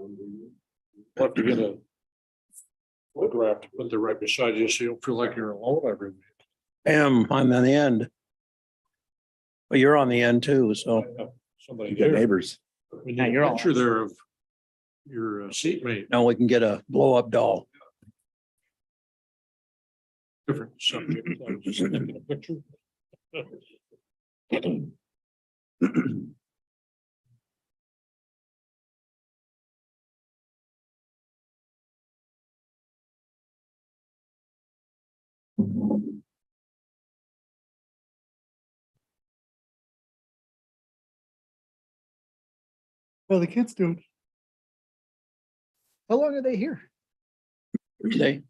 We'll have to get a photograph to put there right beside you, so you don't feel like you're alone every week. I'm on the end. But you're on the end too, so Somebody You got there. neighbors. We Yeah, need you're a all- picture there of your seatmate. now we can get a blow up doll. Different subject. I was just thinking a picture. Well, the kids do. How long are they here? Thursday.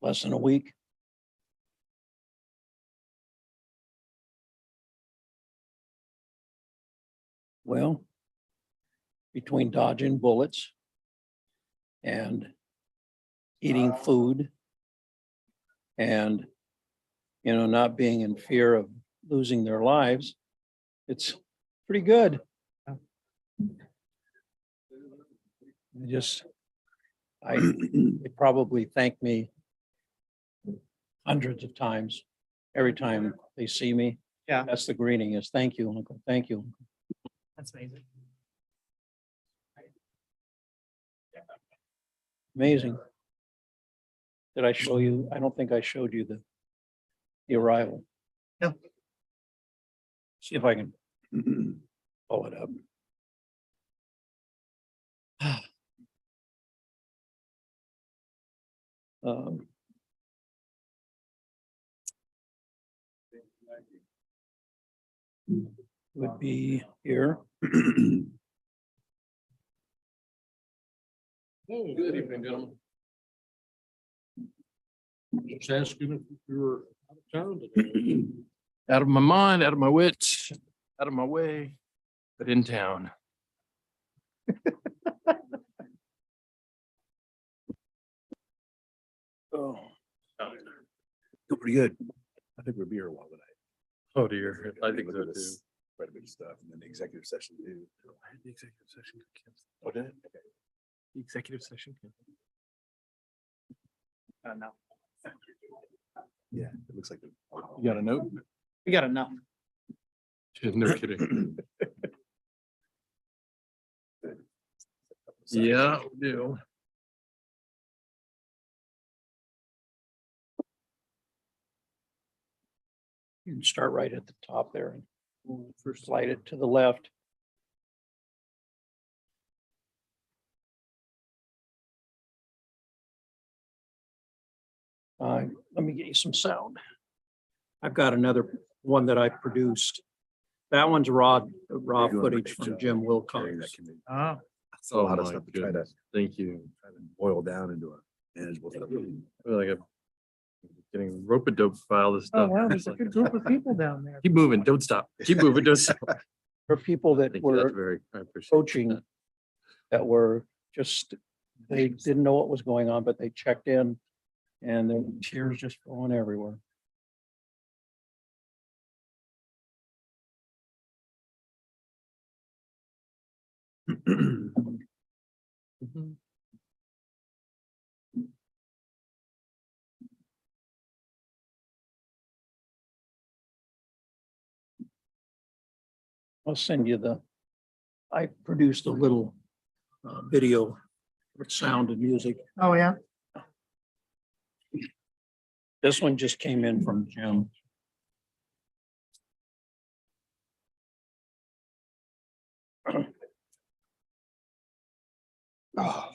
Less than a week. Well, between dodging bullets and eating food and, not being in fear of losing their lives, it's pretty good. They probably thank me hundreds of times every time they see me. Yeah. That's the greeting is thank you, uncle. Thank you. That's amazing. Amazing. Did I show you? I don't think I showed you the arrival. No. See if I can pull it up. Um, would be here. Good evening, gentlemen. Just asking if you were out of town today. Out of my mind, out of my wits, out of my way, but in town. Oh, Feel pretty good. I think we'll be here a while tonight. Oh dear, I think Look so at too. this, quite a bit of stuff, and then the executive session too. The executive session. Oh, did it? Okay. The executive session. No. Yeah, it looks like. You got a note? We got enough. No kidding. Yeah, we do. you can start right at the top there and first slide it to the left. Let me get you some sound. I've got another one that I produced. That one's raw You're doing a footage great from job Jim carrying that Wilcox. committee. Oh, That's a lot of my stuff to try to goodness. Thank you. boil down into a manageable stuff. I feel like I'm getting rope-a-dope file this oh, stuff. wow, there's a good group of people down there. Keep moving, don't stop. Keep moving, don't stop. For people that Thank you, that's were very, I appreciate coaching, that. that were just, they didn't know what was going on, but they checked in and their tears just flowing everywhere. Mhm. I'll send you I produced a little video with sound and music. Oh, yeah. This one just came in from Jim. Oh.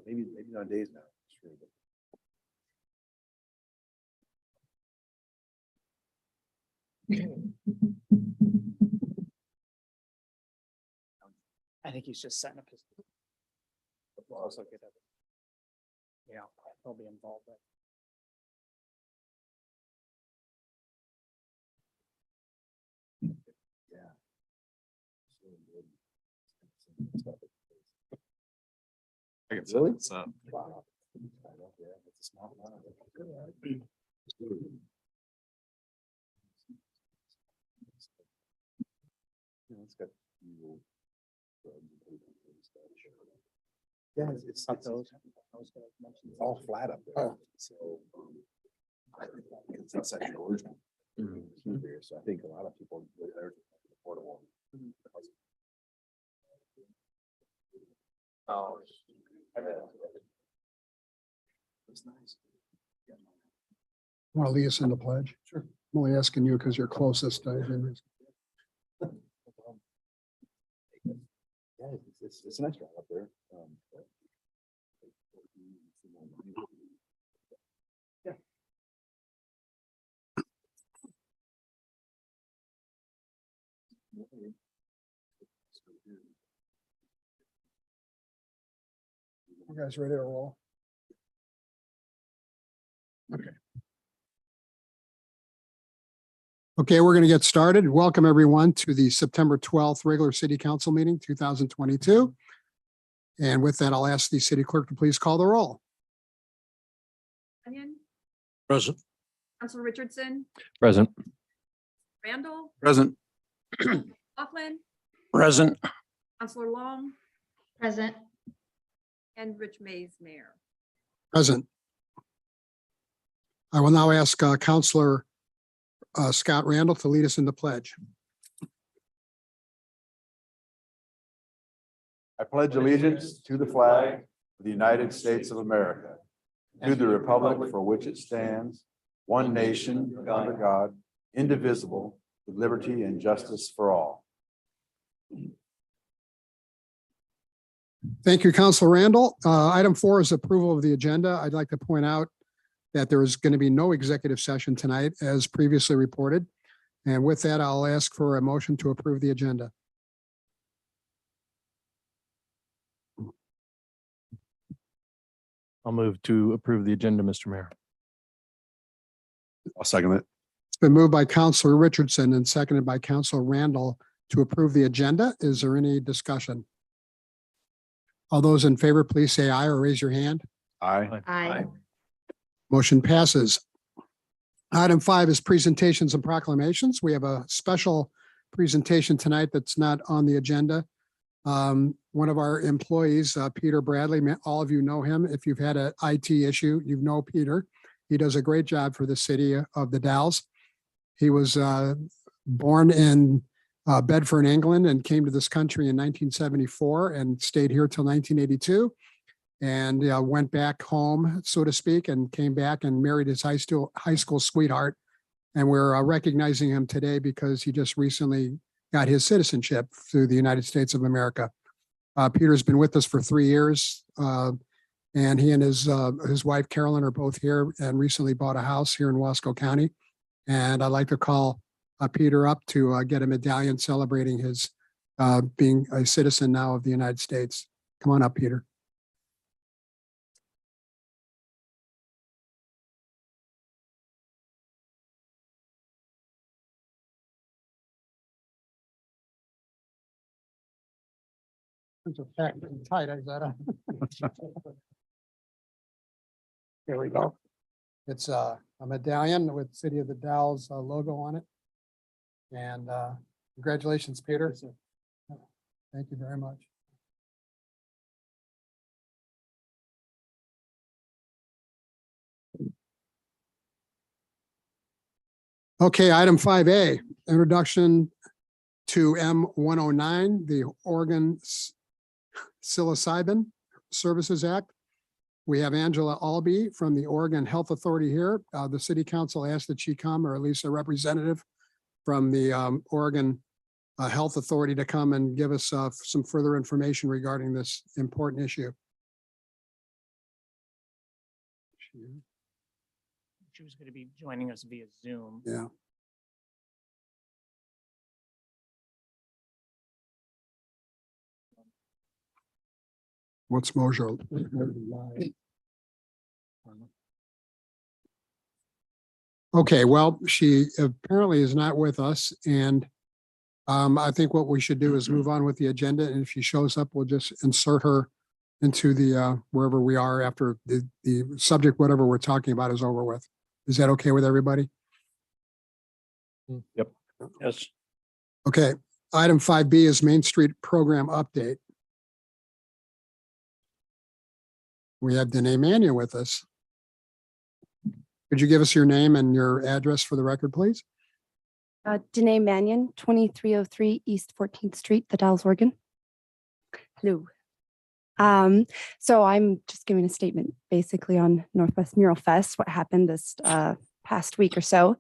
Maybe on days now. Sure, but- I think he's just setting up his. Also get it. Yeah, he'll be involved. Yeah. I can set this up. Wow. Yeah, it's all flat up there. So. It's not such an original. So I think a lot of people. They're affordable. Oh. It's nice. Want to lead us in the pledge? Sure. I'm only asking you because you're closest. Yeah, it's a nice drive up there. Yeah. You guys ready to roll? Okay, we're going to get started. Welcome everyone to the September 12th regular city council meeting, 2022. And with that, I'll ask the city clerk to please call the roll. Onion, Present. Counselor Richardson, Present. Randall, Present. Laughlin, Present. Counselor Long, Present. and Rich Mays, Mayor. Present. I will now ask Counselor Scott Randall to lead us in the pledge. I pledge allegiance to the flag of the United States of America, to the republic for which it stands, one nation, under God, indivisible, with liberty and justice for all. Thank you, Counselor Randall. Item 4 is approval of the agenda. I'd like to point out that there is going to be no executive session tonight as previously reported. And with that, I'll ask for a motion to approve the agenda. I'll move to approve the agenda, Mr. Mayor. I'll second it. It's been moved by Counselor Richardson and seconded by Counselor Randall to approve the agenda. Is there any discussion? All those in favor, please say aye or raise your hand. Aye. Aye. Motion passes. Item 5 is presentations and proclamations. We have a special presentation tonight that's not on the agenda. One of our employees, Peter Bradley, all of you know him. If you've had an IT issue, you know Peter. He does a great job for the city of the Dalles. He was born in Bedford, England, and came to this country in 1974 and stayed here till 1982. And went back home, so to speak, and came back and married his high school sweetheart. And we're recognizing him today because he just recently got his citizenship through the United States of America. Peter's been with us for 3 years, and he and his wife Carolyn are both here and recently bought a house here in Wasco County. And I'd like to call Peter up to get a medallion celebrating his being a citizen now of the United States. Come on up, Peter. It's a packed and tight, is that a? Here we go. It's a medallion with City of the Dalles logo on it. And congratulations, Peter. Thank you very much. Okay, item 5A, introduction to M109, the Oregon Psilocybin Services Act. We have Angela Albee from the Oregon Health Authority here. The city council asked that she come, or at least a representative from the Oregon Health Authority to come and give us some further information regarding this important issue. She was going to be joining us via Zoom. Yeah. What's Mojo? Okay, well, she apparently is not with us, and I think what we should do is move on with the agenda, and if she shows up, we'll just insert her into the, wherever we are after the subject, whatever we're talking about is over with. Is that okay with everybody? Yes. Okay, item 5B is Main Street Program Update. We have Danae Mannion with us. Could you give us your name and your address for the record, please? Danae Mannion, 2303 East 14th Street, The Dalles, Oregon. Hello. So I'm just giving a statement basically on Northwest Mural Fest, what happened this past week or so.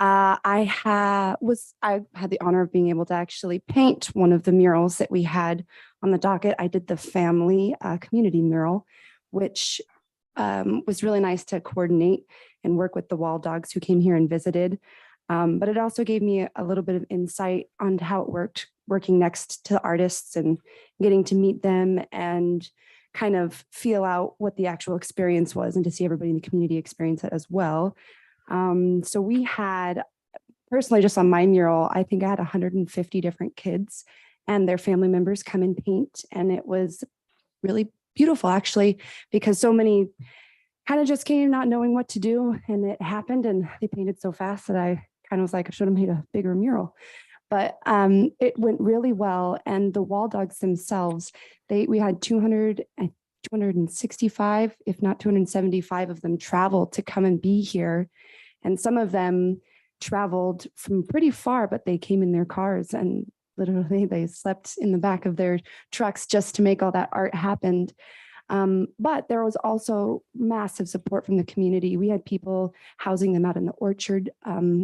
I had the honor of being able to actually paint one of the murals that we had on the docket. I did the family community mural, which was really nice to coordinate and work with the Wall Dogs who came here and visited. But it also gave me a little bit of insight on how it worked, working next to artists and getting to meet them and kind of feel out what the actual experience was and to see everybody in the community experience it as well. So we had, personally, just on my mural, I think I had 150 different kids and their family members come and paint. And it was really beautiful, actually, because so many kind of just came not knowing what to do. And it happened and they painted so fast that I kind of was like, I should have made a bigger mural. But it went really well. And the Wall Dogs themselves, we had 265, if not 275 of them travel to come and be here. And some of them traveled from pretty far, but they came in their cars and literally they slept in the back of their trucks just to make all that art happen. But there was also massive support from the community. We had people housing them out in the Orchard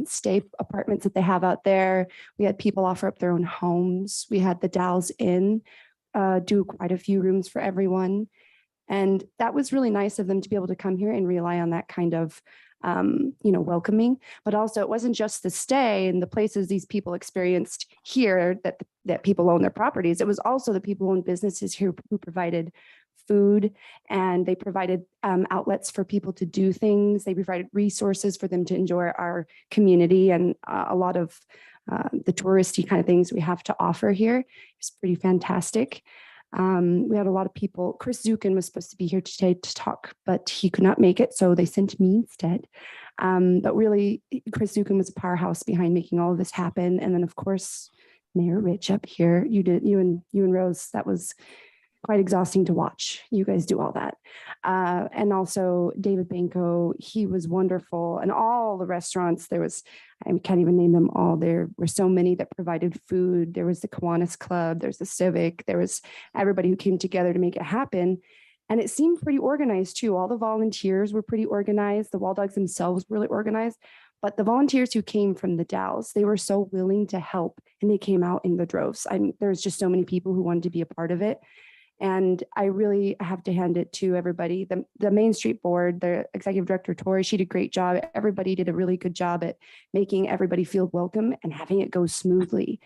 stay apartments that they have out there. We had people offer up their own homes. We had the Dalles Inn do quite a few rooms for everyone. And that was really nice of them to be able to come here and rely on that kind of welcoming. But also it wasn't just the stay and the places these people experienced here that people own their properties. It was also the people who own businesses here who provided food, and they provided outlets for people to do things. They provided resources for them to enjoy our community and a lot of the touristy kind of things we have to offer here. It's pretty fantastic. We had a lot of people. Chris Zukin was supposed to be here today to talk, but he could not make it, so they sent me instead. But really, Chris Zukin was a powerhouse behind making all of this happen. And then, of course, Mayor Rich up here. You and Rose. That was quite exhausting to watch. You guys do all that. And also David Banco, he was wonderful. And all the restaurants, I can't even name them all. There were so many that provided food. There was the Kiwanis Club, there's the Civic, there was everybody who came together to make it happen. And it seemed pretty organized too. All the volunteers were pretty organized. The Wall Dogs themselves were really organized. But the volunteers who came from the Dalles, they were so willing to help and they came out in the droves. There's just so many people who wanted to be a part of it. And I really have to hand it to everybody. The Main Street Board, the executive director, Tori, she did a great job. Everybody did a really good job at making everybody feel welcome and having it go smoothly.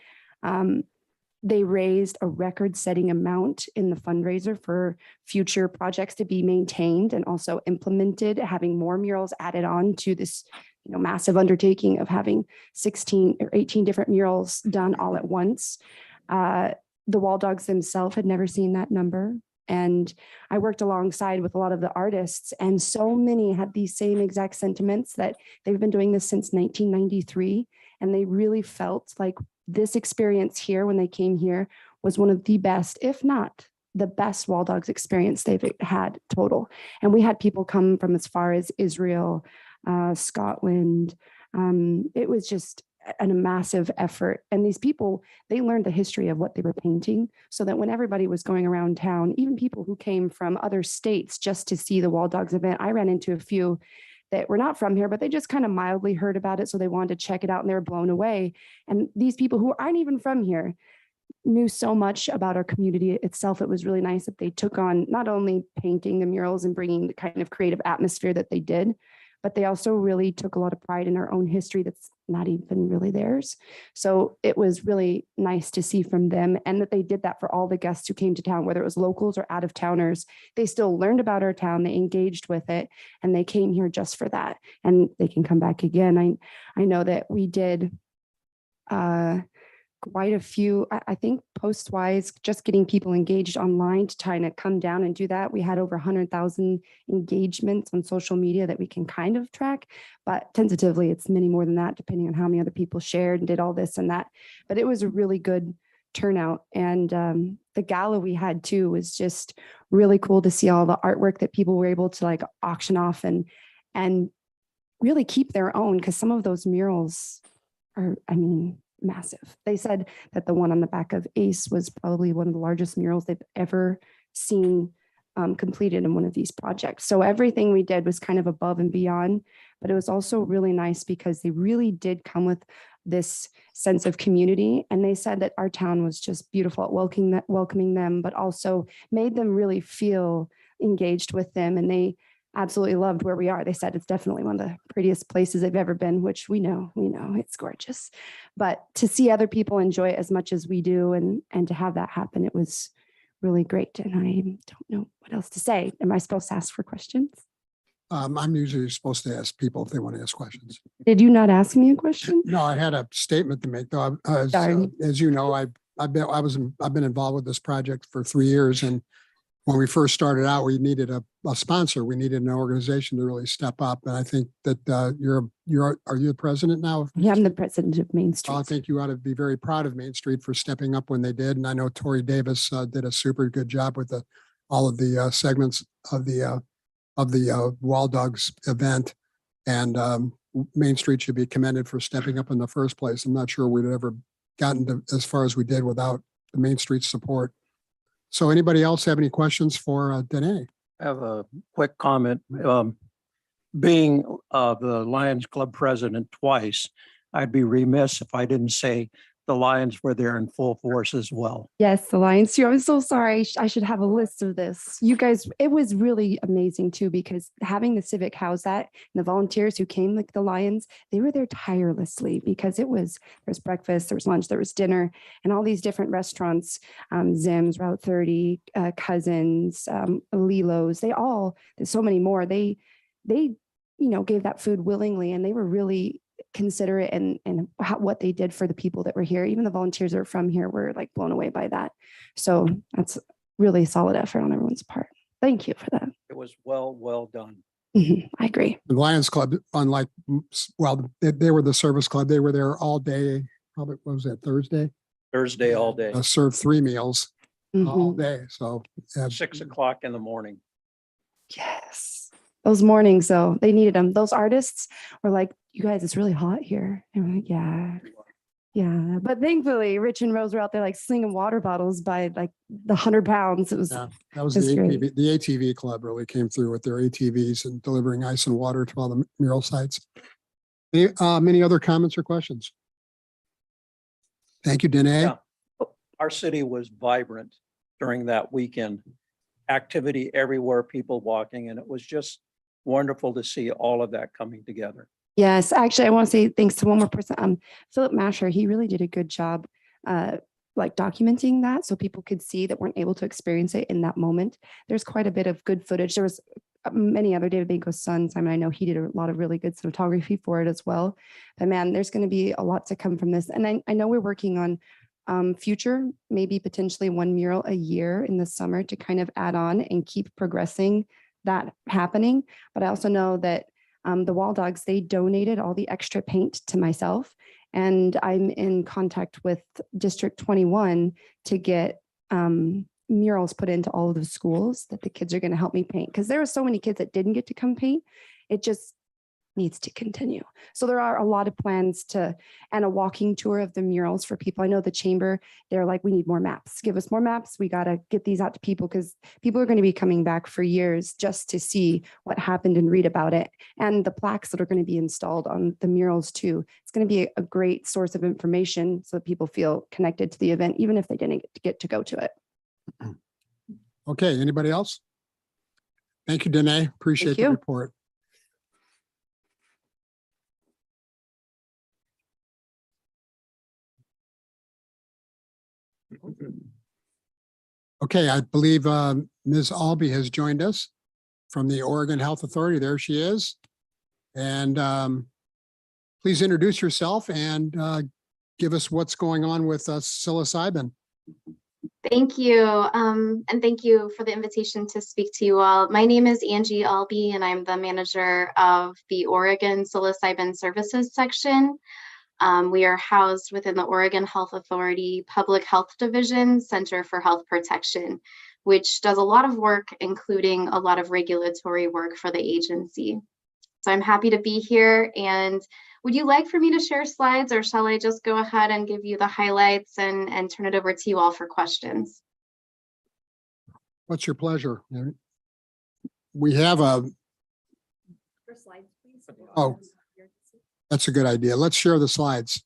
They raised a record-setting amount in the fundraiser for future projects to be maintained and also implemented, having more murals added on to this massive undertaking of having 16 or 18 different murals done all at once. The Wall Dogs themselves had never seen that number. And I worked alongside with a lot of the artists, and so many had these same exact sentiments that they've been doing this since 1993. And they really felt like this experience here when they came here was one of the best, if not the best Wall Dogs experience they've had total. And we had people come from as far as Israel, Scotland. It was just a massive effort. And these people, they learned the history of what they were painting so that when everybody was going around town, even people who came from other states just to see the Wall Dogs event, I ran into a few that were not from here, but they just kind of mildly heard about it. So they wanted to check it out and they were blown away. And these people who aren't even from here knew so much about our community itself. It was really nice that they took on not only painting the murals and bringing the kind of creative atmosphere that they did, but they also really took a lot of pride in our own history that's not even really theirs. So it was really nice to see from them, and that they did that for all the guests who came to town, whether it was locals or out of towners. They still learned about our town, they engaged with it, and they came here just for that. And they can come back again. I know that we did quite a few, I think post-wise, just getting people engaged online to trying to come down and do that. We had over 100,000 engagements on social media that we can kind of track, but tentatively it's many more than that, depending on how many other people shared and did all this and that. But it was a really good turnout. And the gala we had too was just really cool to see all the artwork that people were able to like auction off and really keep their own, because some of those murals are, I mean, massive. They said that the one on the back of Ace was probably one of the largest murals they've ever seen completed in one of these projects. So everything we did was kind of above and beyond, but it was also really nice because they really did come with this sense of community. And they said that our town was just beautiful at welcoming them, but also made them really feel engaged with them. And they absolutely loved where we are. They said it's definitely one of the prettiest places they've ever been, which we know it's gorgeous. But to see other people enjoy it as much as we do and to have that happen, it was really great. And I don't know what else to say. Am I supposed to ask for questions? I'm usually supposed to ask people if they want to ask questions. Did you not ask me a question? No, I had a statement to make though. Sorry. As you know, I've been involved with this project for 3 years, and when we first started out, we needed a sponsor. We needed an organization to really step up. And I think that are you the president now? Yeah, I'm the president of Main Street. I think you ought to be very proud of Main Street for stepping up when they did. And I know Tori Davis did a super good job with all of the segments of the Wild Dogs event. And Main Street should be commended for stepping up in the first place. I'm not sure we'd ever gotten to as far as we did without the Main Street support. So anybody else have any questions for Danae? I have a quick comment. Being the Lions Club president twice, I'd be remiss if I didn't say the Lions were there in full force as well. Yes, the Lions too. I'm so sorry. I should have a list of this. You guys, it was really amazing too, because having the Civic house that and the volunteers who came, like the Lions, they were there tirelessly because there was breakfast, there was lunch, there was dinner, and all these different restaurants, Zim's, Route 30, Cousins, Lilo's, there's so many more. They gave that food willingly, and they were really considerate and what they did for the people that were here. Even the volunteers that are from here were like blown away by that. So that's really solid effort on everyone's part. Thank you for that. It was well done. I agree. The Lions Club, unlike, well, they were the service club. They were there all day. Probably, what was that, Thursday all day, Served 3 meals all Mhm. day. So 6 o'clock in the morning. Yes. Those mornings though, they needed them. Those artists were like, you guys, it's really hot here. And we're like, yeah. Yeah. But thankfully, Rich and Rose were out there like slinging water bottles by like the 100 pounds. It was, Yeah, that was That's the great. ATV. The ATV club really came through with their ATVs and delivering ice and water to all the mural sites. Any other comments or questions? Thank you, Danae. Yeah. Our city was vibrant during that weekend. Activity everywhere, people walking, and it was just wonderful to see all of that coming together. yes, actually, I want to say thanks to one more person. Philip Masher, he really did a good job like documenting that so people could see that weren't able to experience it in that moment. There's quite a bit of good footage. There was many other David Banco's sons. I mean, I know he did a lot of really good cinematography for it as well. But man, there's going to be a lot to come from this. And I know we're working on future, maybe potentially 1 mural a year in the summer to kind of add on and keep progressing that happening. But I also know that the Wild Dogs, they donated all the extra paint to myself. And I'm in contact with District 21 to get murals put into all of the schools that the kids are going to help me paint. Because there are so many kids that didn't get to come paint. It just needs to continue. So there are a lot of plans and a walking tour of the murals for people. I know the chamber, they're like, we need more maps. Give us more maps. We got to get these out to people because people are going to be coming back for years just to see what happened and read about it. And the plaques that are going to be installed on the murals too. It's going to be a great source of information so that people feel connected to the event, even if they didn't get to go to it. Okay, anybody else? Thank you, Danae. Appreciate the you. report. Okay, I believe Ms. Albee has joined us from the Oregon Health Authority. There she is. And please introduce yourself and give us what's going on with psilocybin. Thank you. And thank you for the invitation to speak to you all. My name is Angie Albee, and I'm the manager of the Oregon Psilocybin Services section. We are housed within the Oregon Health Authority Public Health Division Center for Health Protection, which does a lot of work, including a lot of regulatory work for the agency. So I'm happy to be here. And would you like for me to share slides, or shall I just go ahead and give you the highlights and turn it over to you all for questions? What's your pleasure? We have a, For slides, please. Oh. that's a good idea. Let's share the slides.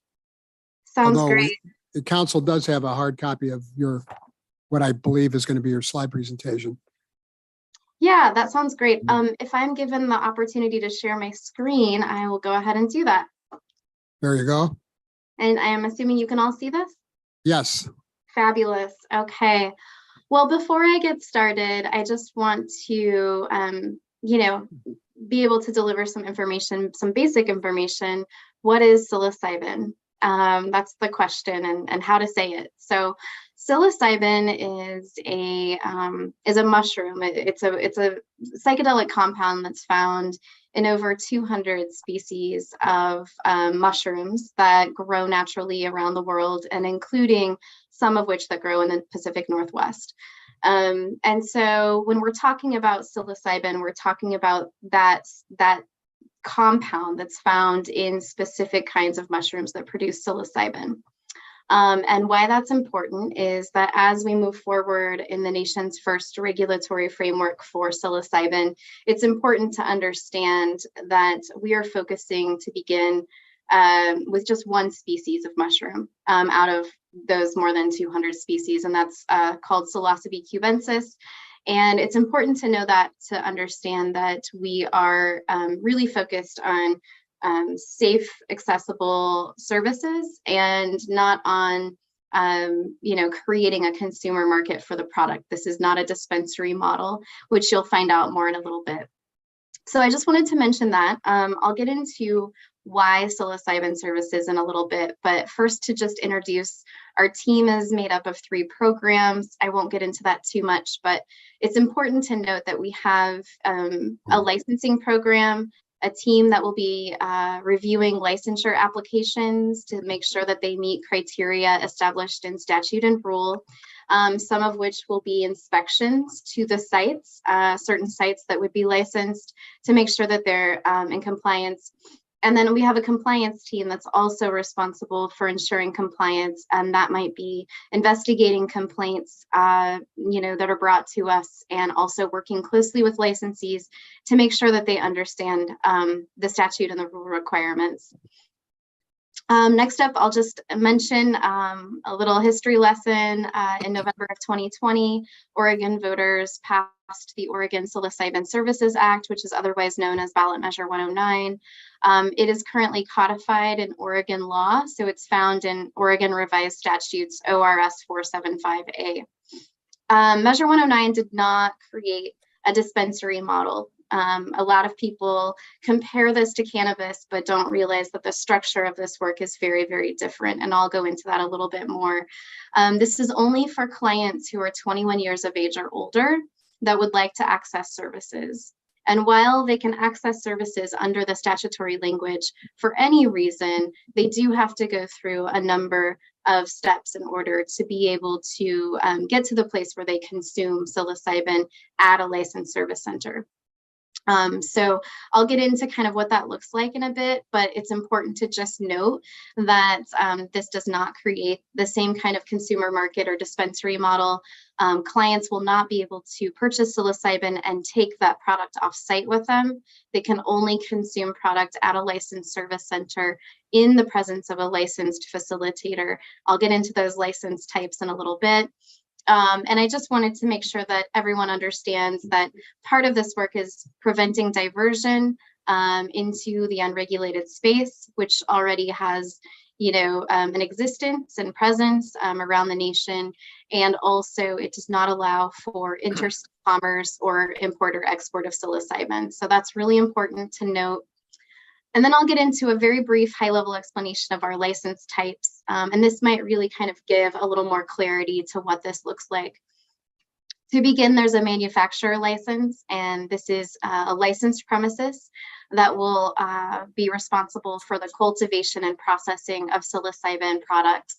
Sounds Although great. The council does have a hard copy of your, what I believe is going to be your slide presentation. Yeah, that sounds great. If I'm given the opportunity to share my screen, I will go ahead and do that. There you go. And I am assuming you can all see this? Yes. Fabulous. Okay. Well, before I get started, I just want to, be able to deliver some information, some basic information. What is psilocybin? That's the question, and how to say it. So psilocybin is a mushroom. It's a psychedelic compound that's found in over 200 species of mushrooms that grow naturally around the world, and including some of which that grow in the Pacific Northwest. And so when we're talking about psilocybin, we're talking about that compound that's found in specific kinds of mushrooms that produce psilocybin. And why that's important is that as we move forward in the nation's first regulatory framework for psilocybin, it's important to understand that we are focusing to begin with just one species of mushroom out of those more than 200 species, and that's called Psilocybe cubensis. And it's important to know that, to understand that we are really focused on safe, accessible services, and not on creating a consumer market for the product. This is not a dispensary model, which you'll find out more in a little bit. So I just wanted to mention that. I'll get into why psilocybin services in a little bit, but first, to just introduce, our team is made up of 3 programs. I won't get into that too much, but it's important to note that we have a licensing program, a team that will be reviewing licensure applications to make sure that they meet criteria established in statute and rule, some of which will be inspections to the sites, certain sites that would be licensed, to make sure that they're in compliance. And then we have a compliance team that's also responsible for ensuring compliance, and that might be investigating complaints, that are brought to us, and also working closely with licensees to make sure that they understand the statute and the rule requirements. Next up, I'll just mention a little history lesson. In November of 2020, Oregon voters passed the Oregon Psilocybin Services Act, which is otherwise known as Ballot Measure 109. It is currently codified in Oregon law, so it's found in Oregon Revised Statutes ORS 475A. Measure 109 did not create a dispensary model. A lot of people compare this to cannabis, but don't realize that the structure of this work is very, very different. And I'll go into that a little bit more. This is only for clients who are 21 years of age or older that would like to access services. And while they can access services under the statutory language for any reason, they do have to go through a number of steps in order to be able to get to the place where they consume psilocybin at a licensed service center. So I'll get into kind of what that looks like in a bit, but it's important to just note that this does not create the same kind of consumer market or dispensary model. Clients will not be able to purchase psilocybin and take that product off site with them. They can only consume product at a licensed service center in the presence of a licensed facilitator. I'll get into those license types in a little bit. And I just wanted to make sure that everyone understands that part of this work is preventing diversion into the unregulated space, which already has, an existence and presence around the nation. And also it does not allow for interstate commerce or import or export of psilocybin. So that's really important to note. And then I'll get into a very brief high-level explanation of our license types. And this might really kind of give a little more clarity to what this looks like. To begin, there's a manufacturer license, and this is a licensed premises that will be responsible for the cultivation and processing of psilocybin products.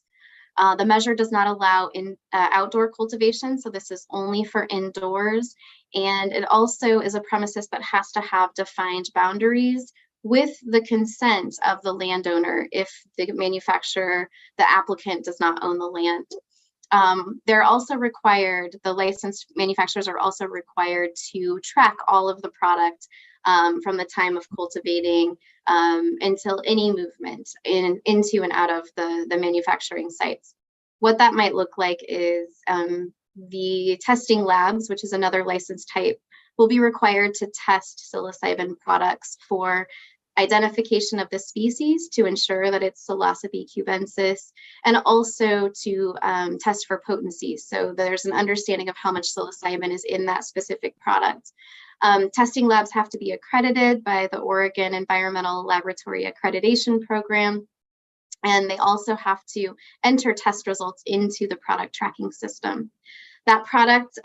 The measure does not allow outdoor cultivation, so this is only for indoors. And it also is a premises that has to have defined boundaries with the consent of the landowner if the manufacturer, the applicant, does not own the land. They're also required, the licensed manufacturers are also required to track all of the product from the time of cultivating until any movement into and out of the manufacturing sites. What that might look like is the testing labs, which is another license type, will be required to test psilocybin products for identification of the species to ensure that it's Psilocybe cubensis, and also to test for potency. So there's an understanding of how much psilocybin is in that specific product. Testing labs have to be accredited by the Oregon Environmental Laboratory Accreditation Program, and they also have to enter test results into the product tracking system. That product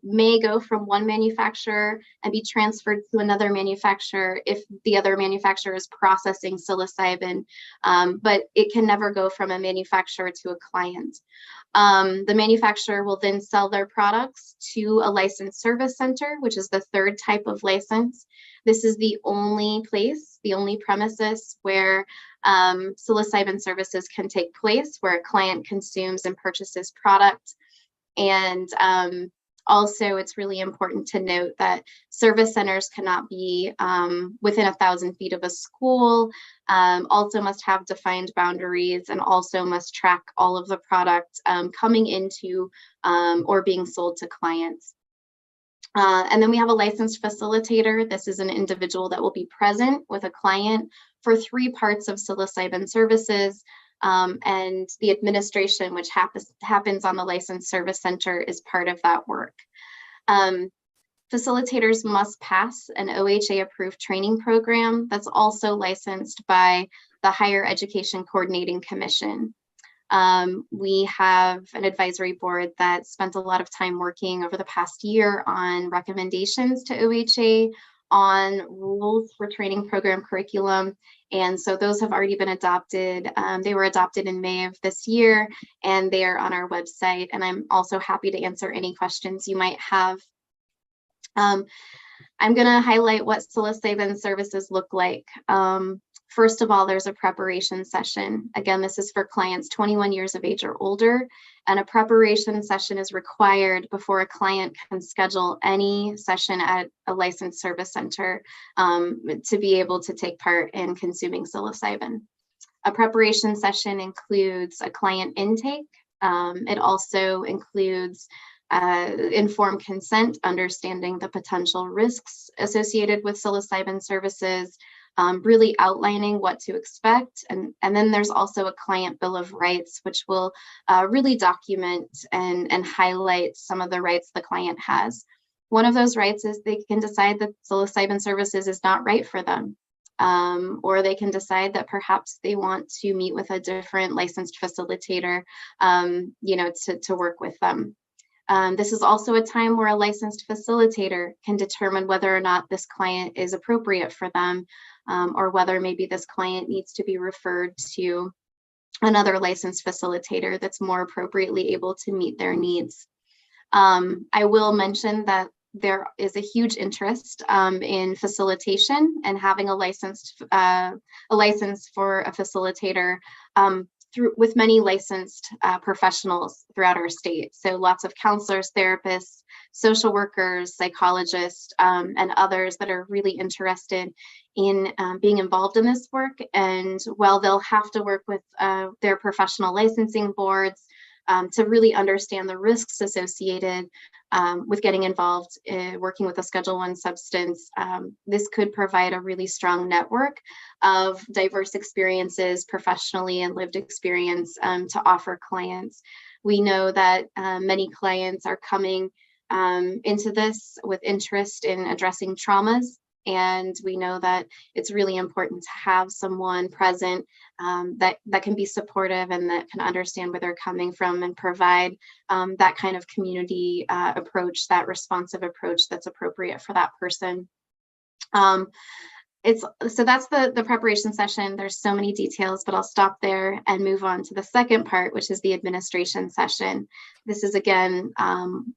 may go from one manufacturer and be transferred to another manufacturer if the other manufacturer is processing psilocybin, but it can never go from a manufacturer to a client. The manufacturer will then sell their products to a licensed service center, which is the third type of license. This is the only place, the only premises where psilocybin services can take place, where a client consumes and purchases product. And also, it's really important to note that service centers cannot be within 1,000 feet of a school, also must have defined boundaries, and also must track all of the product coming into or being sold to clients. And then we have a licensed facilitator. This is an individual that will be present with a client for 3 parts of psilocybin services. And the administration, which happens on the licensed service center, is part of that work. Facilitators must pass an OHA approved training program that's also licensed by the Higher Education Coordinating Commission. We have an advisory board that spent a lot of time working over the past year on recommendations to OHA on rules for training program curriculum. And so those have already been adopted. They were adopted in May of this year, and they are on our website. And I'm also happy to answer any questions you might have. I'm going to highlight what psilocybin services look like. First of all, there's a preparation session. Again, this is for clients 21 years of age or older, and a preparation session is required before a client can schedule any session at a licensed service center to be able to take part in consuming psilocybin. A preparation session includes a client intake. It also includes informed consent, understanding the potential risks associated with psilocybin services, really outlining what to expect. And then there's also a client bill of rights, which will really document and highlight some of the rights the client has. One of those rights is they can decide that psilocybin services is not right for them. Or they can decide that perhaps they want to meet with a different licensed facilitator, to work with them. This is also a time where a licensed facilitator can determine whether or not this client is appropriate for them, or whether maybe this client needs to be referred to another licensed facilitator that's more appropriately able to meet their needs. I will mention that there is a huge interest in facilitation and having a license for a facilitator with many licensed professionals throughout our state. So lots of counselors, therapists, social workers, psychologists, and others that are really interested in being involved in this work. And while they'll have to work with their professional licensing boards to really understand the risks associated with getting involved in working with a Schedule I substance, this could provide a really strong network of diverse experiences professionally and lived experience to offer clients. We know that many clients are coming into this with interest in addressing traumas And we know that it's really important to have someone present that can be supportive and that can understand where they're coming from and provide that kind of community approach, that responsive approach that's appropriate for that person. So that's the preparation session. There's so many details, but I'll stop there and move on to the second part, which is the administration session. This is again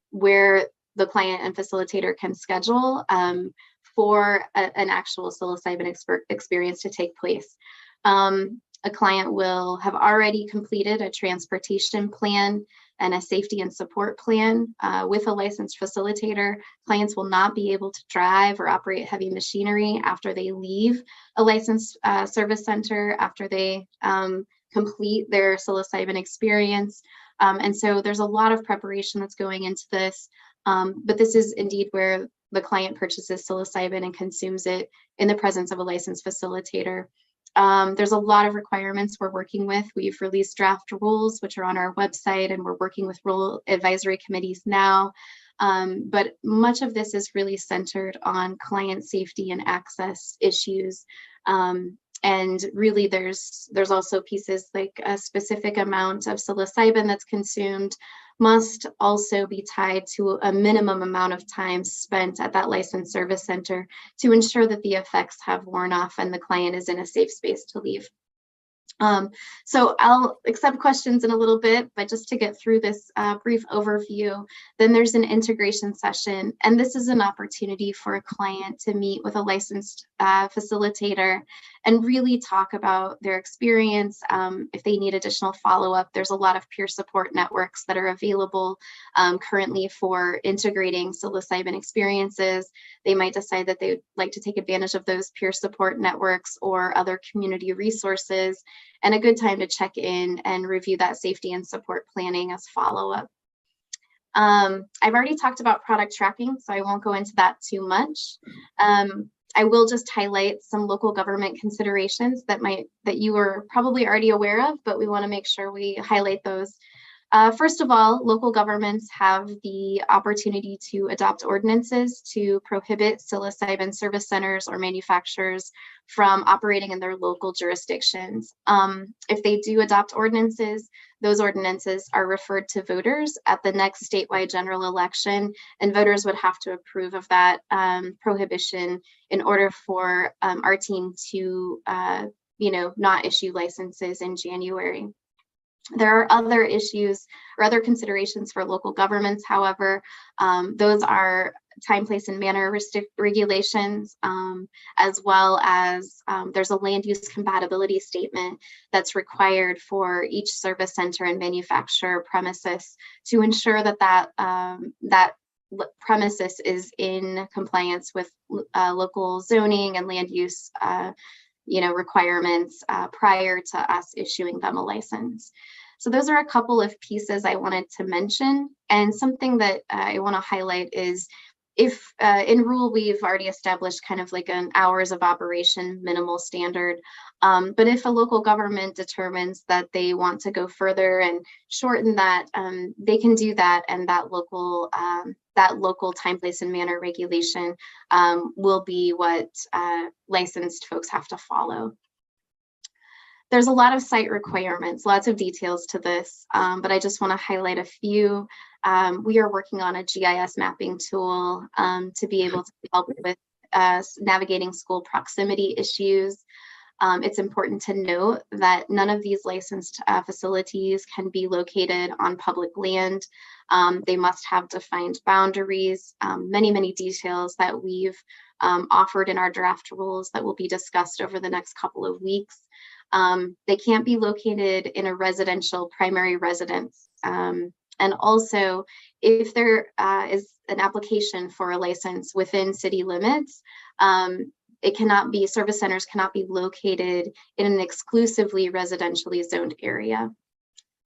where the client and facilitator can schedule for an actual psilocybin experience to take place. A client will have already completed a transportation plan and a safety and support plan with a licensed facilitator. Clients will not be able to drive or operate heavy machinery after they leave a licensed service center, after they complete their psilocybin experience. And so there's a lot of preparation that's going into this, but this is indeed where the client purchases psilocybin and consumes it in the presence of a licensed facilitator. There's a lot of requirements we're working with. We've released draft rules, which are on our website, and we're working with rule advisory committees now. But much of this is really centered on client safety and access issues. And really there's also pieces like a specific amount of psilocybin that's consumed must also be tied to a minimum amount of time spent at that licensed service center to ensure that the effects have worn off and the client is in a safe space to leave. So I'll accept questions in a little bit, but just to get through this brief overview, then there's an integration session. And this is an opportunity for a client to meet with a licensed facilitator and really talk about their experience. If they need additional follow-up, there's a lot of peer support networks that are available currently for integrating psilocybin experiences. They might decide that they'd like to take advantage of those peer support networks or other community resources, and a good time to check in and review that safety and support planning as follow-up. I've already talked about product tracking, so I won't go into that too much. I will just highlight some local government considerations that you are probably already aware of, but we want to make sure we highlight those. First of all, local governments have the opportunity to adopt ordinances to prohibit psilocybin service centers or manufacturers from operating in their local jurisdictions. If they do adopt ordinances, those ordinances are referred to voters at the next statewide general election, and voters would have to approve of that prohibition in order for our team to not issue licenses in January. There are other issues or other considerations for local governments. However, those are time, place, and manner regulations, as well as there's a land use compatibility statement that's required for each service center and manufacturer premises to ensure that that premises is in compliance with local zoning and land use requirements prior to us issuing them a license. So those are a couple of pieces I wanted to mention. And something that I want to highlight is if in rule, we've already established kind of like an hours of operation minimal standard. But if a local government determines that they want to go further and shorten that, they can do that. And that local time, place, and manner regulation will be what licensed folks have to follow. There's a lot of site requirements, lots of details to this, but I just want to highlight a few. We are working on a GIS mapping tool to be able to help with navigating school proximity issues. It's important to note that none of these licensed facilities can be located on public land. They must have defined boundaries, many details that we've offered in our draft rules that will be discussed over the next couple of weeks. They can't be located in a residential primary residence. And also, if there is an application for a license within city limits, service centers cannot be located in an exclusively residentially zoned area.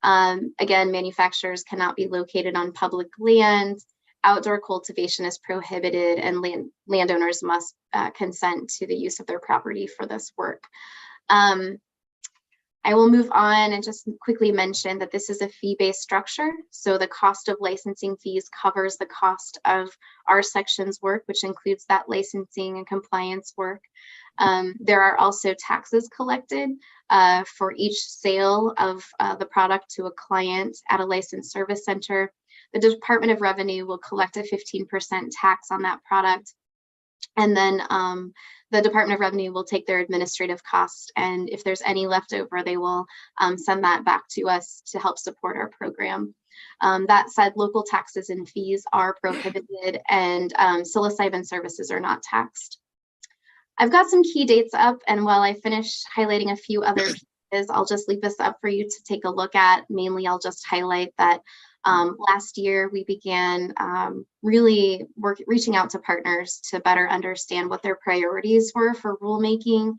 Again, manufacturers cannot be located on public land. Outdoor cultivation is prohibited, and landowners must consent to the use of their property for this work. I will move on and just quickly mention that this is a fee-based structure. So the cost of licensing fees covers the cost of our section's work, which includes that licensing and compliance work. There are also taxes collected for each sale of the product to a client at a licensed service center. The Department of Revenue will collect a 15% tax on that product. And then the Department of Revenue will take their administrative costs, and if there's any left over, they will send that back to us to help support our program. That said, local taxes and fees are prohibited, and psilocybin services are not taxed. I've got some key dates up, and while I finish highlighting a few other pieces, I'll just leave this up for you to take a look at. Mainly, I'll just highlight that last year we began really reaching out to partners to better understand what their priorities were for rulemaking.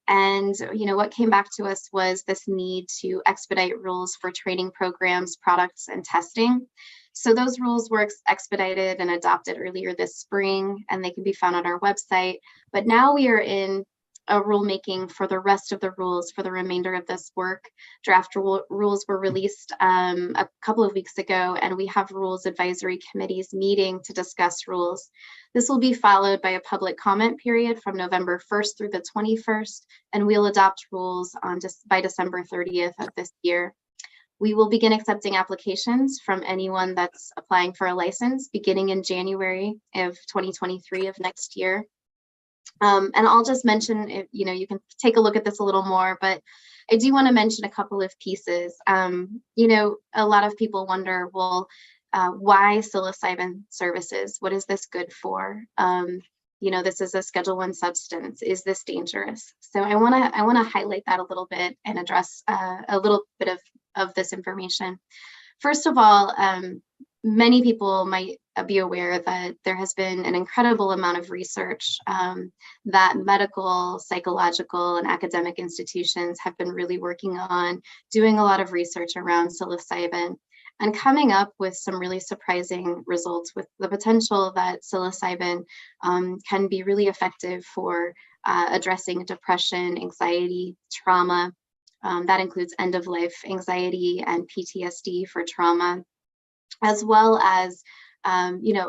And what came back to us was this need to expedite rules for training programs, products, and testing. So those rules were expedited and adopted earlier this spring, and they can be found on our website. But now we are in a rulemaking for the rest of the rules for the remainder of this work. Draft rules were released a couple of weeks ago, and we have rules advisory committees meeting to discuss rules. This will be followed by a public comment period from November 1st through the 21st, and we'll adopt rules by December 30th of this year. We will begin accepting applications from anyone that's applying for a license beginning in January of 2023 of next year. And I'll just mention, you can take a look at this a little more, but I do want to mention a couple of pieces. A lot of people wonder, well, why psilocybin services? What is this good for? This is a Schedule I substance. Is this dangerous? So I want to highlight that a little bit and address a little bit of this information. First of all, many people might be aware that there has been an incredible amount of research that medical, psychological, and academic institutions have been really working on, doing a lot of research around psilocybin and coming up with some really surprising results with the potential that psilocybin can be really effective for addressing depression, anxiety, trauma. That includes end-of-life anxiety and PTSD for trauma, as well as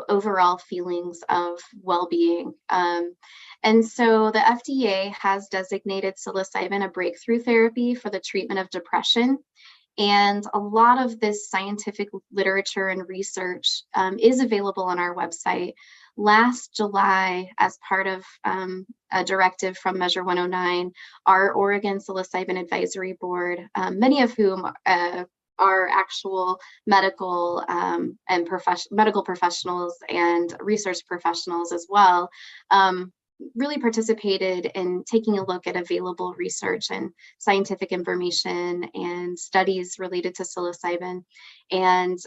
overall feelings of well-being. And so the FDA has designated psilocybin a breakthrough therapy for the treatment of depression. And a lot of this scientific literature and research is available on our website. Last July, as part of a directive from Measure 109, our Oregon Psilocybin Advisory Board, many of whom are actual medical and medical professionals and research professionals as well, really participated in taking a look at available research and scientific information and studies related to psilocybin. And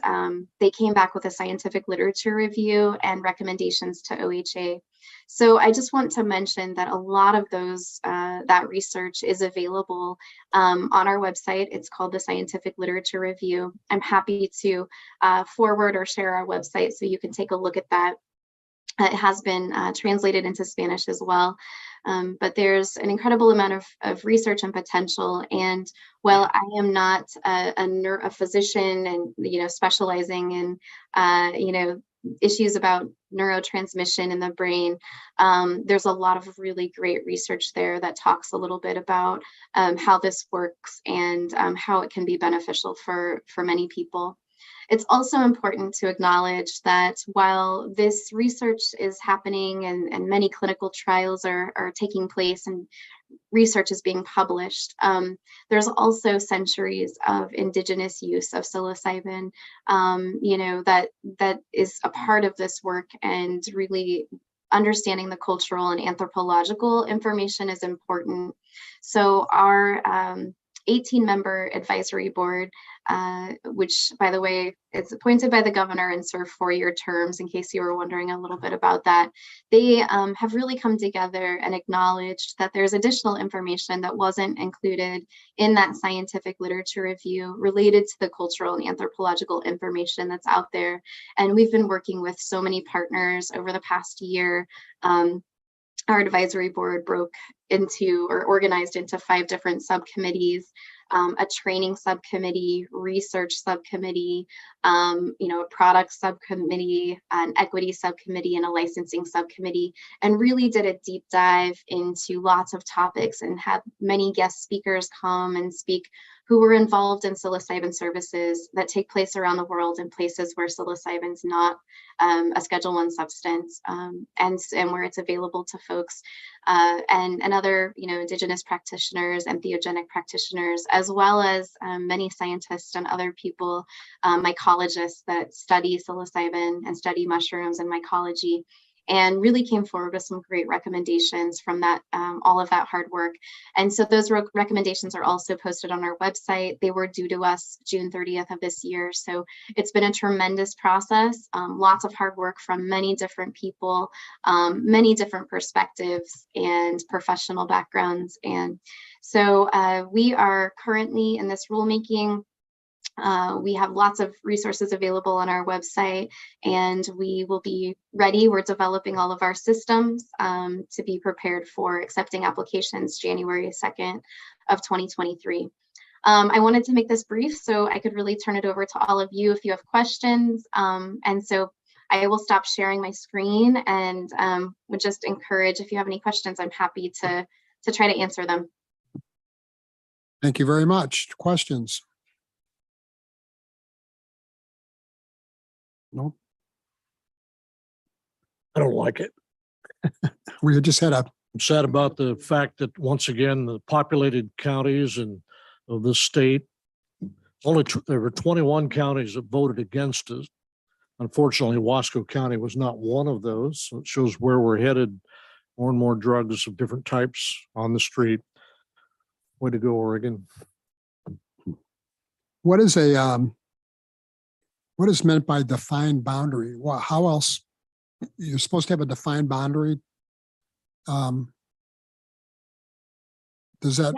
they came back with a scientific literature review and recommendations to OHA. So I just want to mention that a lot of those, that research is available on our website. It's called the Scientific Literature Review. I'm happy to forward or share our website so you can take a look at that. It has been translated into Spanish as well, but there's an incredible amount of research and potential. And while I am not a physician and specializing in issues about neurotransmission in the brain, there's a lot of really great research there that talks a little bit about how this works and how it can be beneficial for many people. It's also important to acknowledge that while this research is happening and many clinical trials are taking place and research is being published, there's also centuries of indigenous use of psilocybin, that is a part of this work, and really understanding the cultural and anthropological information is important. So our 18-member advisory board, which, by the way, is appointed by the governor and serve 4-year terms, in case you were wondering a little bit about that. They have really come together and acknowledged that there's additional information that wasn't included in that scientific literature review related to the cultural and anthropological information that's out there. And we've been working with so many partners over the past year. Our advisory board broke into or organized into 5 different subcommittees a training subcommittee, research subcommittee, a product subcommittee, an equity subcommittee, and a licensing subcommittee, and really did a deep dive into lots of topics and had many guest speakers come and speak who were involved in psilocybin services that take place around the world in places where psilocybin is not a Schedule I substance, and where it's available to folks and other, indigenous practitioners and theogenic practitioners, as well as many scientists and other people, mycologists that study psilocybin and study mushrooms and mycology, and really came forward with some great recommendations from that, all of that hard work. And so those recommendations are also posted on our website. They were due to us June 30th of this year. So it's been a tremendous process, lots of hard work from many different people, many different perspectives and professional backgrounds. And so we are currently in this rulemaking. We have lots of resources available on our website, and we will be ready. We're developing all of our systems to be prepared for accepting applications January 2nd of 2023. I wanted to make this brief so I could really turn it over to all of you if you have questions. And so I will stop sharing my screen and would just encourage, if you have any questions, I'm happy to try to answer them. Thank you very much. Questions? No, I don't like it. we just had a, I'm sad about the fact that once again, the populated counties and of the state, there were 21 counties that voted against us. Unfortunately, Wasco County was not one of those. So it shows where we're headed. More and more drugs of different types on the street. Way to go, Oregon. what is what is meant by defined boundary? Well, how else? You're supposed to have a defined boundary. Does that,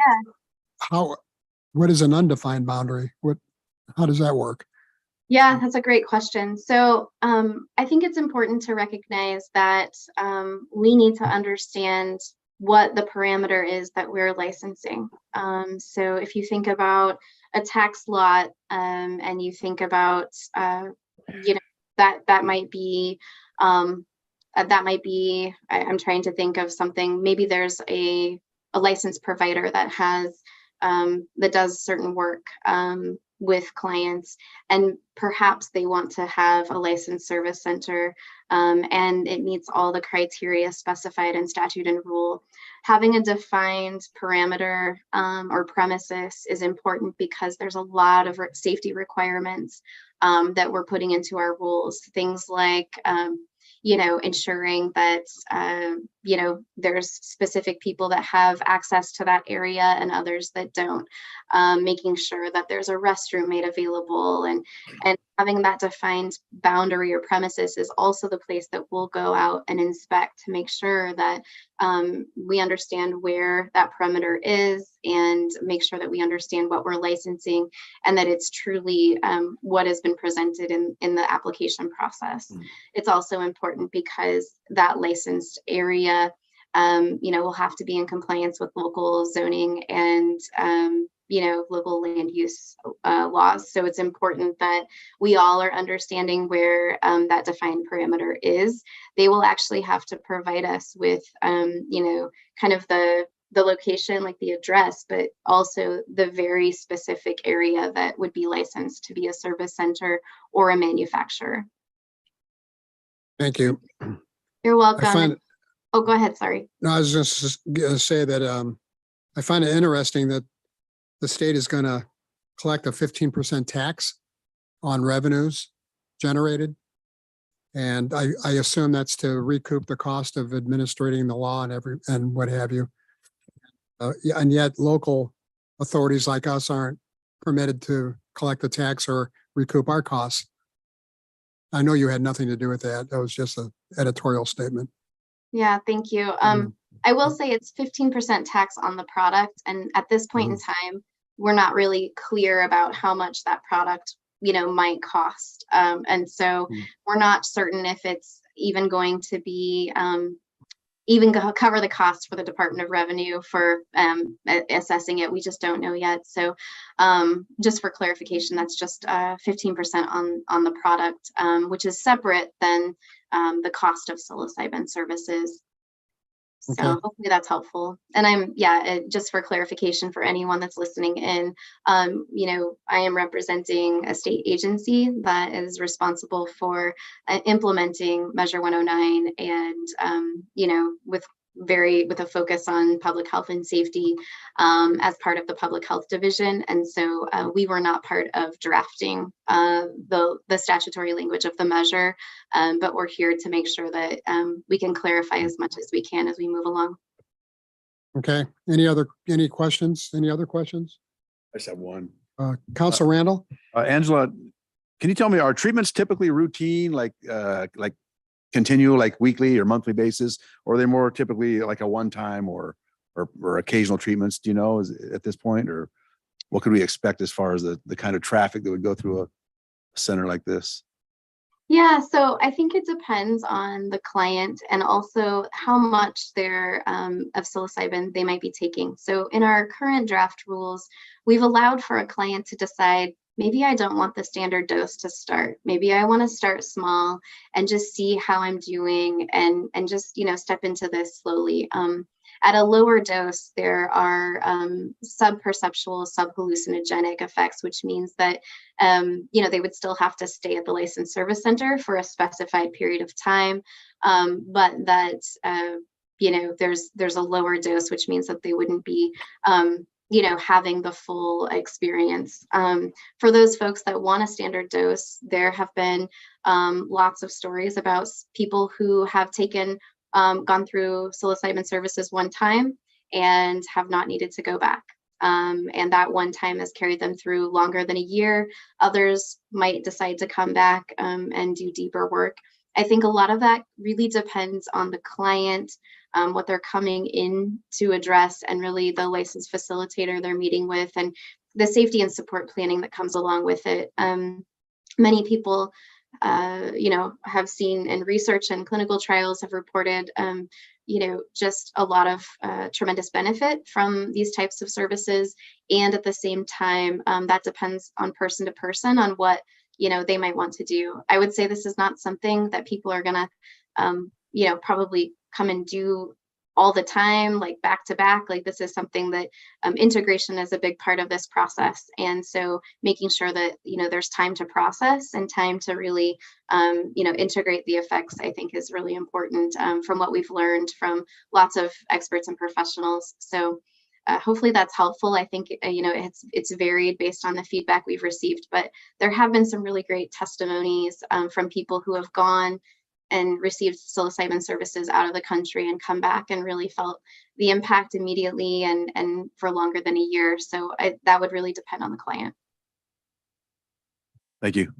what is an undefined boundary? How does that work? Yeah, that's a great question. So I think it's important to recognize that we need to understand what the parameter is that we're licensing. So if you think about a tax lot and you think about, that might be, I'm trying to think of something, maybe there's a licensed provider that has, that does certain work with clients, and perhaps they want to have a licensed service center and it meets all the criteria specified in statute and rule. Having a defined parameter or premises is important because there's a lot of safety requirements that we're putting into our rules. Things like ensuring that, there's specific people that have access to that area and others that don't, making sure that there's a restroom made available, and having that defined boundary or premises is also the place that we'll go out and inspect to make sure that we understand where that perimeter is and make sure that we understand what we're licensing and that it's truly what has been presented in the application process. It's also important because that licensed area, will have to be in compliance with local zoning and local land use laws. So it's important that we all are understanding where that defined parameter is. They will actually have to provide us with, kind of the location, like the address, but also the very specific area that would be licensed to be a service center or a manufacturer. Thank you. You're welcome. Oh, go ahead. Sorry. No, I was just going to say that I find it interesting that the state is going to collect a 15% tax on revenues generated. And I assume that's to recoup the cost of administrating the law and what have you. And yet local authorities like us aren't permitted to collect the tax or recoup our costs. I know you had nothing to do with that. That was just an editorial statement. Yeah, thank you. I will say it's 15% tax on the product. And at this point in time, we're not really clear about how much that product, might cost. And so we're not certain if it's even going to be, even cover the cost for the Department of Revenue for assessing it. We just don't know yet. So just for clarification, that's just 15% on the product, which is separate than the cost of psilocybin services. So Okay. hopefully that's helpful. And just for clarification for anyone that's listening in, you know, I am representing a state agency that is responsible for implementing Measure 109 and, you know, with a focus on public health and safety as part of the public health division. And so we were not part of drafting the statutory language of the measure, but we're here to make sure that we can clarify as much as we can as we move along. Okay. Any questions? Any other questions? I just have one. Council Randall? Angela, can you tell me, are treatments typically routine, like continue, like weekly or monthly basis, or are they more typically like a one-time or occasional treatments? Do you know at this point, or what could we expect as far as the kind of traffic that would go through a center like this? Yeah, so I think it depends on the client and also how much of psilocybin they might be taking. So in our current draft rules, we've allowed for a client to decide, maybe I don't want the standard dose to start. Maybe I want to start small and just see how I'm doing and just, you know, step into this slowly. At a lower dose, there are sub-perceptual, sub-hallucinogenic effects, which means that, you know, they would still have to stay at the licensed service center for a specified period of time, but that, you know, there's a lower dose, which means that they wouldn't be, you know, having the full experience. For those folks that want a standard dose, there have been lots of stories about people who have gone through psilocybin services one time and have not needed to go back. And that one time has carried them through longer than a year. Others might decide to come back and do deeper work. I think a lot of that really depends on the client, what they're coming in to address, and really the licensed facilitator they're meeting with, and the safety and support planning that comes along with it. Many people you know, have seen in research and clinical trials have reported, you know, just a lot of tremendous benefit from these types of services. And at the same time, that depends on person to person on what, you know, they might want to do. I would say this is not something that people are gonna, you know, probably come and do all the time, like back to back. Like this is something that integration is a big part of this process. And so making sure that, you know, there's time to process and time to really, you know, integrate the effects, I think is really important from what we've learned from lots of experts and professionals. So hopefully that's helpful. I think, you know, it's varied based on the feedback we've received, but there have been some really great testimonies from people who have gone and received psilocybin services out of the country and come back and really felt the impact immediately and for longer than a year. So that would really depend on the client. Thank you.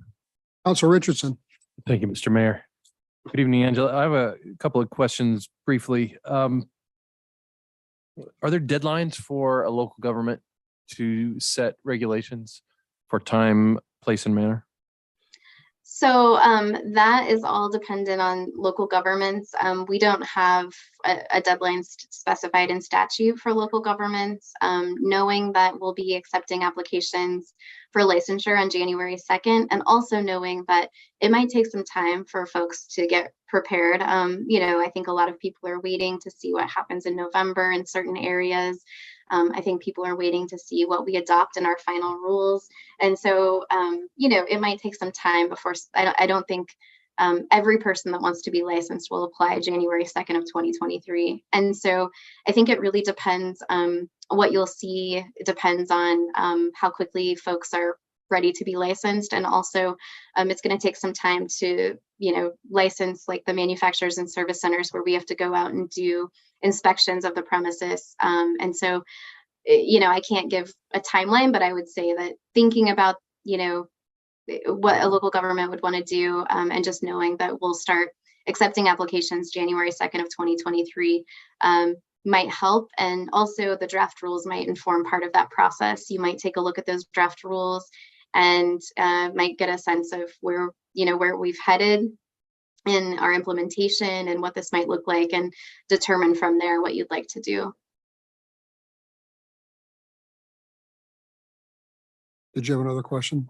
Council Richardson? Thank you, Mr. Mayor. Good evening, Angela. I have a couple of questions briefly. Are there deadlines for a local government to set regulations for time, place, and manner? So that is all dependent on local governments. We don't have a deadline specified in statute for local governments. Knowing that we'll be accepting applications for licensure on January 2nd, and also knowing that it might take some time for folks to get prepared. You know, I think a lot of people are waiting to see what happens in November in certain areas. I think people are waiting to see what we adopt in our final rules. And so, you know, it might take some time before, I don't think every person that wants to be licensed will apply January 2nd of 2023. And so I think it really depends what you'll see. It depends on how quickly folks are ready to be licensed. And also it's going to take some time to, you know, license like the manufacturers and service centers where we have to go out and do inspections of the premises. And so, you know, I can't give a timeline, but I would say that thinking about, you know, what a local government would want to do and just knowing that we'll start accepting applications January 2nd of 2023 might help. And also the draft rules might inform part of that process. You might take a look at those draft rules and might get a sense of where, you know, where we've headed in our implementation and what this might look like, and determine from there what you'd like to do. Did you have another question?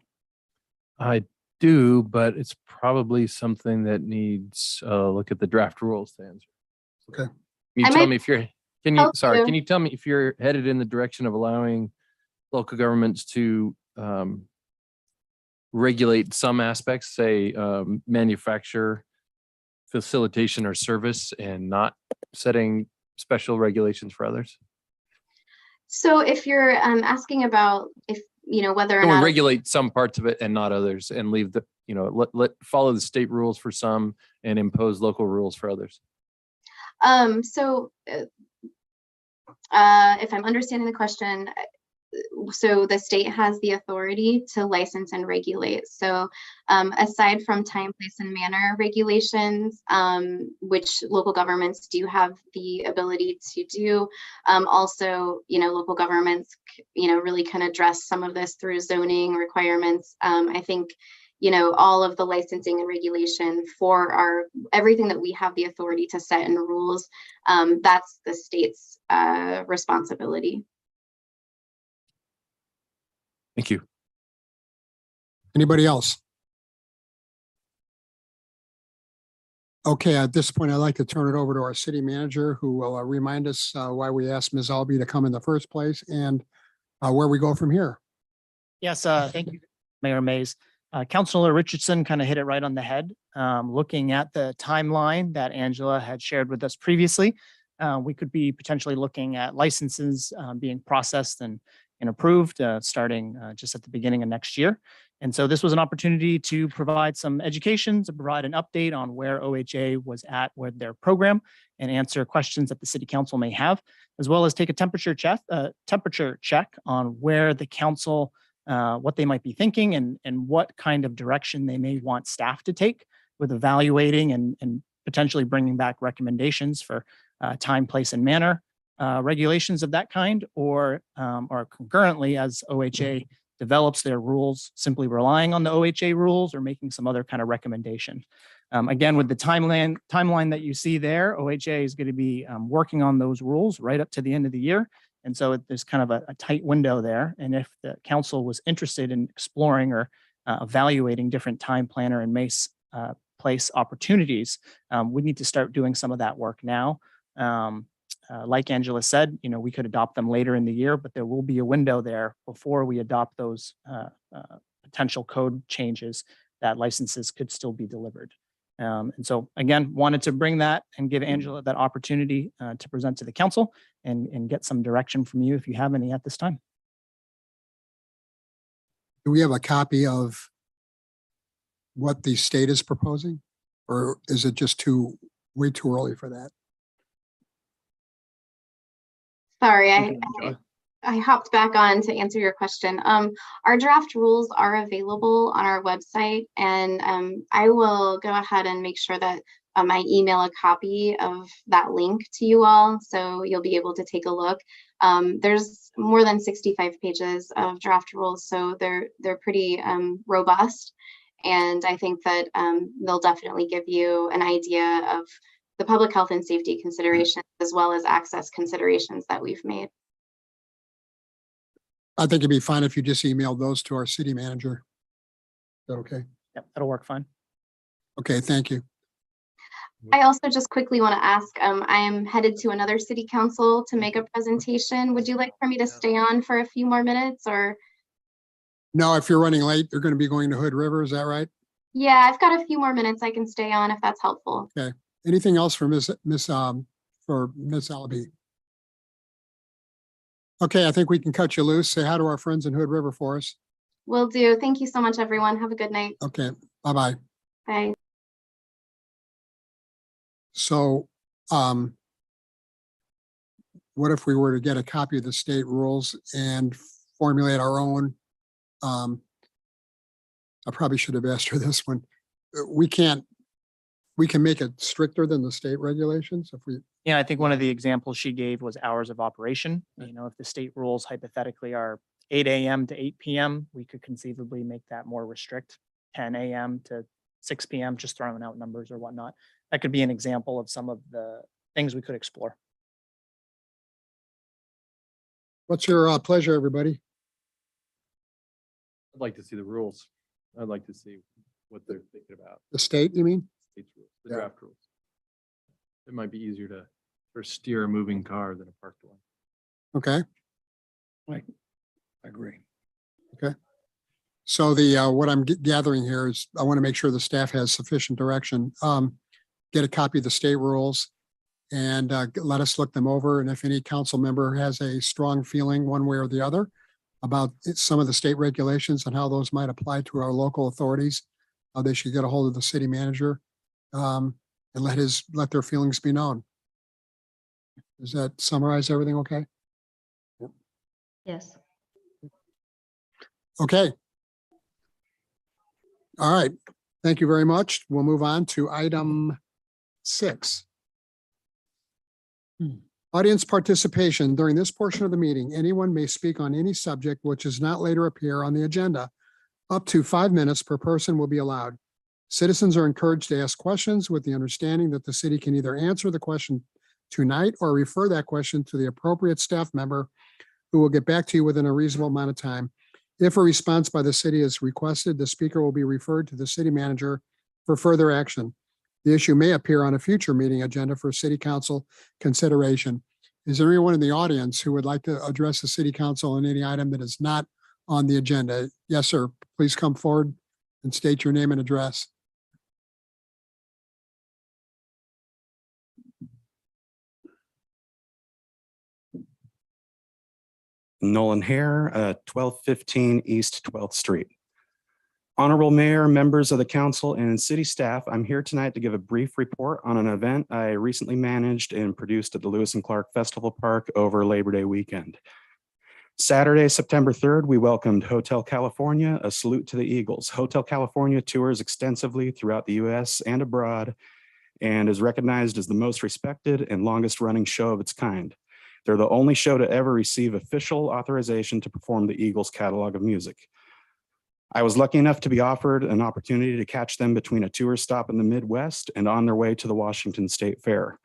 I do, but it's probably something that needs look at the draft rules to answer. Okay. Can you I tell might me if you're, help you. can you tell me if you're headed in the direction of allowing local governments to regulate some aspects, say manufacture, facilitation, or service, and not setting special regulations for others? So if you're asking about if, whether or Can we not regulate some parts of it and not others, and leave the, let follow the state rules for some and impose local rules for others? If I'm understanding the question, so the state has the authority to license and regulate. So aside from time, place, and manner regulations, which local governments do have the ability to do, also, local governments, really can address some of this through zoning requirements. I think, all of the licensing and regulation for everything that we have the authority to set in rules, that's the state's responsibility. Thank you. Anybody else? Okay, at this point, I'd like to turn it over to our city manager, who will remind us why we asked Ms. Albee to come in the first place and where we go from here. Yes, thank you, Mayor Mays. Councilor Richardson kind of hit it right on the head. Looking at the timeline that Angela had shared with us previously, we could be potentially looking at licenses being processed and approved starting just at the beginning of next year. And so this was an opportunity to provide some education, to provide an update on where OHA was at with their program, and answer questions that the city council may have, as well as take a temperature check on where the council, what they might be thinking, and what kind of direction they may want staff to take with evaluating and potentially bringing back recommendations for time, place, and manner regulations of that kind, or concurrently, as OHA develops their rules, simply relying on the OHA rules or making some other kind of recommendation. Again, with the timeline that you see there, OHA is going to be working on those rules right up to the end of the year. And so there's kind of a tight window there. And if the council was interested in exploring or evaluating different time planner and place opportunities, we need to start doing some of that work now. Like Angela said, we could adopt them later in the year, but there will be a window there before we adopt those potential code changes that licenses could still be delivered. And so again, wanted to bring that and give Angela that opportunity to present to the council and get some direction from you if you have any at this time. Do we have a copy of what the state is proposing? Or is it just way too early for that? Sorry, Thank you, Angela. I hopped back on to answer your question. Our draft rules are available on our website, and I will go ahead and make sure that I email a copy of that link to you all, so you'll be able to take a look. There's more than 65 pages of draft rules, so they're pretty robust, and I think that they'll definitely give you an idea of the public health and safety considerations as well as access considerations that we've made. I think it'd be fine if you just emailed those to our city manager. Is that okay? Yep, that'll work fine. Okay, thank you. I also just quickly want to ask, I am headed to another city council to make a presentation. Would you like for me to stay on for a few more minutes, or? No, if you're running late, you're going to be going to Hood River, is that right? Yeah, I've got a few more minutes I can stay on if that's helpful. Okay. Anything else for Ms. Albee? Okay, I think we can cut you loose. Say hi to our friends in Hood River for us. Will do. Thank you so much, everyone. Have a good night. Okay, bye-bye. Bye. So, what if we were to get a copy of the state rules and formulate our own? I probably should have asked her this one. We can make it stricter than the state regulations if we, Yeah, I think one of the examples she gave was hours of operation. If the state rules hypothetically are 8 a.m. to 8 p.m., we could conceivably make that more restrict, 10 a.m. to 6 PM, just throwing out numbers or whatnot. That could be an example of some of the things we could explore. What's your pleasure, everybody? I'd like to see the rules. I'd like to see what they're thinking about. The state, you mean? State's rules, the Yeah. draft rules. It might be easier to sort of steer a moving car than a parked one. Okay. I agree. So the, what I'm gathering here is I want to make sure the staff has sufficient direction. Get a copy of the state rules and let us look them over. And if any council member has a strong feeling one way or the other about some of the state regulations and how those might apply to our local authorities, they should get a hold of the city manager and let their feelings be known. Does that summarize everything okay? Yes. Okay. All right. Thank you very much. We'll move on to item 6. Audience participation. During this portion of the meeting, anyone may speak on any subject which does not later appear on the agenda. Up to 5 minutes per person will be allowed. Citizens are encouraged to ask questions with the understanding that the city can either answer the question tonight or refer that question to the appropriate staff member who will get back to you within a reasonable amount of time. If a response by the city is requested, the speaker will be referred to the city manager for further action. The issue may appear on a future meeting agenda for city council consideration. Is there anyone in the audience who would like to address the city council on any item that is not on the agenda? Yes, sir. Please come forward and state your name and address. Nolan Hare, 1215 East 12th Street. Honorable Mayor, members of the council and city staff, I'm here tonight to give a brief report on an event I recently managed and produced at the Lewis and Clark Festival Park over Labor Day weekend. Saturday, September 3rd, we welcomed Hotel California, a salute to the Eagles. Hotel California tours extensively throughout the US and abroad and is recognized as the most respected and longest running show of its kind. They're the only show to ever receive official authorization to perform the Eagles catalog of music. I was lucky enough to be offered an opportunity to catch them between a tour stop in the Midwest and on their way to the Washington State Fair.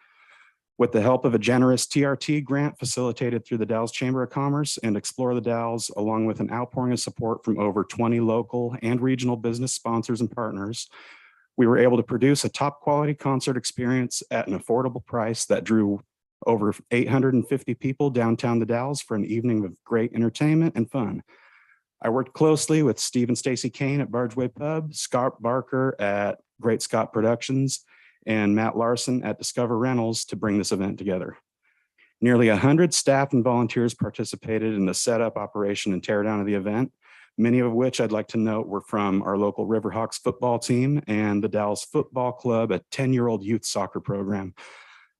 With the help of a generous TRT grant facilitated through the Dalles Chamber of Commerce and Explore the Dalles, along with an outpouring of support from over 20 local and regional business sponsors and partners, we were able to produce a top quality concert experience at an affordable price that drew over 850 people downtown the Dalles for an evening of great entertainment and fun. I worked closely with Steve and Stacy Kane at Bargeway Pub, Scott Barker at Great Scott Productions, and Matt Larson at Discover Rentals to bring this event together. Nearly 100 staff and volunteers participated in the setup, operation, and teardown of the event, many of which I'd like to note were from our local Riverhawks football team and the Dalles Football Club, a 10-year-old youth soccer program.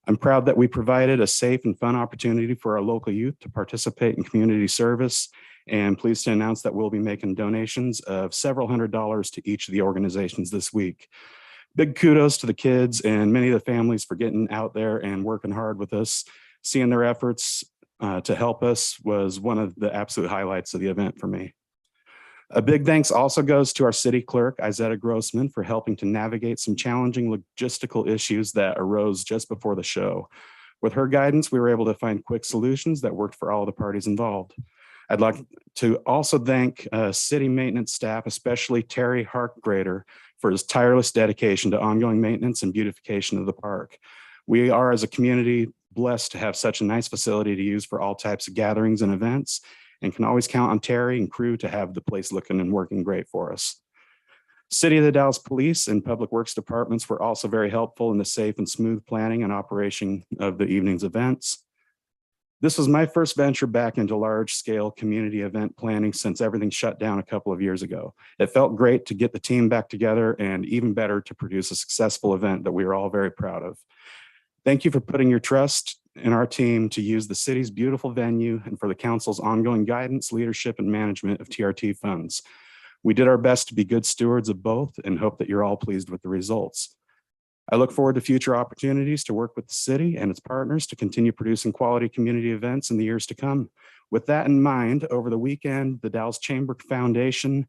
I'm proud that we provided a safe and fun opportunity for our local youth to participate in community service, and pleased to announce that we'll be making donations of several $100s to each of the organizations this week. Big kudos to the kids and many of the families for getting out there and working hard with us. Seeing their efforts to help us was one of the absolute highlights of the event for me. A big thanks also goes to our city clerk, Izetta Grossman, for helping to navigate some challenging logistical issues that arose just before the show. With her guidance, we were able to find quick solutions that worked for all the parties involved. I'd like to also thank city maintenance staff, especially Terry Harkgrader, for his tireless dedication to ongoing maintenance and beautification of the park. We are, as a community, blessed to have such a nice facility to use for all types of gatherings and events, and can always count on Terry and crew to have the place looking and working great for us. City of the Dalles Police and Public Works departments were also very helpful in the safe and smooth planning and operation of the evening's events. This was my first venture back into large-scale community event planning since everything shut down a couple of years ago. It felt great to get the team back together and even better to produce a successful event that we are all very proud of. Thank you for putting your trust in our team to use the city's beautiful venue and for the council's ongoing guidance, leadership, and management of TRT funds. We did our best to be good stewards of both and hope that you're all pleased with the results. I look forward to future opportunities to work with the city and its partners to continue producing quality community events in the years to come. With that in mind, over the weekend, the Dalles Chamber Foundation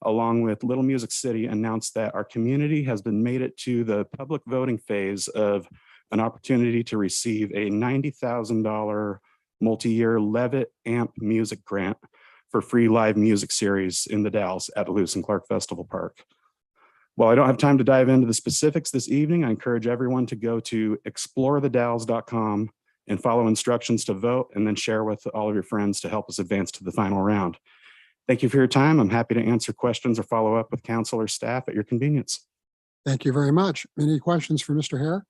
along with Little Music City, announced that our community has been made it to the public voting phase of an opportunity to receive a $90,000 multi-year Levitt Amp Music Grant for free live music series in the Dalles at Lewis and Clark Festival Park. While I don't have time to dive into the specifics this evening, I encourage everyone to go to explorethedalles.com and follow instructions to vote, and then share with all of your friends to help us advance to the final round. Thank you for your time. I'm happy to answer questions or follow up with council or staff at your convenience. Thank you very much. Any questions for Mr. Hare?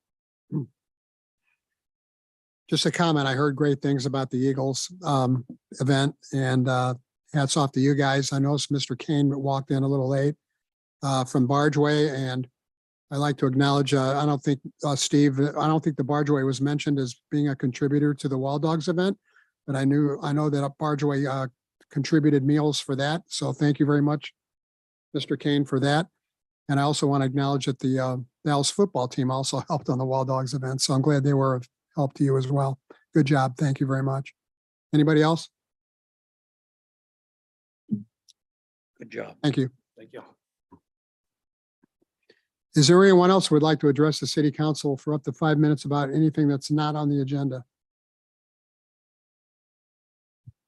Just a comment. I heard great things about the Eagles event, and hats off to you guys. I noticed Mr. Kane walked in a little late from Bargeway, and I'd like to acknowledge, I don't think, Steve, I don't think the Bargeway was mentioned as being a contributor to the Wild Dogs event, but I know that Bargeway contributed meals for that. So thank you very much, Mr. Kane, for that. And I also want to acknowledge that the Dallas football team also helped on the Wild Dogs event. So I'm glad they were of help to you as well. Good job. Thank you very much. Anybody else? Good job. Thank you. Thank you. Is there anyone else who would like to address the city council for up to 5 minutes about anything that's not on the agenda?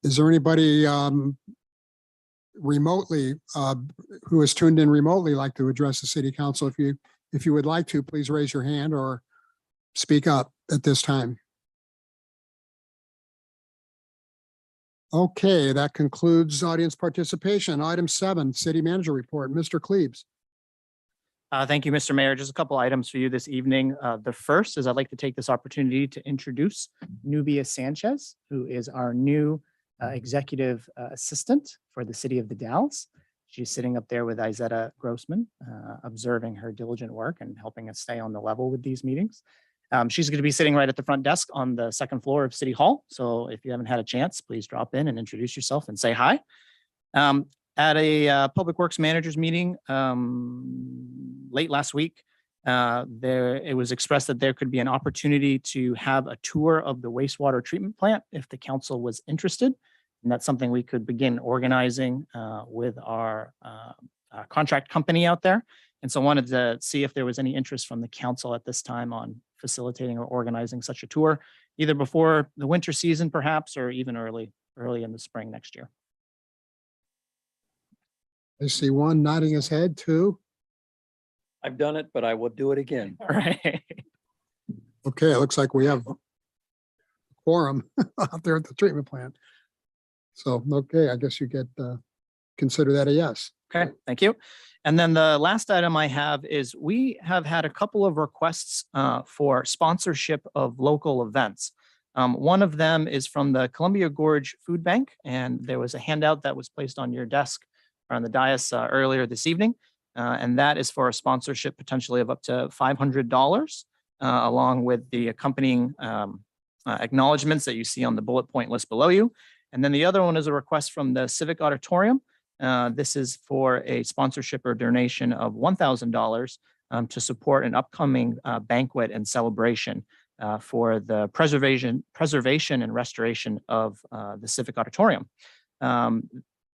Is there anybody remotely who is tuned in remotely like to address the city council? If you would like to, please raise your hand or speak up at this time. Okay, that concludes audience participation. Item 7, city manager report. Mr. Cleaves. Thank you, Mr. Mayor. Just a couple items for you this evening. The first is I'd like to take this opportunity to introduce Nubia Sanchez, who is our new executive assistant for the city of the Dalles. She's sitting up there with Izetta Grossman, observing her diligent work and helping us stay on the level with these meetings. She's going to be sitting right at the front desk on the second floor of City Hall. So if you haven't had a chance, please drop in and introduce yourself and say hi. At a Public Works Managers meeting late last week, it was expressed that there could be an opportunity to have a tour of the wastewater treatment plant if the council was interested. And that's something we could begin organizing with our contract company out there. And so I wanted to see if there was any interest from the council at this time on facilitating or organizing such a tour, either before the winter season perhaps, or even early in the spring next year. I see one nodding his head, two. I've done it, but I will do it again. All right. Okay, it looks like we have a quorum out there at the treatment plant. So, okay, I guess you get, consider that a yes. Okay, thank you. And then the last item I have is we have had a couple of requests for sponsorship of local events. One of them is from the Columbia Gorge Food Bank, and there was a handout that was placed on your desk or on the dais earlier this evening. And that is for a sponsorship potentially of up to $500, along with the accompanying acknowledgements that you see on the bullet point list below you. And then the other one is a request from the Civic Auditorium. This is for a sponsorship or donation of $1,000 to support an upcoming banquet and celebration for the preservation and restoration of the Civic Auditorium.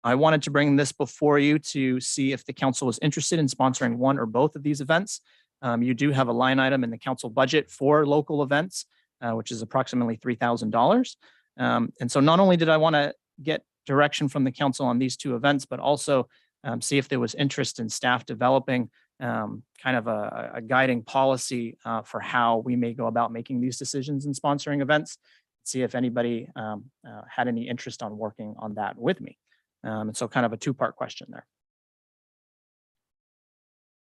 I wanted to bring this before you to see if the council was interested in sponsoring one or both of these events. You do have a line item in the council budget for local events, which is approximately $3,000. And so not only did I want to get direction from the council on these two events, but also see if there was interest in staff developing kind of a guiding policy for how we may go about making these decisions and sponsoring events. See if anybody had any interest on working on that with me. And so kind of a two-part question there.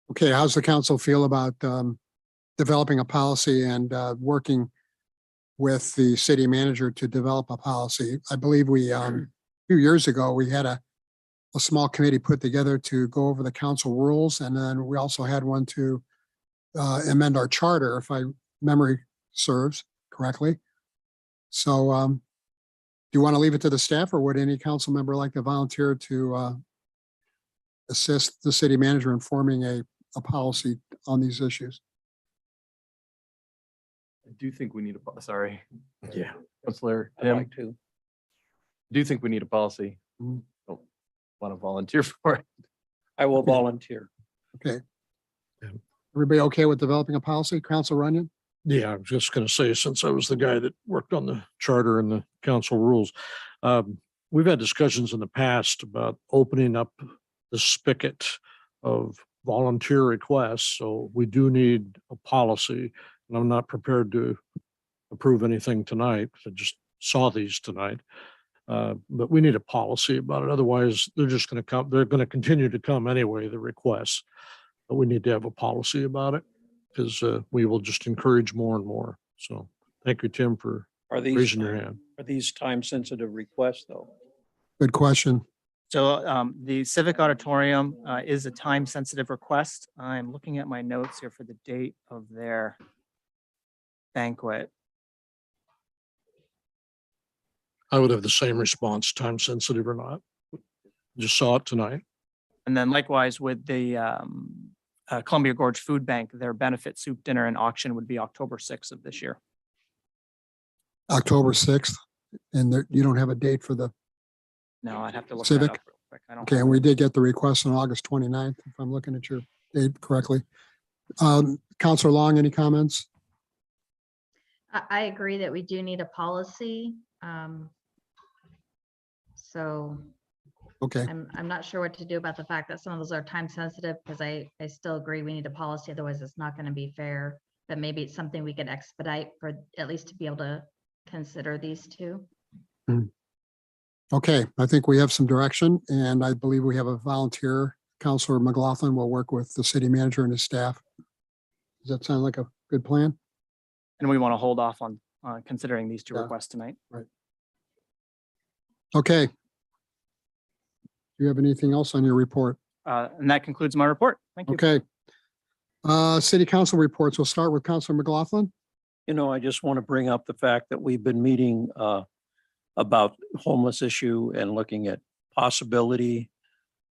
Okay, how's the council feel about developing a policy and working with the city manager to develop a policy? I believe we, a few years ago, we had a small committee put together to go over the council rules. And then we also had one to amend our charter, if my memory serves correctly. So do you want to leave it to the staff, or would any council member like to volunteer to assist the city manager in forming a policy on these issues? I do think we need a, sorry. Yeah. Councilor I'd Tim, like to. do think we need a policy. Mhm. Don't want to volunteer for it. I will volunteer. Okay. Yeah. Everybody okay with developing a policy? Council Runyon? Yeah, I was just going to say, since I was the guy that worked on the charter and the council rules, we've had discussions in the past about opening up the spigot of volunteer requests. So we do need a policy, and I'm not prepared to approve anything tonight. I just saw these tonight. But we need a policy about it. Otherwise, they're just going to come, they're going to continue to come anyway, the requests. But we need to have a policy about it because we will just encourage more and more. So thank you, Tim, for Are these, raising your hand. are these time sensitive requests though? Good question. So the Civic Auditorium is a time sensitive request. I'm looking at my notes here for the date of their banquet. I would have the same response, time sensitive or not. Just saw it tonight. And then likewise with the Columbia Gorge Food Bank, their benefit soup dinner and auction would be October 6th of this year. October 6th. And there, you don't have a date for the, No, I'd have to look that Civic? up real quick. I don't okay, have and it. we did get the request on August 29th, if I'm looking at your date correctly. Counselor Long, any comments? I agree that we do need a policy. So Okay, I'm not sure what to do about the fact that some of those are time sensitive because I still agree we need a policy. Otherwise, it's not going to be fair. But maybe it's something we could expedite for at least to be able to consider these two. okay, I think we have some direction and I believe we have a volunteer. Counselor McLaughlin will work with the city manager and his staff. Does that sound like a good plan? And we want to hold off on considering these two Yeah. requests tonight. Okay. Do you have anything else on your report? And that concludes my report. Thank you. Okay. City council reports. We'll start with Counselor McLaughlin. You know, I just want to bring up the fact that we've been meeting about homeless issue and looking at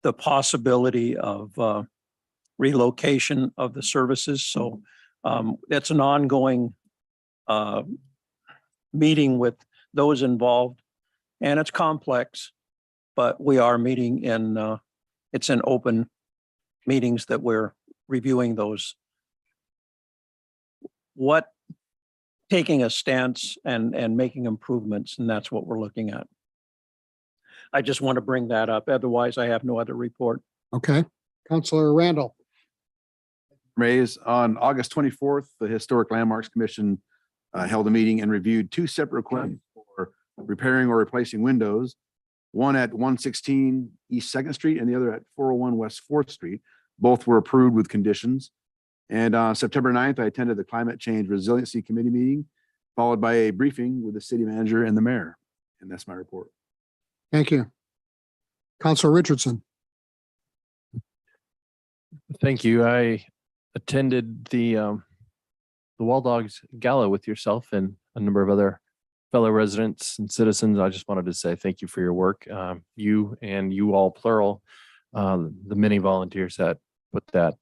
the possibility of relocation of the services. So that's an ongoing meeting with those involved. And it's complex, but we are meeting in, it's in open meetings that we're reviewing those. Taking a stance and making improvements, and that's what we're looking at. I just want to bring that up. Otherwise, I have no other report. Okay. Counselor Randall. Mays, on August 24th, the Historic Landmarks Commission held a meeting and reviewed two separate requests for repairing or replacing windows. One at 116 East Second Street and the other at 401 West Fourth Street. Both were approved with conditions. And on September 9th, I attended the Climate Change Resiliency Committee meeting, followed by a briefing with the city manager and the mayor. And that's my report. Thank you. Counselor Richardson. Thank you. I attended the Wall Dogs Gala with yourself and a number of other fellow residents and citizens. I just wanted to say thank you for your work. You and you all plural, the many volunteers that put that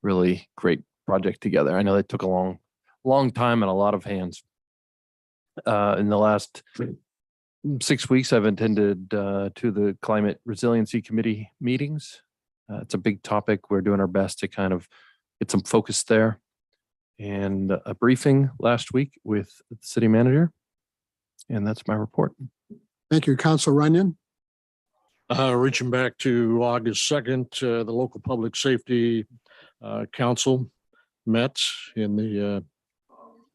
really great project together. I know it took a long time and a lot of hands. In the last 6 weeks, I've attended to the Climate Resiliency Committee meetings. It's a big topic. We're doing our best to kind of get some focus there. And a briefing last week with the city manager. And that's my report. Thank you. Counselor Runyon. Reaching back to August 2nd, the local public safety council met in the,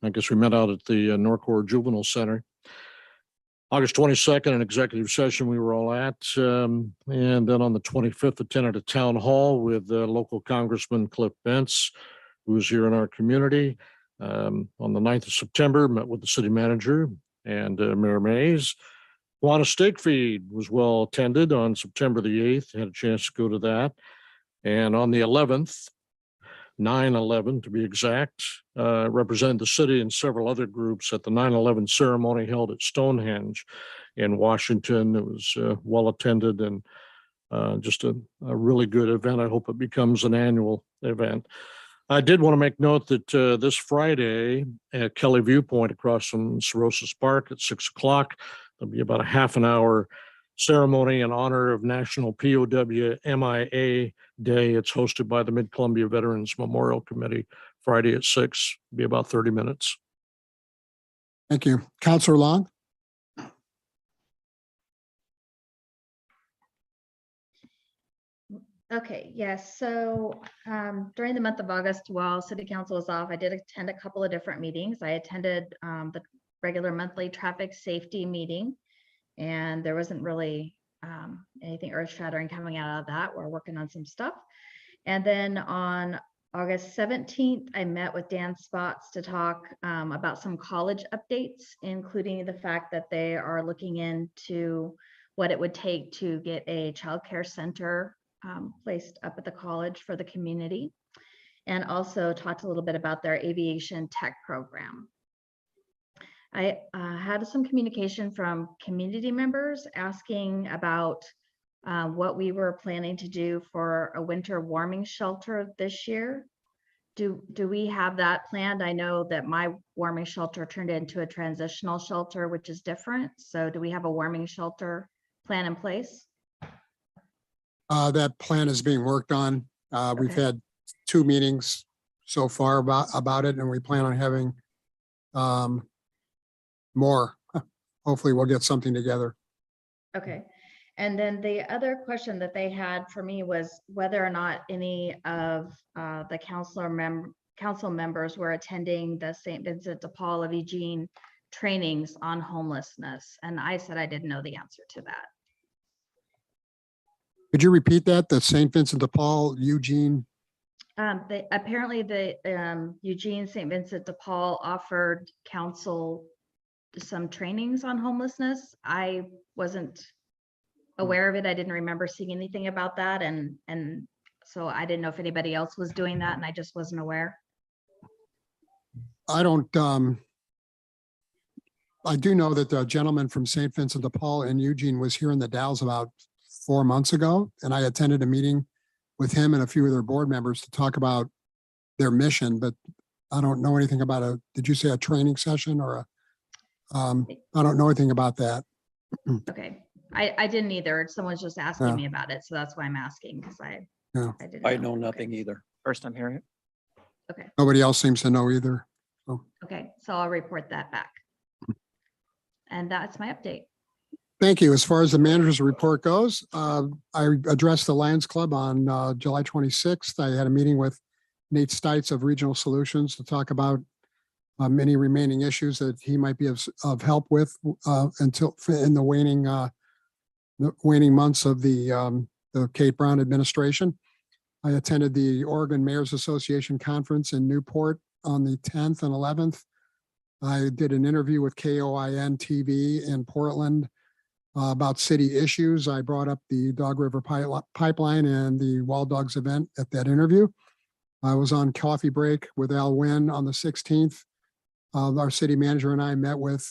I guess we met out at the Norcor Juvenile Center. August 22nd, an executive session we were all at. And then on the 25th, attended a town hall with local Congressman Cliff Bentz, who was here in our community. On the 9th of September, met with the city manager and Mayor Mays. Kiwanis Steak Feed was well attended on September the 8th. Had a chance to go to that. And on the 11th, 9/11 to be exact, represented the city and several other groups at the 9/11 ceremony held at Stonehenge in Washington. It was well attended and just a really good event. I hope it becomes an annual event. I did want to make note that this Friday at Kelly Viewpoint across from Cirrhosis Park at 6 o'clock, there'll be about a half an hour ceremony in honor of National POW MIA Day. It's hosted by the Mid-Columbia Veterans Memorial Committee, Friday at 6, be about 30 minutes. Thank you. Counselor Long? Okay, yes, so during the month of August, while city council was off, I did attend a couple of different meetings. I attended the regular monthly traffic safety meeting, and there wasn't really anything earth shattering coming out of that. We're working on some stuff. And then on August 17th, I met with Dan Spots to talk about some college updates, including the fact that they are looking into what it would take to get a childcare center placed up at the college for the community, and also talked a little bit about their aviation tech program. I had some communication from community members asking about what we were planning to do for a winter warming shelter this year. Do we have that planned? I know that my warming shelter turned into a transitional shelter, which is different. So do we have a warming shelter plan in place? That plan is being worked on. We've Okay. had 2 meetings so far about it, and we plan on having more. Hopefully we'll get something together. Okay. And then the other question that they had for me was whether or not any of the council members were attending the St. Vincent de Paul of Eugene trainings on homelessness. And I said I didn't know the answer to that. Could you repeat that? The St. Vincent de Paul, Eugene? Apparently the Eugene St. Vincent de Paul offered council some trainings on homelessness. I wasn't aware of it. I didn't remember seeing anything about that. And so I didn't know if anybody else was doing that, and I just wasn't aware. I don't, I do know that the gentleman from St. Vincent de Paul in Eugene was here in the Dalles about 4 months ago, and I attended a meeting with him and a few of their board members to talk about their mission, but I don't know anything about did you say a training session or I don't know anything about that. Okay. I didn't either. Someone's just asking Yeah. me about it. So that's why I'm asking, because Yeah. I didn't I know. know Okay. nothing either. First time hearing it. Okay. Nobody else seems to know either. Okay. So I'll report that back. And that's my update. Thank you. As far as the manager's report goes, I addressed the Lions Club on July 26th. I had a meeting with Nate Stites of Regional Solutions to talk about many remaining issues that he might be of help with until in the waning months of the Kate Brown administration. I attended the Oregon Mayors Association Conference in Newport on the 10th and 11th. I did an interview with KOIN TV in Portland about city issues. I brought up the Dog River Pipeline and the Wild Dogs event at that interview. I was on coffee break with Al Wynn on the 16th. Our city manager and I met with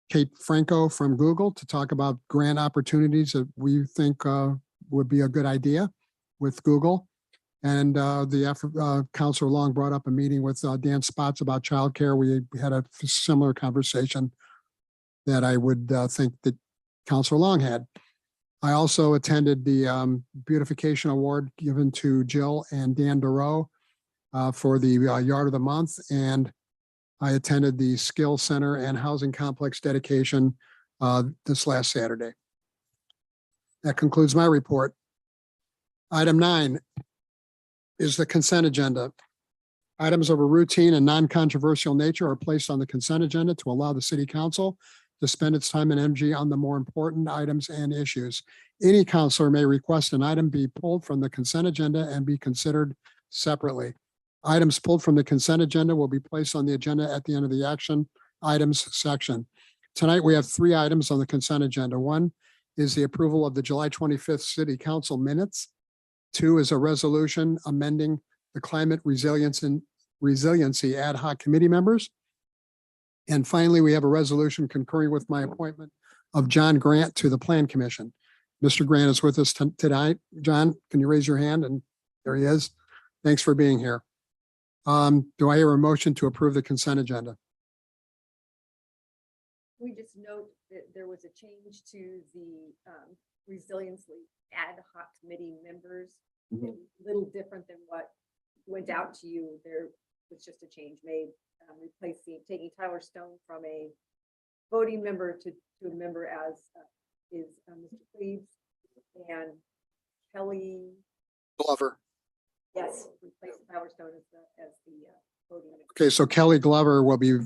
Kate Franco from Google to talk about grant opportunities that we think would be a good idea with Google. And Councilor Long brought up a meeting with Dan Spots about childcare. We had a similar conversation that I would think that Councilor Long had. I also attended the beautification award given to Jill and Dan Duro for the Yard of the Month. And I attended the Skill Center and Housing Complex dedication this last Saturday. That concludes my report. Item 9 is the consent agenda. Items of a routine and non-controversial nature are placed on the consent agenda to allow the city council to spend its time and energy on the more important items and issues. Any counselor may request an item be pulled from the consent agenda and be considered separately. Items pulled from the consent agenda will be placed on the agenda at the end of the action items section. Tonight, we have 3 items on the consent agenda. 1 is the approval of the July 25th City Council minutes. 2 is a resolution amending the Climate Resiliency Ad Hoc Committee members. And finally, we have a resolution concurring with my appointment of John Grant to the Plan Commission. Mr. Grant is with us tonight. John, can you raise your hand? And there he is. Thanks for being here. Do I hear a motion to approve the consent agenda? We just note that there was a change to the resiliency ad hoc committee members. Mhm. A little different than what went out to you. There was just a change made, taking Tyler Stone from a voting member to a member as is Mr. Cleaves, and Kelly, Glover. yes, replaced Tyler Stone as the voting member. Okay, so Kelly Glover will be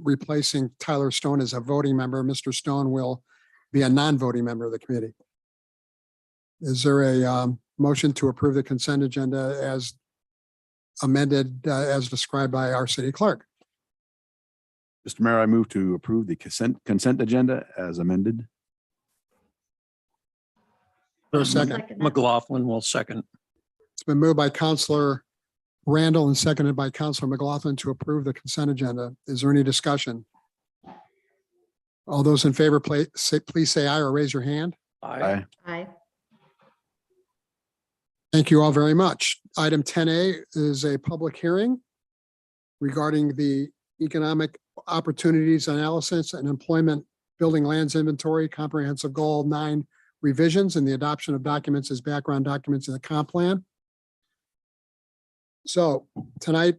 replacing Tyler Stone as a voting member. Mr. Stone will be a non-voting member of the committee. Is there a motion to approve the consent agenda as amended, as described by our city clerk? Mr. Mayor, I move to approve the consent agenda as amended. For a second, Second that. McLaughlin will second. it's been moved by Counselor Randall and seconded by Counselor McLaughlin to approve the consent agenda. Is there any discussion? All those in favor, please say aye or raise your hand. Aye. Aye. Thank you all very much. Item 10A is a public hearing regarding the economic opportunities analysis and employment building lands inventory comprehensive goal 9 revisions and the adoption of documents as background documents in the comp plan. So tonight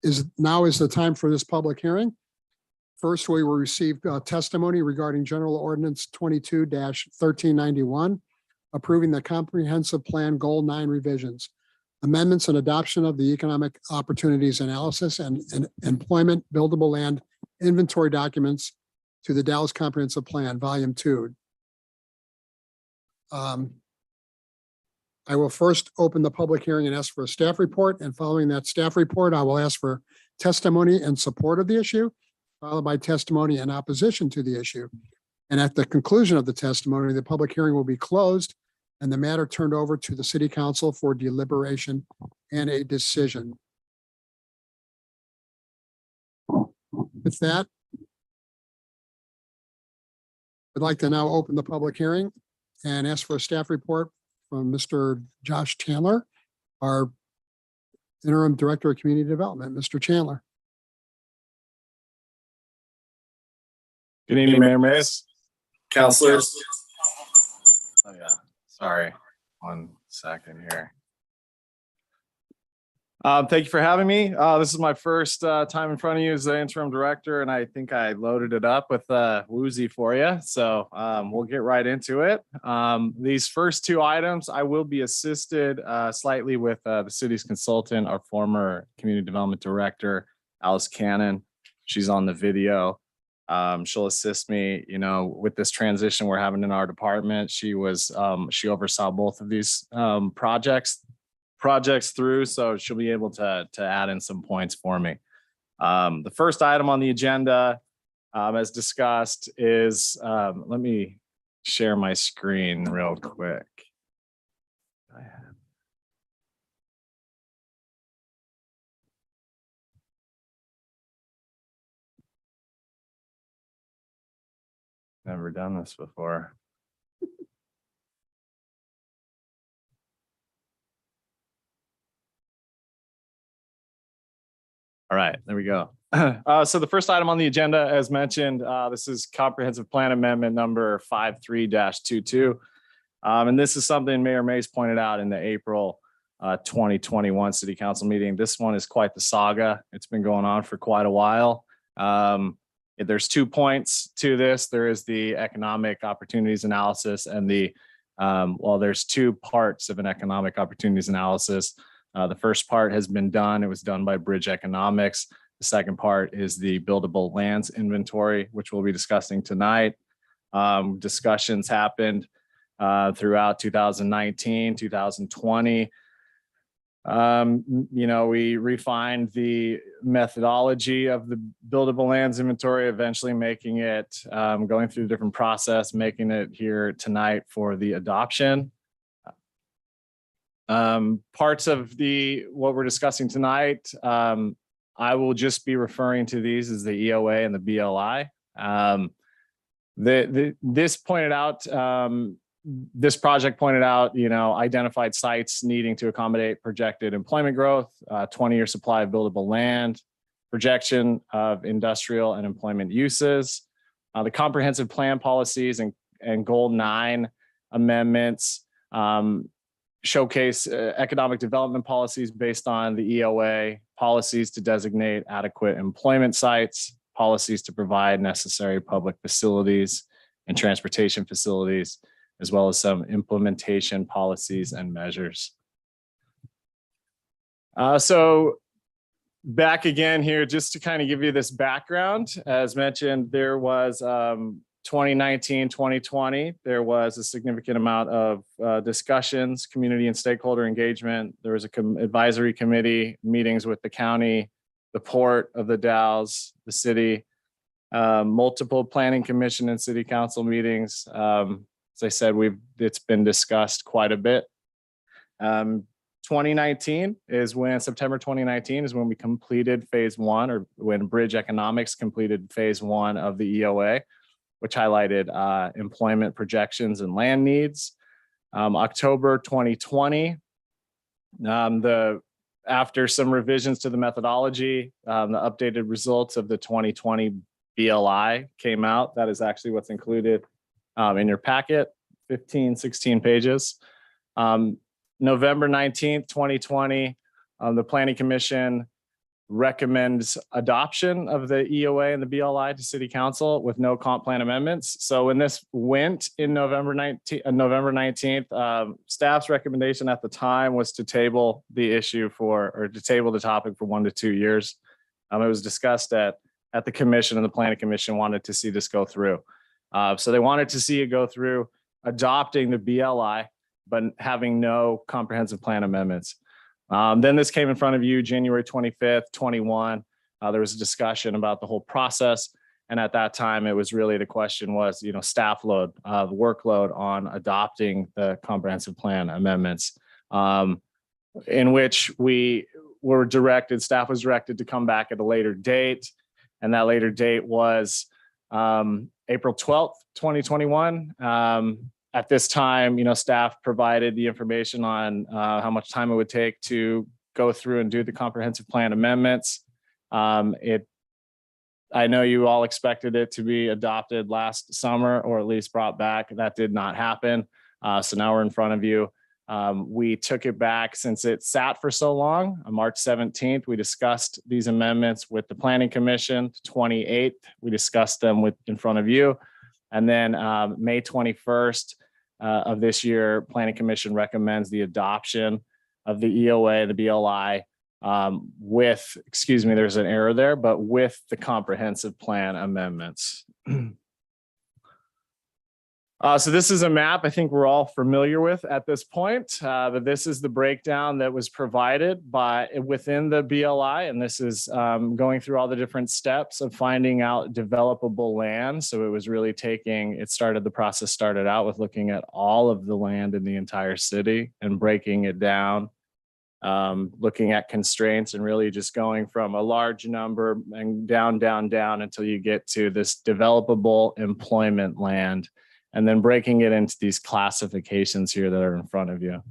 is the time for this public hearing. First, we will receive testimony regarding General Ordinance 22-1391, approving the comprehensive plan goal 9 revisions, amendments and adoption of the economic opportunities analysis and employment buildable land inventory documents to the Dallas Comprehensive Plan, Volume 2. I will first open the public hearing and ask for a staff report, and following that staff report, I will ask for testimony in support of the issue, followed by testimony in opposition to the issue. And at the conclusion of the testimony, the public hearing will be closed and the matter turned over to the city council for deliberation and a decision. With that, I'd like to now open the public hearing and ask for a staff report from Mr. Josh Chandler, our interim director of community development. Mr. Chandler. Good evening, Mayor Mays, councilors. Oh yeah, sorry, 1 second here. Thank you for having me. This is my first time in front of you as the interim director, and I think I loaded it up with a woozy for you. So we'll get right into it. These first 2 items, I will be assisted slightly with the city's consultant, our former community development director, Alice Cannon. She's on the video. She'll assist me, with this transition we're having in our department. She oversaw both of these projects through, so she'll be able to add in some points for me. The first item on the agenda, as discussed, is let me share my screen real quick. Never done this before. All right, there we go. So the first item on the agenda, as mentioned, this is comprehensive plan amendment number 53-22. And this is something Mayor Mays pointed out in the April 2021 city council meeting. This one is quite the saga. It's been going on for quite a while. There's 2 points to this. There is the economic opportunities analysis and there's 2 parts of an economic opportunities analysis. The first part has been done. It was done by Bridge Economics. The second part is the buildable lands inventory, which we'll be discussing tonight. Discussions happened throughout 2019, 2020. We refined the methodology of the buildable lands inventory, eventually making it, going through a different process, making it here tonight for the adoption. Parts of what we're discussing tonight, I will just be referring to these as the EOA and the BLI. This project pointed out, identified sites needing to accommodate projected employment growth, 20-year supply of buildable land, projection of industrial and employment uses, The comprehensive plan policies and goal 9 amendments showcase economic development policies based on the EOA, policies to designate adequate employment sites, policies to provide necessary public facilities and transportation facilities, as well as some implementation policies and measures. So back again here, just to kind of give you this background, as mentioned, there was 2019, 2020, there was a significant amount of discussions, community and stakeholder engagement. There was advisory committee meetings with the county, the port of the Dalles, the city, multiple planning commission and city council meetings. As I said, it's been discussed quite a bit. 2019 is when September 2019 is when we completed phase 1, or when Bridge Economics completed phase 1 of the EOA, which highlighted employment projections and land needs. October 2020, after some revisions to the methodology, the updated results of the 2020 BLI came out. That is actually what's included in your packet, 16 pages. November 19th, 2020, the Planning Commission recommends adoption of the EOA and the BLI to City Council with no comp plan amendments. So when this went in November 19th, staff's recommendation at the time was to table the issue or to table the topic for 1 to 2 years. It was discussed at the commission, and the Planning Commission wanted to see this go through. So they wanted to see it go through adopting the BLI, but having no comprehensive plan amendments. Then this came in front of you January 25th, 21. There was a discussion about the whole process. And at that time, it was really the question was, staff load, the workload on adopting the comprehensive plan amendments, in which staff was directed to come back at a later date. And that later date was April 12th, 2021. At this time, staff provided the information on how much time it would take to go through and do the comprehensive plan amendments. I know you all expected it to be adopted last summer, or at least brought back. That did not happen. So now we're in front of you. We took it back since it sat for so long. On March 17th, we discussed these amendments with the Planning Commission. 28th, we discussed them in front of you. And then May 21st of this year, Planning Commission recommends the adoption of the EOA, the BLI, there's an error there, but with the comprehensive plan amendments. So this is a map I think we're all familiar with at this point, but this is the breakdown that was provided within the BLI, and this is going through all the different steps of finding out developable land. So it was really the process started out with looking at all of the land in the entire city and breaking it down, looking at constraints, and really just going from a large number and down until you get to this developable employment land, and then breaking it into these classifications here that are in front of you.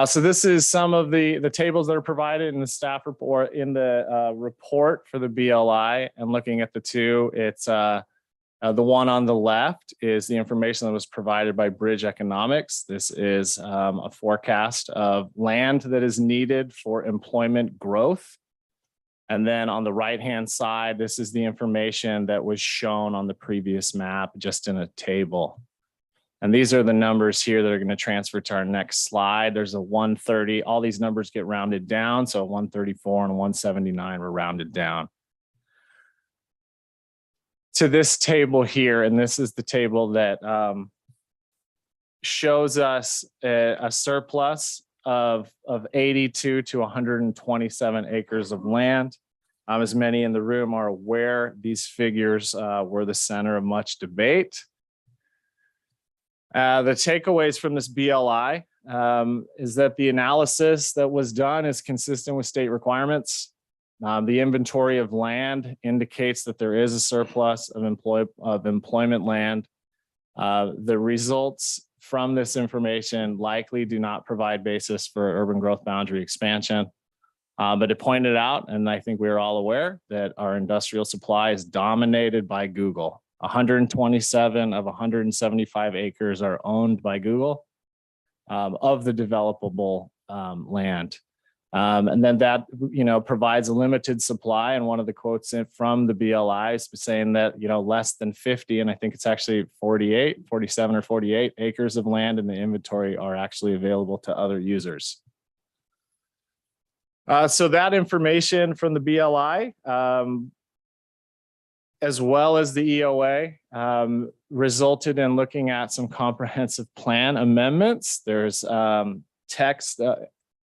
So this is some of the tables that are provided in the staff report, in the report for the BLI, and looking at the two, it's the one on the left is the information that was provided by Bridge Economics. This is a forecast of land that is needed for employment growth. And then on the right-hand side, this is the information that was shown on the previous map, just in a table. And these are the numbers here that are going to transfer to our next slide. There's a 130, all these numbers get rounded down. So 134 and 179 were rounded down to this table here. And this is the table that shows us a surplus of 82 to 127 acres of land. As many in the room are aware, these figures were the center of much debate. The takeaways from this BLI is that the analysis that was done is consistent with state requirements. The inventory of land indicates that there is a surplus of employment land. The results from this information likely do not provide basis for urban growth boundary expansion. But it pointed out, and I think we are all aware, that our industrial supply is dominated by Google. 127 of 175 acres are owned by Google of the developable land. And then that, provides a limited supply. And one of the quotes from the BLI is saying that, less than 50, and I think it's actually 47 or 48 acres of land in the inventory are actually available to other users. So that information from the BLI, as well as the EOA, resulted in looking at some comprehensive plan amendments. There's text,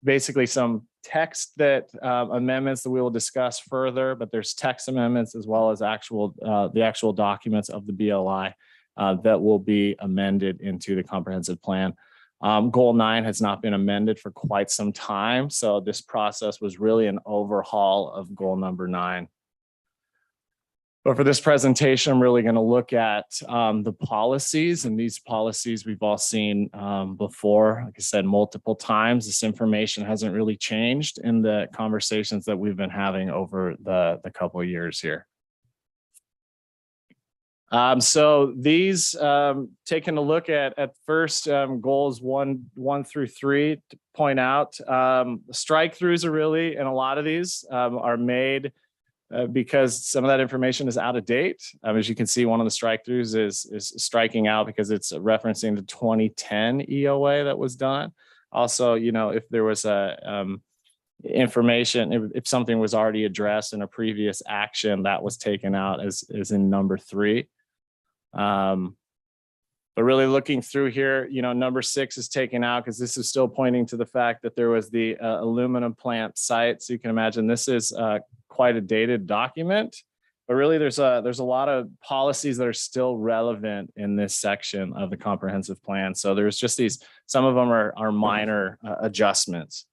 basically some text that amendments that we will discuss further, but there's text amendments as well as the actual documents of the BLI that will be amended into the comprehensive plan. Goal 9 has not been amended for quite some time, so this process was really an overhaul of goal number 9. But for this presentation, I'm really going to look at the policies, and these policies we've all seen before. Like I said, multiple times. This information hasn't really changed in the conversations that we've been having over the couple of years here. So these, taking a look at first goals 1 through 3 to point out, strike throughs are really, and a lot of these are made because some of that information is out of date. As you can see, one of the strike throughs is striking out because it's referencing the 2010 EOA that was done. Also, if there was information, if something was already addressed in a previous action, that was taken out as in number 3. But really looking through here, number 6 is taken out because this is still pointing to the fact that there was the aluminum plant site. So you can imagine this is quite a dated document, but really there's a lot of policies that are still relevant in this section of the comprehensive plan. So there's just some of them are minor adjustments.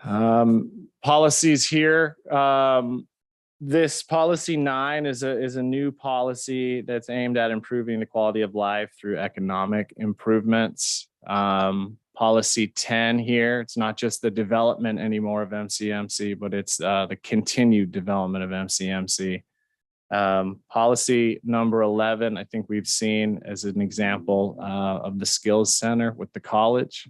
Policies here. This policy 9 is a new policy that's aimed at improving the quality of life through economic improvements. Policy 10 here, it's not just the development anymore of MCMC, but it's the continued development of MCMC. Policy number 11, I think we've seen as an example of the skills center with the college.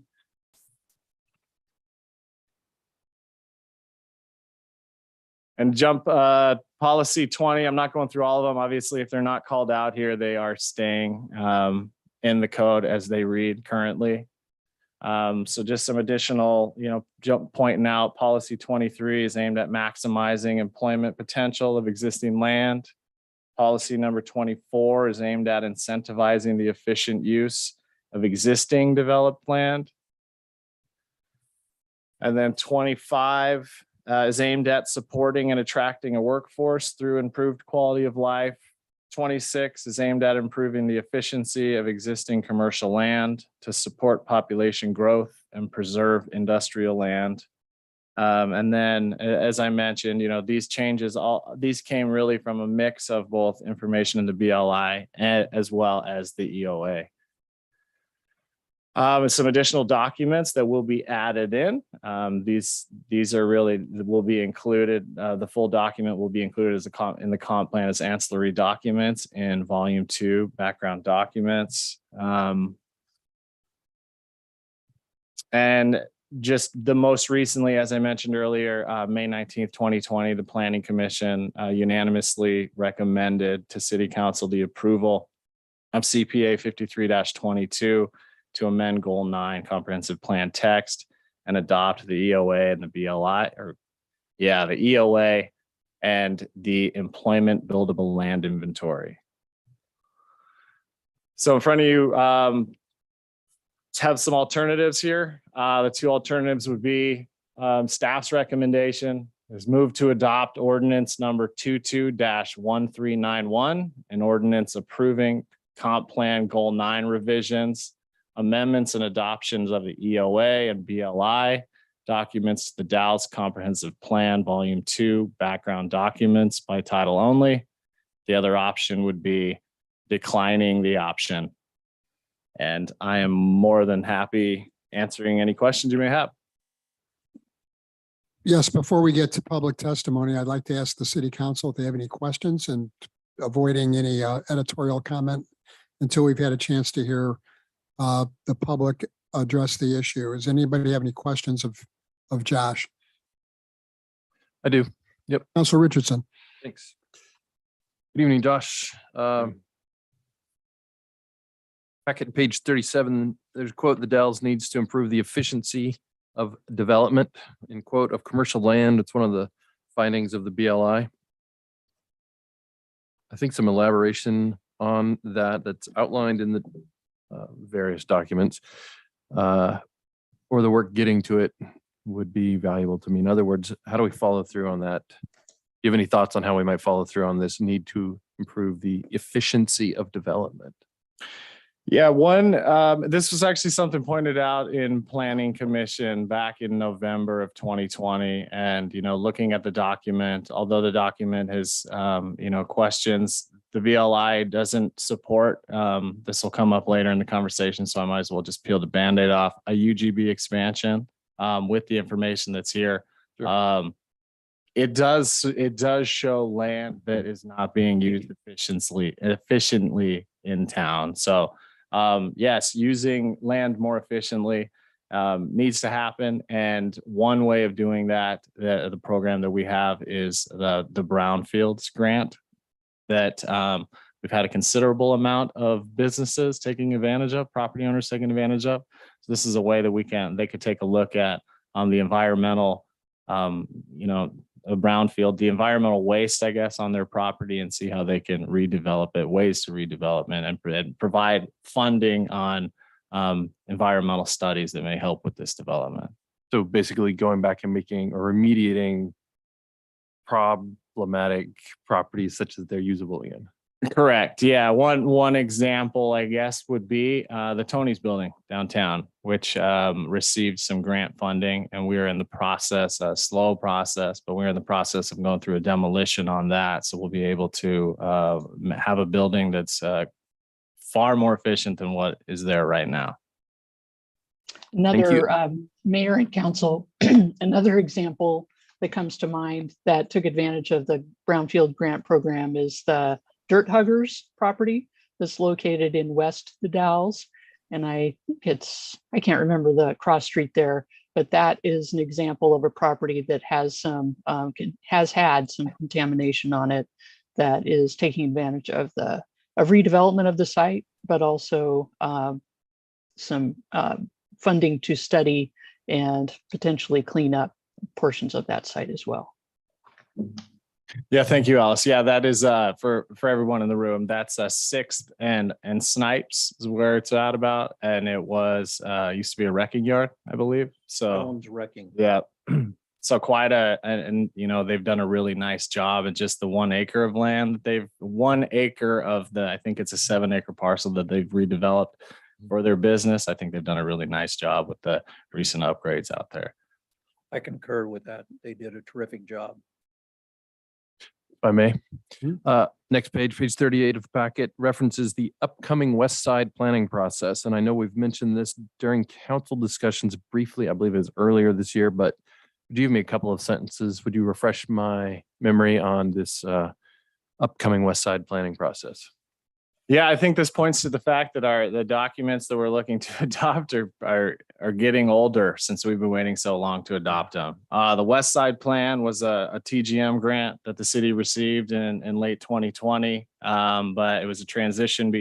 And jump policy 20, I'm not going through all of them. Obviously, if they're not called out here, they are staying in the code as they read currently. So just some additional, pointing out policy 23 is aimed at maximizing employment potential of existing land. Policy number 24 is aimed at incentivizing the efficient use of existing developed land. And then 25 is aimed at supporting and attracting a workforce through improved quality of life. 26 is aimed at improving the efficiency of existing commercial land to support population growth and preserve industrial land. And then, as I mentioned, these changes, these came really from a mix of both information in the BLI as well as the EOA. Some additional documents that will be added in. These are really will be included. The full document will be included in the comp plan as ancillary documents in volume 2, background documents. And just the most recently, as I mentioned earlier, May 19th, 2020, the Planning Commission unanimously recommended to City Council the approval of CPA 53-22 to amend Goal 9 comprehensive plan text and adopt the EOA and the BLI, the EOA and the employment buildable land inventory. So in front of you, have some alternatives here. The 2 alternatives would be staff's recommendation is move to adopt ordinance number 22-1391, an ordinance approving comp plan Goal 9 revisions, amendments and adoptions of the EOA and BLI, documents to the Dallas Comprehensive Plan, Volume 2, background documents by title only. The other option would be declining the option. And I am more than happy answering any questions you may have. Yes, before we get to public testimony, I'd like to ask the city council if they have any questions and avoiding any editorial comment until we've had a chance to hear the public address the issue. Does anybody have any questions of Josh? I do. Council Richardson. Thanks. Good evening, Josh. Packet page 37, there's a quote, the Dells needs to improve the efficiency of development, in quote, of commercial land. It's one of the findings of the BLI. I think some elaboration on that's outlined in the various documents or the work getting to it would be valuable to me. In other words, how do we follow through on that? Do you have any thoughts on how we might follow through on this need to improve the efficiency of development? Yeah, this was actually something pointed out in Planning Commission back in November of 2020. And, looking at the document, although the document has, questions, the VLI doesn't support, this will come up later in the conversation, so I might as well just peel the Band-Aid off, a UGB expansion with the information that's here. Sure. It does show land that is not being used efficiently in town. So yes, using land more efficiently needs to happen. And one way of doing that, the program that we have is the Brownfields grant that we've had a considerable amount of businesses taking advantage of, property owners taking advantage of. So this is a way that they could take a look at the environmental, brownfield, the environmental waste, I guess, on their property and see how they can redevelop it, ways to redevelopment and provide funding on environmental studies that may help with this development. So basically going back and making or remediating problematic properties such that they're usable again. Correct. Yeah. One example, I guess, would be the Tony's building downtown, which received some grant funding, and we are in the process, a slow process, but we're in the process of going through a demolition on that. So we'll be able to have a building that's far more efficient than what is there right now. Another mayor and council, another example that comes to mind that took advantage of the Brownfield grant program is the Dirt Huggers property that's located in West The Dalles. And I can't remember the cross street there, but that is an example of a property that has had some contamination on it that is taking advantage of redevelopment of the site, but also some funding to study and potentially clean up portions of that site as well. Yeah, thank you, Alice. Yeah, that is for everyone in the room. That's 6th and Snipes is where it's at about, and it was used to be a wrecking yard, I believe. So Wrecking. yeah, so quite and they've done a really nice job at just the 1 acre of land. 1 acre of I think it's a 7-acre parcel that they've redeveloped for their business. I think they've done a really nice job with the recent upgrades out there. I concur with that. They did a terrific job. If I may. Next page 38 of the packet references the upcoming West Side planning process. And I know we've mentioned this during council discussions briefly, I believe it was earlier this year, but would you give me a couple of sentences? Would you refresh my memory on this upcoming West Side planning process? Yeah, I think this points to the fact that the documents that we're looking to adopt are getting older since we've been waiting so long to adopt them. The West Side Plan was a TGM grant that the city received in late 2020, but it was a transition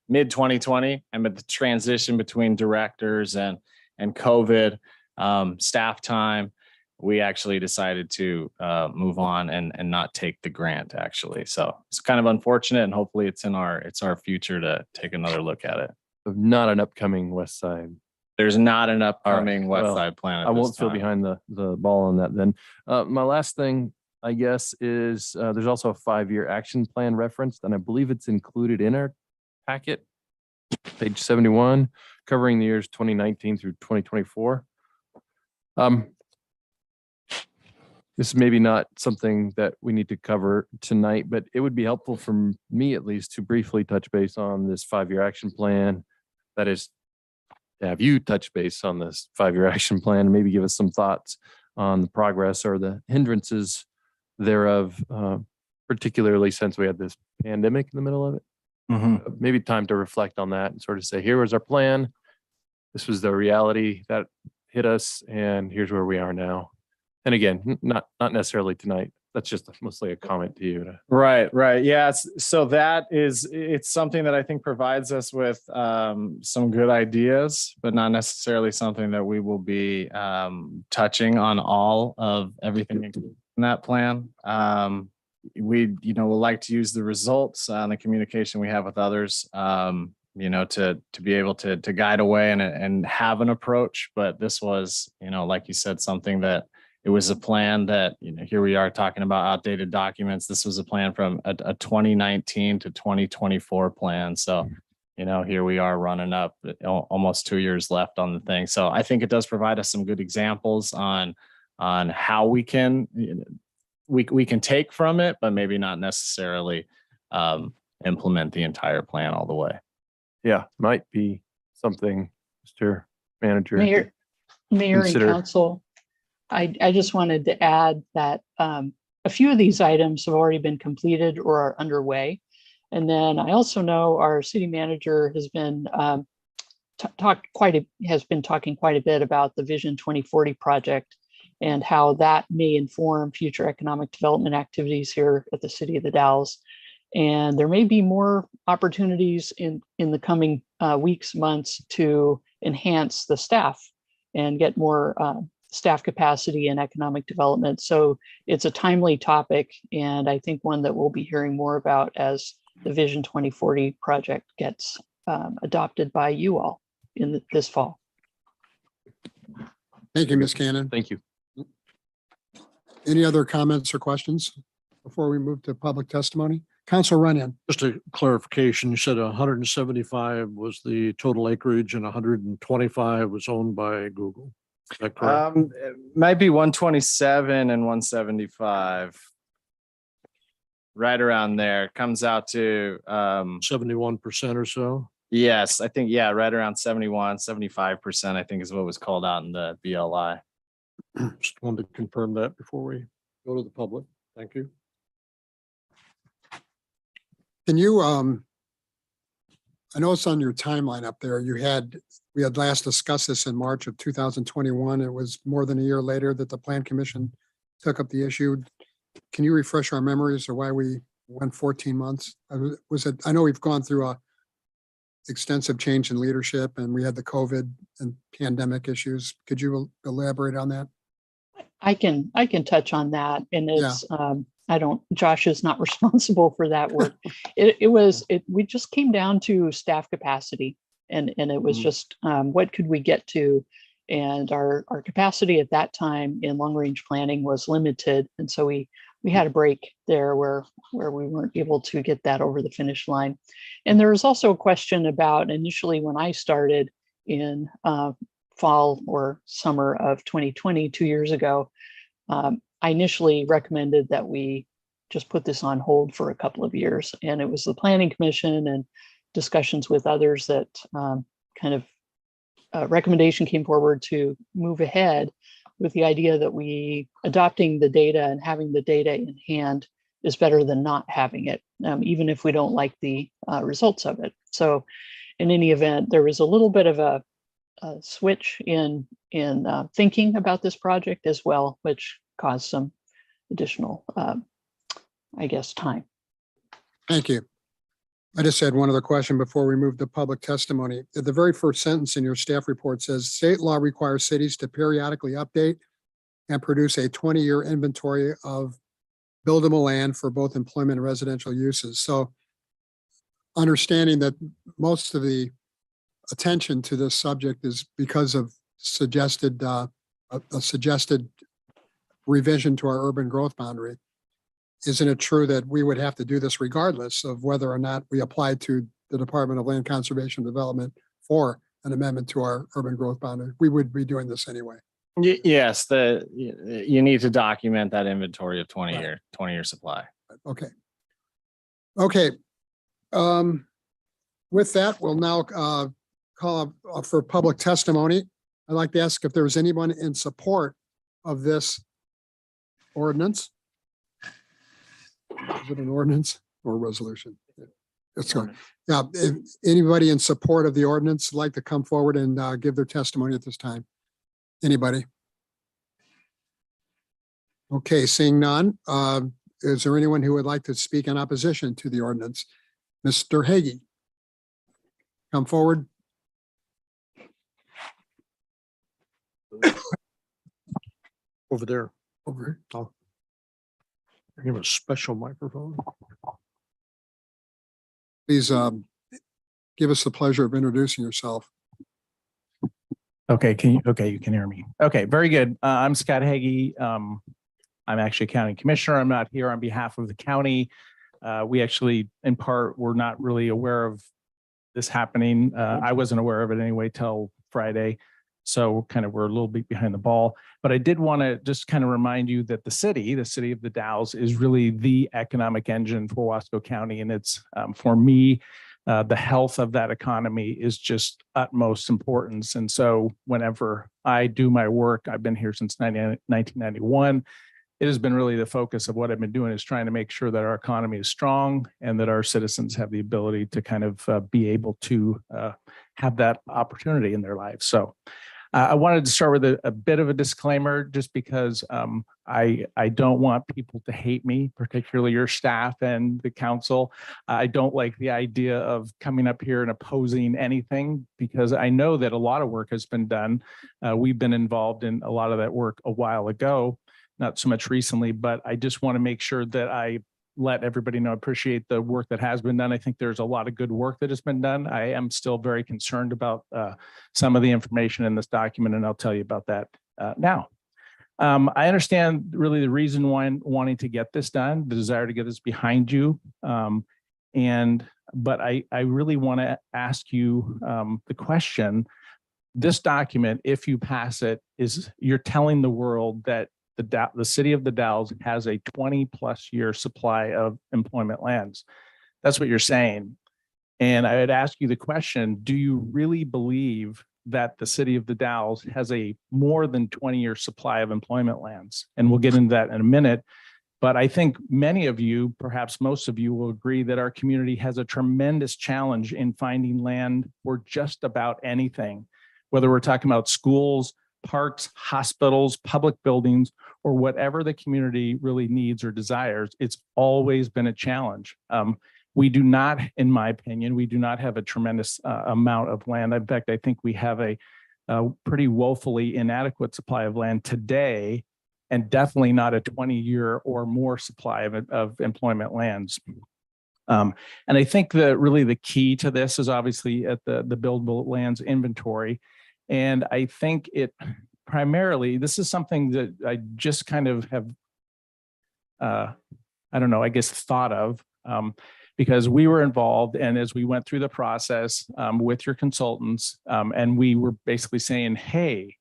mid 2020, and with the transition between directors and COVID staff time, we actually decided to move on and not take the grant, actually. So it's kind of unfortunate, and hopefully it's our future to take another look at it. Not an upcoming West Side. There's not an upcoming All right. West Side plan. I won't feel behind the ball on that then. My last thing, I guess, is there's also a 5-year action plan referenced, and I believe it's included in our packet, page 71, covering the years 2019 through 2024. This is maybe not something that we need to cover tonight, but it would be helpful for me at least to briefly touch base on this 5-year action plan. That is, to have you touch base on this 5-year action plan and maybe give us some thoughts on the progress or the hindrances thereof, particularly since we had this pandemic in the middle of it. Maybe time to reflect on that and sort of say, here was our plan. This was the reality that hit us, and here's where we are now. And again, not necessarily tonight. That's just mostly a comment to you. Right, right. Yeah. So it's something that I think provides us with some good ideas, but not necessarily something that we will be touching on all of everything in that plan. We, will like to use the results and the communication we have with others, to be able to guide away and have an approach. But this was, like you said, something that it was a plan that, here we are talking about outdated documents. This was a plan from a 2019 to 2024 plan. So, here we are running up almost 2 years left on the thing. So I think it does provide us some good examples on how we can, we can take from it, but maybe not necessarily implement the entire plan all the way. Yeah, might be something, Mr. Manager. Mayor and consider. council, I just wanted to add that a few of these items have already been completed or are underway. And then I also know our city manager has been talking quite a bit about the Vision 2040 project and how that may inform future economic development activities here at the City of the Dalles. And there may be more opportunities in the coming weeks, months to enhance the staff and get more staff capacity and economic development. So it's a timely topic, and I think one that we'll be hearing more about as the Vision 2040 project gets adopted by you all in this fall. Thank you, Ms. Cannon. Thank you. Any other comments or questions before we move to public testimony? Council Runyon. Just a clarification, you said 175 was the total acreage and 125 was owned by Google. Is that correct? It might be 127 and 175. Right around there. Comes out to 71% or so? yes, I think, yeah, right around 71, 75%, I think is what was called out in the BLI. Just wanted to confirm that before we go to the public. Thank you. Can you, I know it's on your timeline up there. We had last discussed this in March of 2021. It was more than a year later that the Plan Commission took up the issue. Can you refresh our memories of why we went 14 months? I know we've gone through a extensive change in leadership and we had the COVID and pandemic issues. Could you elaborate on that? I can touch on that, and it's Josh is not responsible for that work. We just came down to staff capacity, and it was just what could we get to, and our capacity at that time in long range planning was limited, and so we had a break there where we weren't able to get that over the finish line. And there was also a question about initially when I started in fall or summer of 2020, 2 years ago, I initially recommended that we just put this on hold for a couple of years. And it was the Planning Commission and discussions with others that recommendation came forward to move ahead with the idea that adopting the data and having the data in hand is better than not having it, even if we don't like the results of it. So in any event, there was a little bit of a switch in thinking about this project as well, which caused some additional, time. Thank you. I just had one other question before we move to public testimony. The very first sentence in your staff report says, state law requires cities to periodically update and produce a 20-year inventory of buildable land for both employment and residential uses. So understanding that most of the attention to this subject is because of a suggested revision to our urban growth boundary. Isn't it true that we would have to do this regardless of whether or not we apply to the Department of Land Conservation and Development for an amendment to our urban growth boundary? We would be doing this anyway. Yes, you need to document that inventory of 20-year supply. Okay. Okay. With that, we'll now call up for public testimony. I'd like to ask if there was anyone in support of this ordinance? Is it an ordinance or a resolution? It's going, yeah, if anybody in support of the ordinance would like to come forward and give their testimony at this time? Anybody? Okay, seeing none, is there anyone who would like to speak in opposition to the ordinance? Mr. Hagee, come forward. Over there. Over. I'll give a special microphone. Please give us the pleasure of introducing yourself. Okay, you can hear me. Okay, very good. I'm Scott Hagee. I'm actually a county commissioner. I'm not here on behalf of the county. We actually, in part, were not really aware of this happening. I wasn't aware of it anyway till Friday. So kind of we're a little bit behind the ball. But I did want to just kind of remind you that the city of the Dalles is really the economic engine for Wasco County. And it's, for me, the health of that economy is just utmost importance. And so whenever I do my work, I've been here since 1991. It has been really the focus of what I've been doing is trying to make sure that our economy is strong and that our citizens have the ability to kind of be able to have that opportunity in their lives. So I wanted to start with a bit of a disclaimer, just because I don't want people to hate me, particularly your staff and the council. I don't like the idea of coming up here and opposing anything, because I know that a lot of work has been done. We've been involved in a lot of that work a while ago, not so much recently, but I just want to make sure that I let everybody know, appreciate the work that has been done. I think there's a lot of good work that has been done. I am still very concerned about some of the information in this document, and I'll tell you about that now. I understand really the reason why wanting to get this done, the desire to get this behind you. But I really want to ask you the question. This document, if you pass it, is you're telling the world that the city of the Dalles has a 20+ year supply of employment lands. That's what you're saying. And I would ask you the question, do you really believe that the city of the Dalles has a more than 20-year supply of employment lands? And we'll get into that in a minute. But I think many of you, perhaps most of you, will agree that our community has a tremendous challenge in finding land for just about anything, whether we're talking about schools, parks, hospitals, public buildings, or whatever the community really needs or desires. It's always been a challenge. We do not, in my opinion, we do not have a tremendous amount of land. In fact, I think we have a pretty woefully inadequate supply of land today, and definitely not a 20-year or more supply of employment lands. And I think that really the key to this is obviously at the buildable lands inventory. And I think it primarily, this is something that I just kind of have, I don't know, I guess thought of, because we were involved, and as we went through the process with your consultants, and we were basically saying, hey,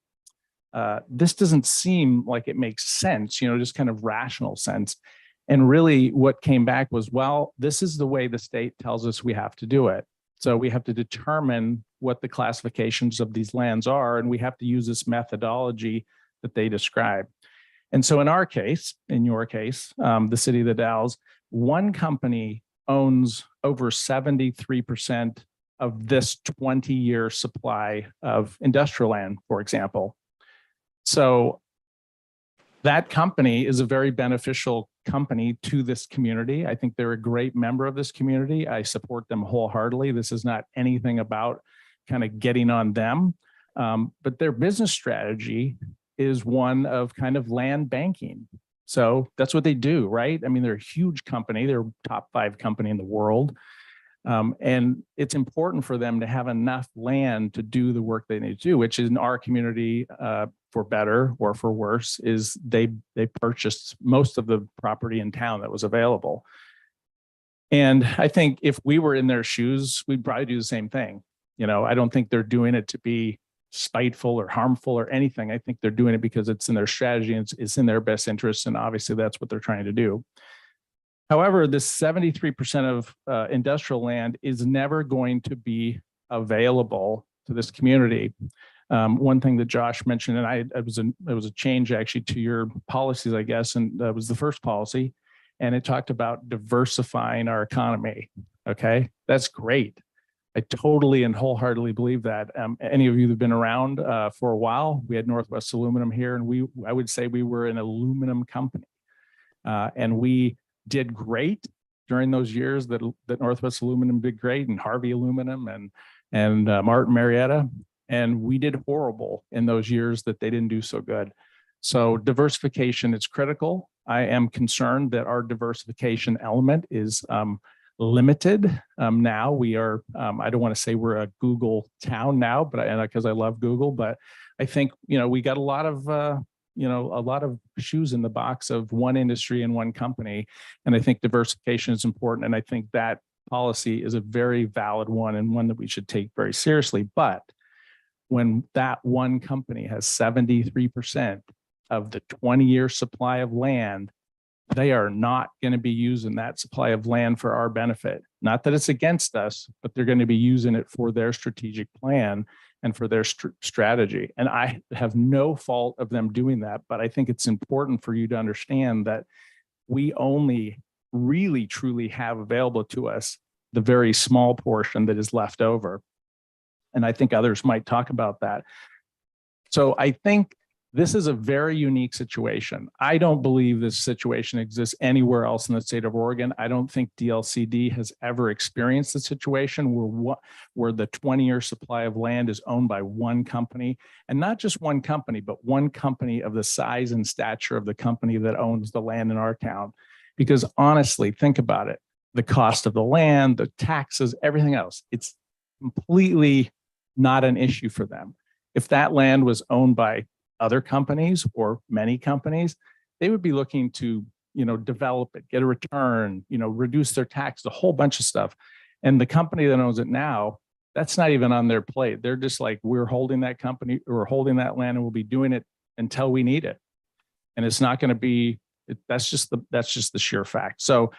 this doesn't seem like it makes sense, just kind of rational sense. And really what came back was, well, this is the way the state tells us we have to do it. So we have to determine what the classifications of these lands are, and we have to use this methodology that they describe. And so in our case, in your case, the city of the Dalles, one company owns over 73% of this 20-year supply of industrial land, for example. So that company is a very beneficial company to this community. I think they're a great member of this community. I support them wholeheartedly. This is not anything about kind of getting on them, but their business strategy is one of kind of land banking. So that's what they do, right? I mean, they're a huge company. They're a top 5 company in the world. And it's important for them to have enough land to do the work they need to do, which in our community, for better or for worse, is they purchased most of the property in town that was available. And I think if we were in their shoes, we'd probably do the same thing. I don't think they're doing it to be spiteful or harmful or anything. I think they're doing it because it's in their strategy and it's in their best interest. And obviously that's what they're trying to do. However, this 73% of industrial land is never going to be available to this community. One thing that Josh mentioned, and it was a change actually to your policies, I guess, and that was the first policy. And it talked about diversifying our economy. Okay, that's great. I totally and wholeheartedly believe that. Any of you that have been around for a while, we had Northwest Aluminum here, and I would say we were an aluminum company. And we did great during those years that Northwest Aluminum did great, and Harvey Aluminum and Martin Marietta. And we did horrible in those years that they didn't do so good. So diversification is critical. I am concerned that our diversification element is limited. Now we are, I don't want to say we're a Google town now, but because I love Google, but I think, we got a lot of shoes in the box of one industry and one company. And I think diversification is important. And I think that policy is a very valid one and one that we should take very seriously. But when that one company has 73% of the 20-year supply of land, they are not going to be using that supply of land for our benefit. Not that it's against us, but they're going to be using it for their strategic plan and for their strategy. And I have no fault of them doing that, but I think it's important for you to understand that we only really truly have available to us the very small portion that is left over. And I think others might talk about that. So I think this is a very unique situation. I don't believe this situation exists anywhere else in the state of Oregon. I don't think DLCD has ever experienced a situation where the 20-year supply of land is owned by one company, and not just one company, but one company of the size and stature of the company that owns the land in our town. Because honestly, think about it. The cost of the land, the taxes, everything else, it's completely not an issue for them. If that land was owned by other companies or many companies, they would be looking to, develop it, get a return, reduce their tax, a whole bunch of stuff. And the company that owns it now, that's not even on their plate. They're just like, we're holding that company, we're holding that land, and we'll be doing it until we need it. And it's not going to be, that's just the sheer fact. So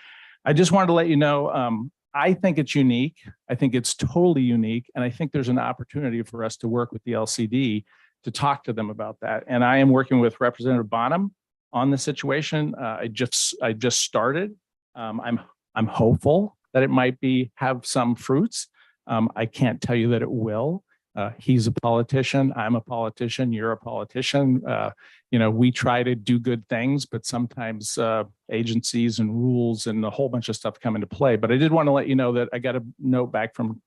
I just wanted to let you know, I think it's unique. I think it's totally unique. And I think there's an opportunity for us to work with the LCD to talk to them about that. And I am working with Representative Bonham on the situation. I just started. I'm hopeful that it might have some fruits. I can't tell you that it will. He's a politician. I'm a politician. You're a politician. We try to do good things, but sometimes agencies and rules and a whole bunch of stuff come into play. But I did want to let you know that I got a note back from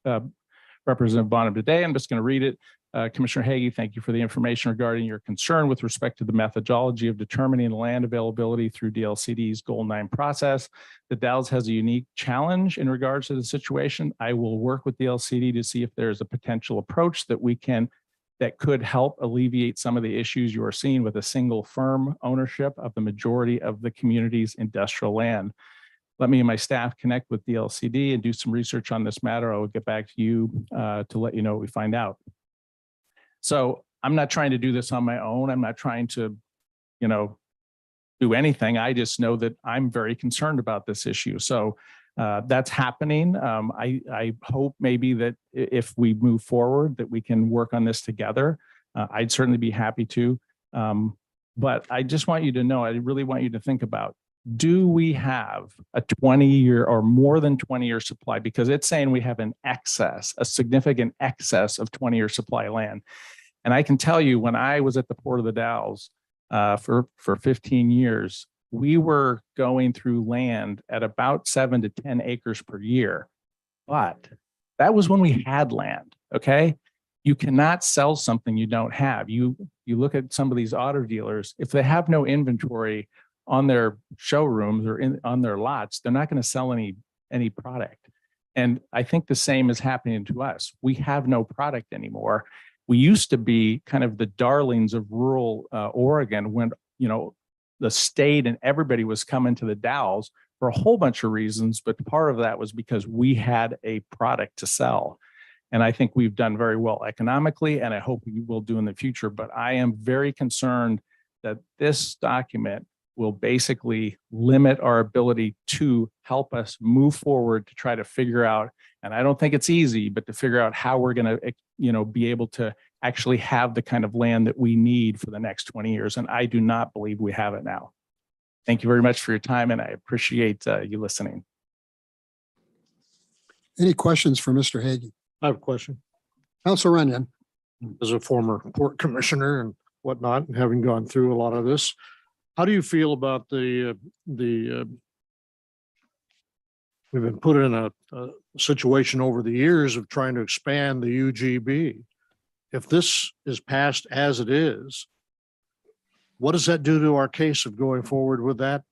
Representative Bonham today. I'm just going to read it. Commissioner Hagee, thank you for the information regarding your concern with respect to the methodology of determining land availability through DLCD's Goal 9 process. The Dalles has a unique challenge in regards to the situation. I will work with the LCD to see if there's a potential approach that could help alleviate some of the issues you are seeing with a single firm ownership of the majority of the community's industrial land. Let me and my staff connect with the LCD and do some research on this matter. I will get back to you to let you know what we find out. So I'm not trying to do this on my own. I'm not trying to, do anything. I just know that I'm very concerned about this issue. So that's happening. I hope maybe that if we move forward, that we can work on this together. I'd certainly be happy to. But I just want you to know, I really want you to think about, do we have a 20-year or more than 20-year supply? Because it's saying we have a significant excess of 20-year supply land. And I can tell you, when I was at the Port of the Dalles for 15 years, we were going through land at about 7 to 10 acres per year. But that was when we had land, okay? You cannot sell something you don't have. You look at some of these auto dealers, if they have no inventory on their showrooms or on their lots, they're not going to sell any product. And I think the same is happening to us. We have no product anymore. We used to be kind of the darlings of rural Oregon when, the state and everybody was coming to the Dalles for a whole bunch of reasons, but part of that was because we had a product to sell. And I think we've done very well economically, and I hope we will do in the future. But I am very concerned that this document will basically limit our ability to help us move forward to try to figure out, and I don't think it's easy, but to figure out how we're going to, be able to actually have the kind of land that we need for the next 20 years. And I do not believe we have it now. Thank you very much for your time, and I appreciate you listening. Any questions for Mr. Hagee? I have a question. Council Runyon. As a former port commissioner and whatnot, and having gone through a lot of this, how do you feel about we've been put in a situation over the years of trying to expand the UGB. If this is passed as it is, what does that do to our case of going forward with that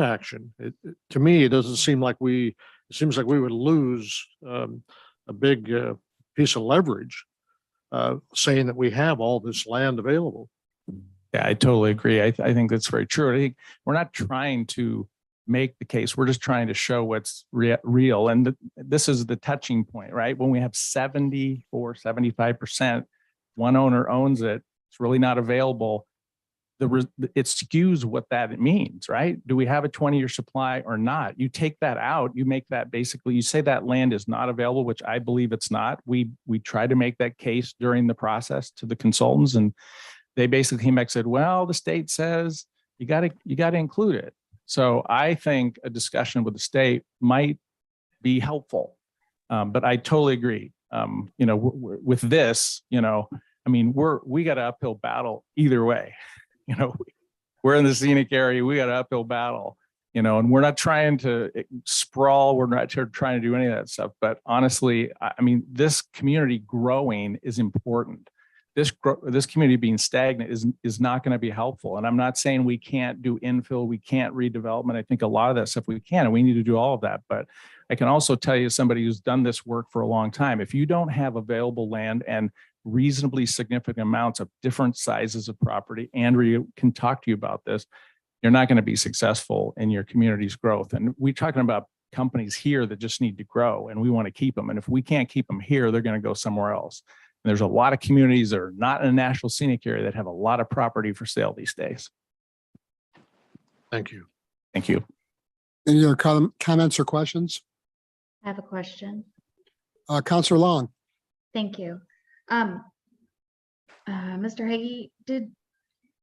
action? To me, it doesn't seem like it seems like we would lose a big piece of leverage saying that we have all this land available. Yeah, I totally agree. I think that's very true. I think we're not trying to make the case. We're just trying to show what's real. And this is the touching point, right? When we have 74, 75%, one owner owns it, it's really not available. It skews what that means, right? Do we have a 20-year supply or not? You take that out, you make that basically, you say that land is not available, which I believe it's not. We try to make that case during the process to the consultants, and they basically came back and said, well, the state says you got to include it. So I think a discussion with the state might be helpful. But I totally agree. With this, I mean, we got an uphill battle either way. We're in the scenic area. We got an uphill battle, and we're not trying to sprawl. We're not trying to do any of that stuff. But honestly, I mean, this community growing is important. This community being stagnant is not going to be helpful. And I'm not saying we can't do infill, we can't redevelopment. I think a lot of that stuff we can, and we need to do all of that. But I can also tell you, somebody who's done this work for a long time, if you don't have available land and reasonably significant amounts of different sizes of property, Andrea can talk to you about this, you're not going to be successful in your community's growth. And we're talking about companies here that just need to grow, and we want to keep them. And if we can't keep them here, they're going to go somewhere else. And there's a lot of communities that are not in a national scenic area that have a lot of property for sale these days. Thank you. Thank you. Any other comments or questions? I have a question. Councilor Long. Thank you. Mr. Hagee, did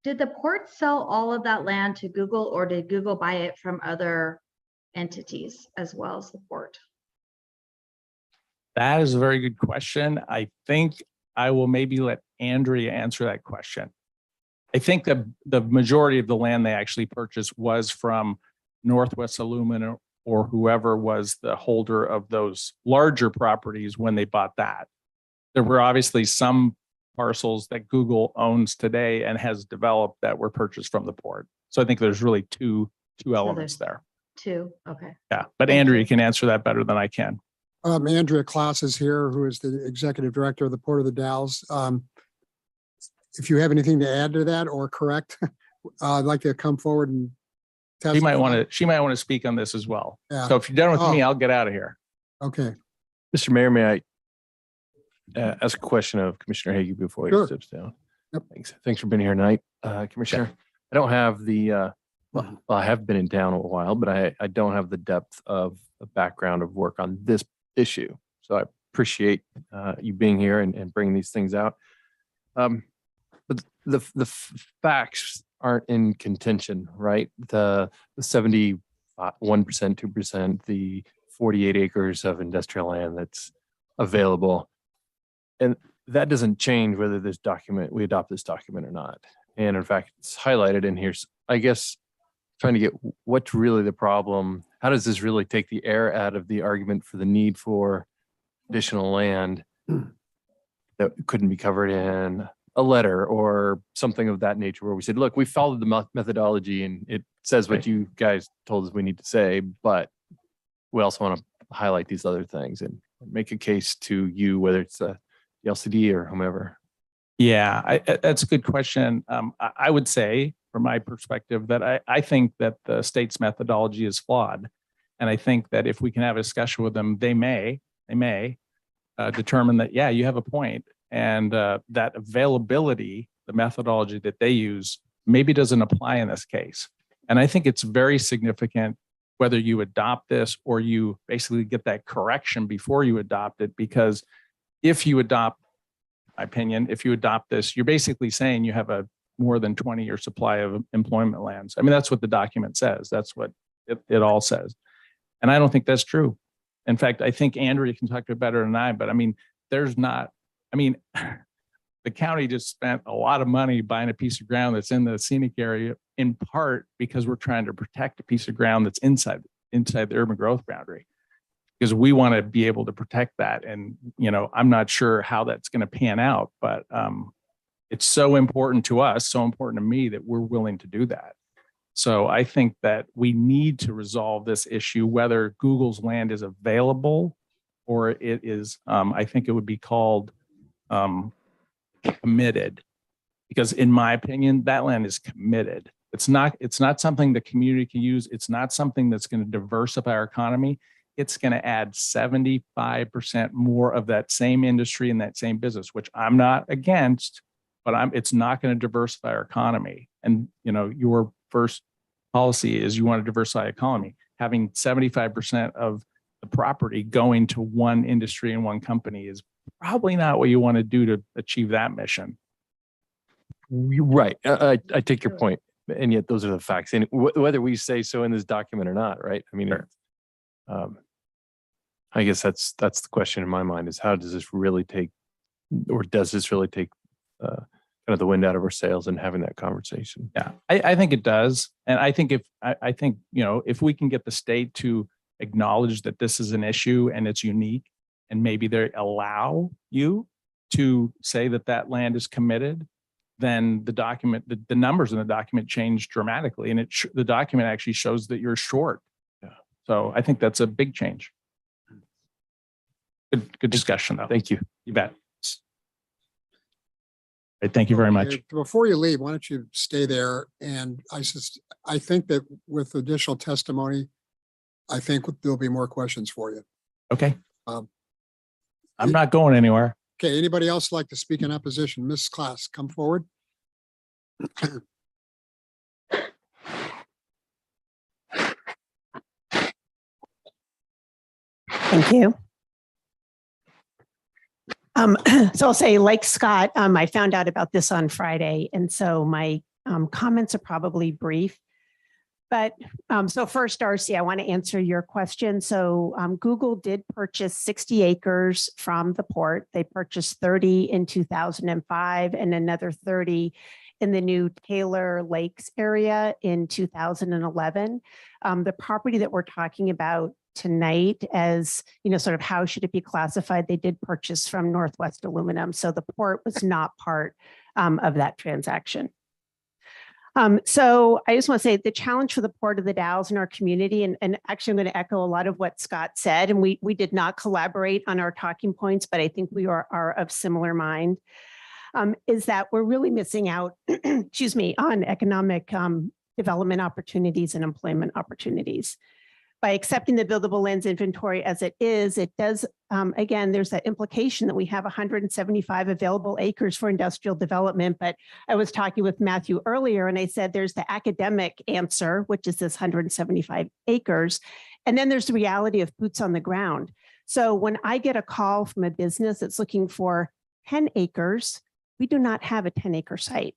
the port sell all of that land to Google, or did Google buy it from other entities as well as the port? That is a very good question. I think I will maybe let Andrea answer that question. I think that the majority of the land they actually purchased was from Northwest Aluminum or whoever was the holder of those larger properties when they bought that. There were obviously some parcels that Google owns today and has developed that were purchased from the port. So I think there's really two elements there. Two, okay. Yeah, but Andrea can answer that better than I can. Andrea Klaas is here, who is the executive director of the Port of the Dalles. If you have anything to add to that or correct, I'd like to come forward and She might want to speak on this as well. Yeah. So if you're done with me, I'll get out of here. Okay. Mr. Mayor, may I ask a question of Commissioner Hagee before he Sure. steps down? Yep. Thanks for being here tonight, Commissioner. I don't have the, well, I have been in town a while, but I don't have the depth of a background of work on this issue. So I appreciate you being here and bringing these things out. But the facts aren't in contention, right? The 71%, 2%, the 48 acres of industrial land that's available. And that doesn't change whether we adopt this document or not. And in fact, it's highlighted in here. I guess trying to get what's really the problem. How does this really take the air out of the argument for the need for additional land that couldn't be covered in a letter or something of that nature, where we said, look, we followed the methodology and it says what you guys told us we need to say, but we also want to highlight these other things and make a case to you, whether it's the LCD or whomever. Yeah, that's a good question. I would say, from my perspective, that I think that the state's methodology is flawed. And I think that if we can have a discussion with them, they may determine that, yeah, you have a point. And that availability, the methodology that they use, maybe doesn't apply in this case. And I think it's very significant whether you adopt this or you basically get that correction before you adopt it, because if you adopt, my opinion, if you adopt this, you're basically saying you have a more than 20-year supply of employment lands. I mean, that's what the document says. That's what it all says. And I don't think that's true. In fact, I think Andrea can talk to it better than I, but I mean, there's not, I mean, the county just spent a lot of money buying a piece of ground that's in the scenic area, in part because we're trying to protect a piece of ground that's inside the urban growth boundary, because we want to be able to protect that. And, you know, I'm not sure how that's going to pan out, but it's so important to us, so important to me that we're willing to do that. So I think that we need to resolve this issue, whether Google's land is available or it is, I think it would be called committed, because in my opinion, that land is committed. It's not something the community can use. It's not something that's going to diversify our economy. It's going to add 75% more of that same industry and that same business, which I'm not against, but it's not going to diversify our economy. And, you know, your first policy is you want to diversify economy. Having 75% of the property going to one industry and one company is probably not what you want to do to achieve that mission. You're right. I take your point, and yet those are the facts. And whether we say so in this document or not, right? I mean, I guess that's the question in my mind: is how does this really take, or does this really take kind of the wind out of our sails and having that conversation? Yeah, I think it does, and I think I think you know, if we can get the state to acknowledge that this is an issue and it's unique, and maybe they allow you to say that that land is committed, then the document, the numbers in the document change dramatically, and the document actually shows that you're short. Yeah. So I think that's a big change. Good discussion, though. Thank you. You bet. Right, thank you very much. Before you leave, why don't you stay there? And I think that with additional testimony, I think there'll be more questions for you. Okay. I'm not going anywhere. Okay, anybody else like to speak in opposition? Ms. Class, come forward. Thank you. So I'll say, like Scott, I found out about this on Friday, and so my comments are probably brief. But so first, Darcy, I want to answer your question. So Google did purchase 60 acres from the port. They purchased 30 in 2005 and another 30 in the new Taylor Lakes area in 2011. The property that we're talking about tonight, as you know, sort of how should it be classified, they did purchase from Northwest Aluminum. So the port was not part of that transaction. So I just want to say the challenge for the Port of the Dalles in our community, and actually I'm going to echo a lot of what Scott said, and we did not collaborate on our talking points, but I think we are of similar mind, is that we're really missing out, excuse me, on economic development opportunities and employment opportunities. By accepting the buildable lands inventory as it does, again, there's that implication that we have 175 available acres for industrial development. But I was talking with Matthew earlier, and I said there's the academic answer, which is this 175 acres. And then there's the reality of boots on the ground. So when I get a call from a business that's looking for 10 acres, we do not have a 10-acre site.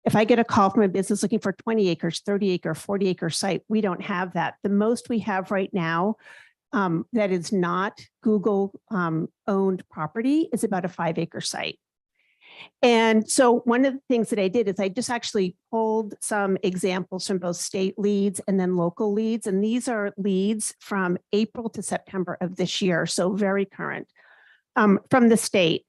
If I get a call from a business looking for 20 acres, 30 acre, 40 acre site, we don't have that. The most we have right now that is not Google owned property is about a 5-acre site. And so one of the things that I did is I just actually pulled some examples from both state leads and then local leads. And these are leads from April to September of this year, so very current. From the state.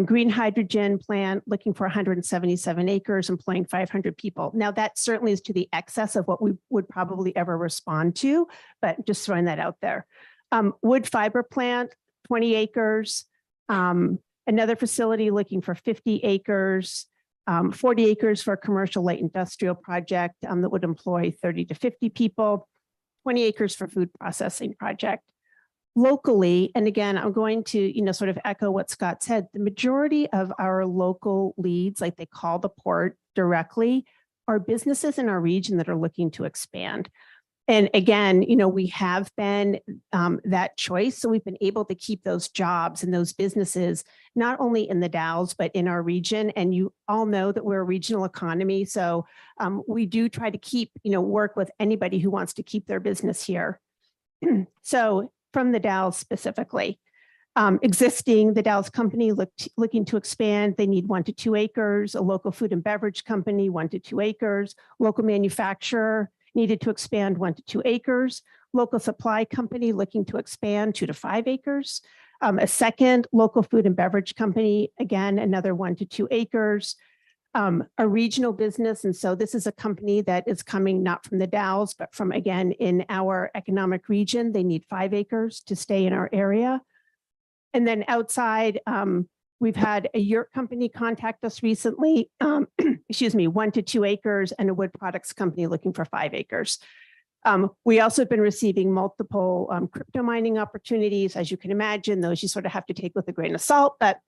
Green hydrogen plant looking for 177 acres, employing 500 people. Now that certainly is to the excess of what we would probably ever respond to, but just throwing that out there. Wood fiber plant, 20 acres. Another facility looking for 50 acres, 40 acres for a commercial light industrial project that would employ 30 to 50 people, 20 acres for food processing project. Locally, and again, I'm going to, sort of echo what Scott said, the majority of our local leads, like they call the port directly, are businesses in our region that are looking to expand. And again, we have been that choice. So we've been able to keep those jobs and those businesses, not only in the Dalles, but in our region. And you all know that we're a regional economy. So we do try to keep, work with anybody who wants to keep their business here. So from the Dalles specifically, the Dalles company looking to expand, they need 1 to 2 acres, a local food and beverage company, 1 to 2 acres, local manufacturer needed to expand 1 to 2 acres, local supply company looking to expand 2 to 5 acres, a second local food and beverage company, again, another 1 to 2 acres, a regional business. And so this is a company that is coming not from the Dalles, but from, again, in our economic region. They need 5 acres to stay in our area. And then outside, we've had a yurt company contact us recently, 1 to 2 acres, and a wood products company looking for 5 acres. We also have been receiving multiple crypto mining opportunities. As you can imagine, those you sort of have to take with a grain of salt, but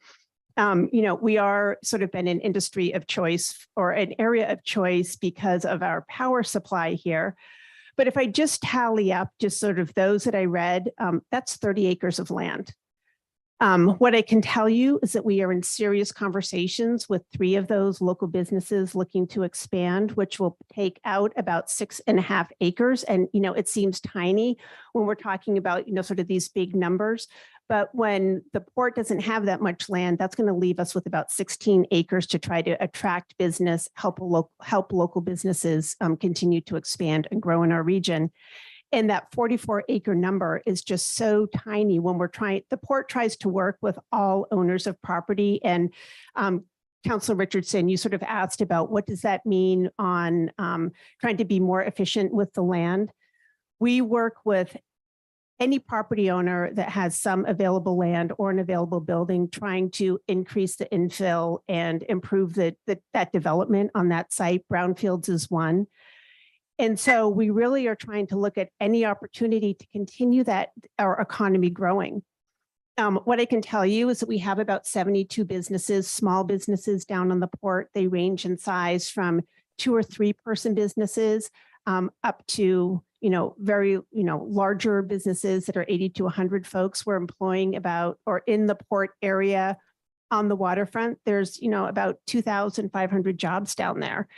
we are sort of been an industry of choice or an area of choice because of our power supply here. But if I just tally up just sort of those that I read, that's 30 acres of land. What I can tell you is that we are in serious conversations with 3 of those local businesses looking to expand, which will take out about 6.5 acres. And, it seems tiny when we're talking about, sort of these big numbers. But when the port doesn't have that much land, that's going to leave us with about 16 acres to try to attract business, help local businesses continue to expand and grow in our region. And that 44-acre number is just so tiny when the port tries to work with all owners of property. And Councilor Richardson, you sort of asked about what does that mean on trying to be more efficient with the land. We work with any property owner that has some available land or an available building, trying to increase the infill and improve that development on that site. Brownfields is one. And so we really are trying to look at any opportunity to continue our economy growing. What I can tell you is that we have about 72 businesses, small businesses down on the port. They range in size from 2 or 3 person businesses up to, very, larger businesses that are 80 to 100 folks. We're employing or in the port area on the waterfront, there's, about 2,500 jobs down there.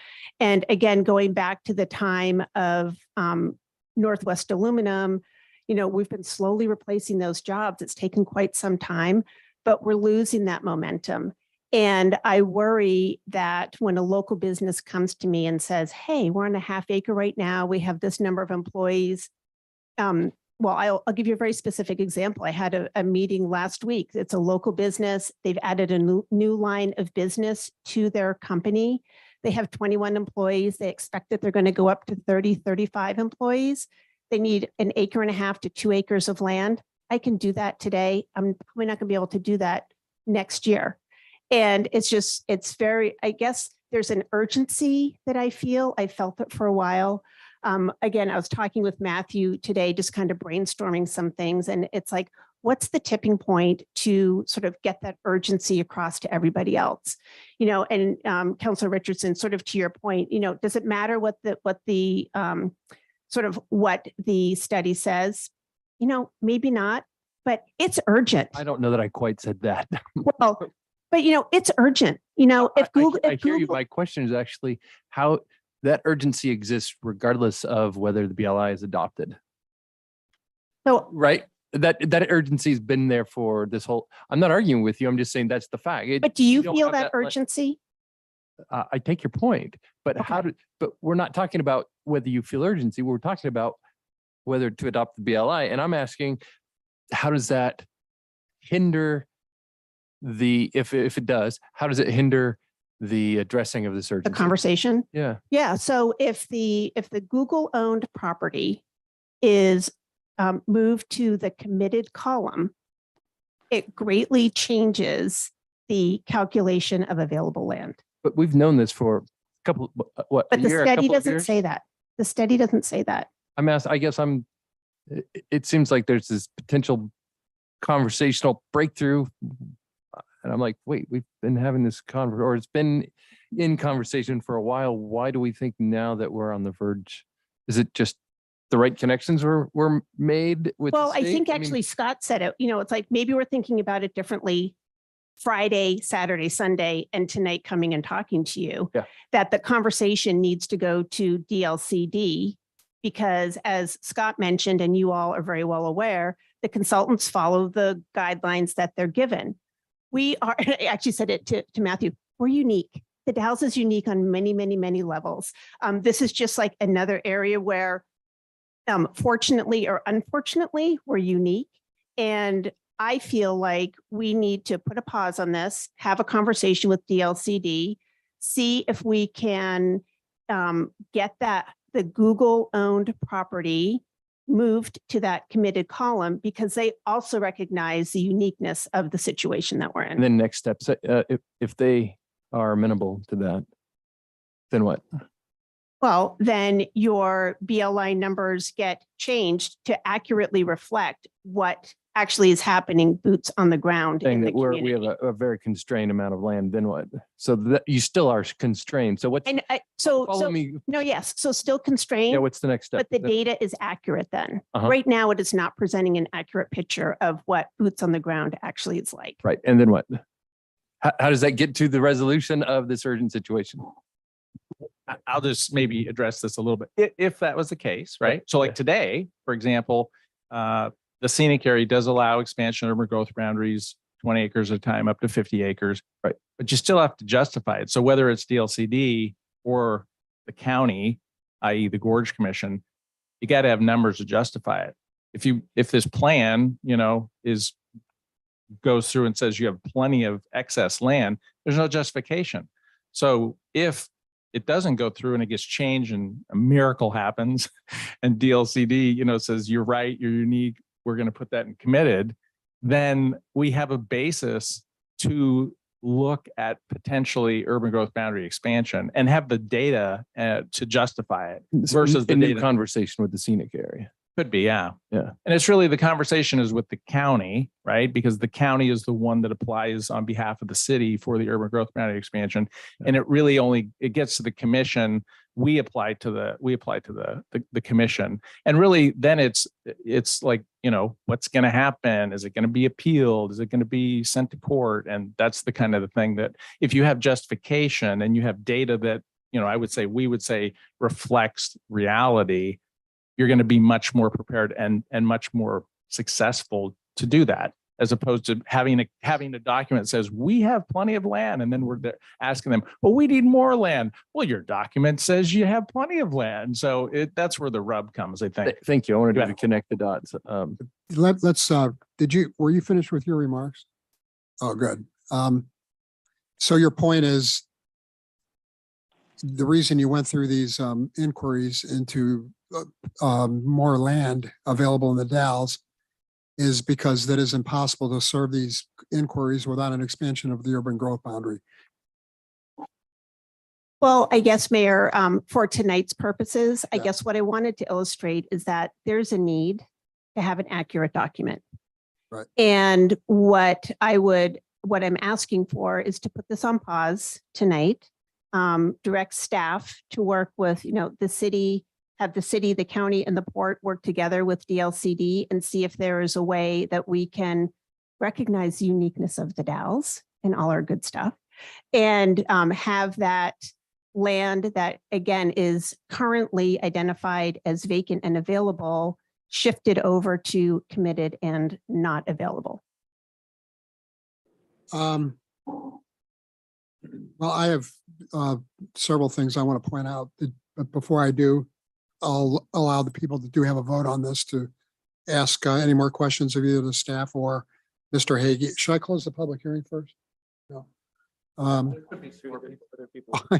And again, going back to the time of Northwest Aluminum, we've been slowly replacing those jobs. It's taken quite some time, but we're losing that momentum. And I worry that when a local business comes to me and says, hey, we're on a half acre right now, we have this number of employees. Well, I'll give you a very specific example. I had a meeting last week. It's a local business. They've added a new line of business to their company. They have 21 employees. They expect that they're going to go up to 30, 35 employees. They need 1.5 acres to 2 acres of land. I can do that today. I'm probably not going to be able to do that next year. And I guess there's an urgency that I feel. I felt it for a while. Again, I was talking with Matthew today, just kind of brainstorming some things. And it's like, what's the tipping point to sort of get that urgency across to everybody else? And Councilor Richardson, sort of to your point, does it matter what the study says? Maybe not, but it's urgent. I don't know that I quite said that. Well, but it's urgent. If Google, I hear you. My question is actually how that urgency exists regardless of whether the BLI is adopted. So, right? That urgency has been there for this whole, I'm not arguing with you. I'm just saying that's the fact. But do you don't feel have that urgency? I take your point, but Okay. but we're not talking about whether you feel urgency. We're talking about whether to adopt the BLI. And I'm asking, how does that hinder if it does, how does it hinder the addressing of this urgency? The conversation? Yeah. Yeah. So if the Google owned property is moved to the committed column, it greatly changes the calculation of available land. But we've known this for a couple, But the study doesn't say that. The study doesn't say that. It seems like there's this potential conversational breakthrough. And I'm like, wait, we've been having this or it's been in conversation for a while. Why do we think now that we're on the verge? Is it just the right connections were made with? the Well, I state? think mean, actually Scott said it, it's like maybe we're thinking about it differently Friday, Saturday, Sunday, and tonight coming and talking to you. Yeah. That the conversation needs to go to DLCD because as Scott mentioned, and you all are very well aware, the consultants follow the guidelines that they're given. We are, I actually said it to Matthew, we're unique. The Dalles is unique on many, many, many levels. This is just like another area where fortunately or unfortunately, we're unique. And I feel like we need to put a pause on this, have a conversation with DLCD, see if we can get the Google-owned property moved to that committed column because they also recognize the uniqueness of the situation that we're in. And then next steps, if they are amenable to that, then what? Well, then your BLI numbers get changed to accurately reflect what actually is happening, boots on the ground in Saying the that we have community. a very constrained amount of land, then what? So that you still are constrained. So what's, And follow me, no, yes, so still yeah, constrained, what's the next step? but the data is accurate then. Uh-huh. Right now, it is not presenting an accurate picture of what boots on the ground actually is like. Right, and then what? How does that get to the resolution of this urgent situation? I'll just maybe address this a little bit. If that was the case, right? So like today, for example, the scenic area does allow expansion of urban growth boundaries, 20 acres at a time, up to 50 acres. Right. But you still have to justify it. So whether it's DLCD or the county, i.e. the Gorge Commission, you got to have numbers to justify it. If this plan, goes through and says you have plenty of excess land, there's no justification. So if it doesn't go through and it gets changed and a miracle happens and DLCD, says you're right, you're unique, we're going to put that in committed, then we have a basis to look at potentially urban growth boundary expansion and have the data to justify it versus the a new data. conversation with the scenic area. Could be, yeah. Yeah. And it's really the conversation is with the county, right? Because the county is the one that applies on behalf of the city for the urban growth boundary expansion. And it really it gets to the commission. We apply to the commission. And really then it's like, what's going to happen? Is it going to be appealed? Is it going to be sent to court? And that's the kind of the thing that if you have justification and you have data that, we would say reflects reality, you're going to be much more prepared and much more successful to do that, as opposed to having a document that says we have plenty of land, and then we're there asking them, well, we need more land. Well, your document says you have plenty of land, so that's where the rub comes, I think. Thank you. I wanted to connect the dots. Were you finished with your remarks? Oh, good. So your point is the reason you went through these inquiries into more land available in the Dalles is because that is impossible to serve these inquiries without an expansion of the urban growth boundary. Well, I guess, Mayor, for tonight's purposes, I guess what I wanted to illustrate is that there's a need to have an accurate document. Right. And what I'm asking for is to put this on pause tonight, direct staff to work with, the city, have the city, the county, and the port work together with DLCD and see if there is a way that we can recognize the uniqueness of the Dalles and all our good stuff, and have that land that, again, is currently identified as vacant and available shifted over to committed and not available. Well, I have several things I want to point out, but before I do, I'll allow the people that do have a vote on this to ask any more questions of either the staff or Mr. Hagee. Should I close the public hearing first? No.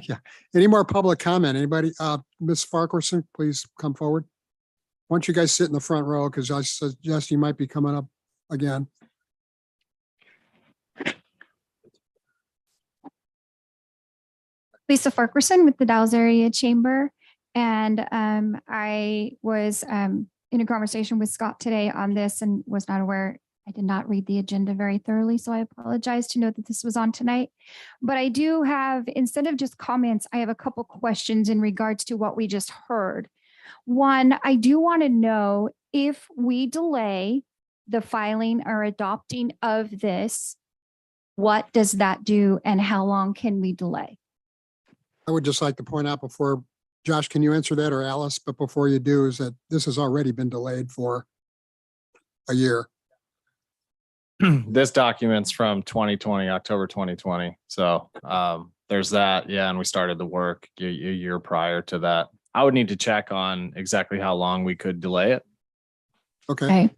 Yeah. Any more public comment? Anybody? Ms. Farquharson, please come forward. Why don't you guys sit in the front row, because I suggest you might be coming up again. Lisa Farquharson with the Dalles Area Chamber. And I was in a conversation with Scott today on this and was not aware I did not read the agenda very thoroughly, so I apologize to know that this was on tonight. But I do have, instead of just comments, I have a couple questions in regards to what we just heard. One, I do want to know if we delay the filing or adopting of this, what does that do and how long can we delay? I would just like to point out before, Josh, can you answer that, or Alice? But before you do, is that this has already been delayed for a year. This document's from 2020, October 2020. So there's that. Yeah. And we started the work a year prior to that. I would need to check on exactly how long we could delay it. Okay.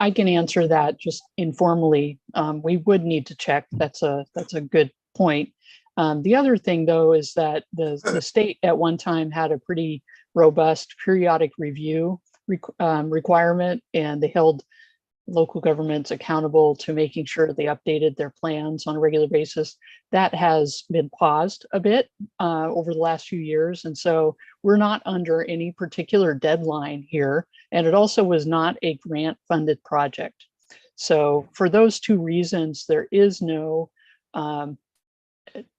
I can answer that just informally. We would need to check. That's a good point. The other thing, though, is that the state at one time had a pretty robust periodic review requirement, and they held local governments accountable to making sure they updated their plans on a regular basis. That has been paused a bit over the last few years. And so we're not under any particular deadline here. And it also was not a grant funded project. So for those two reasons, there is no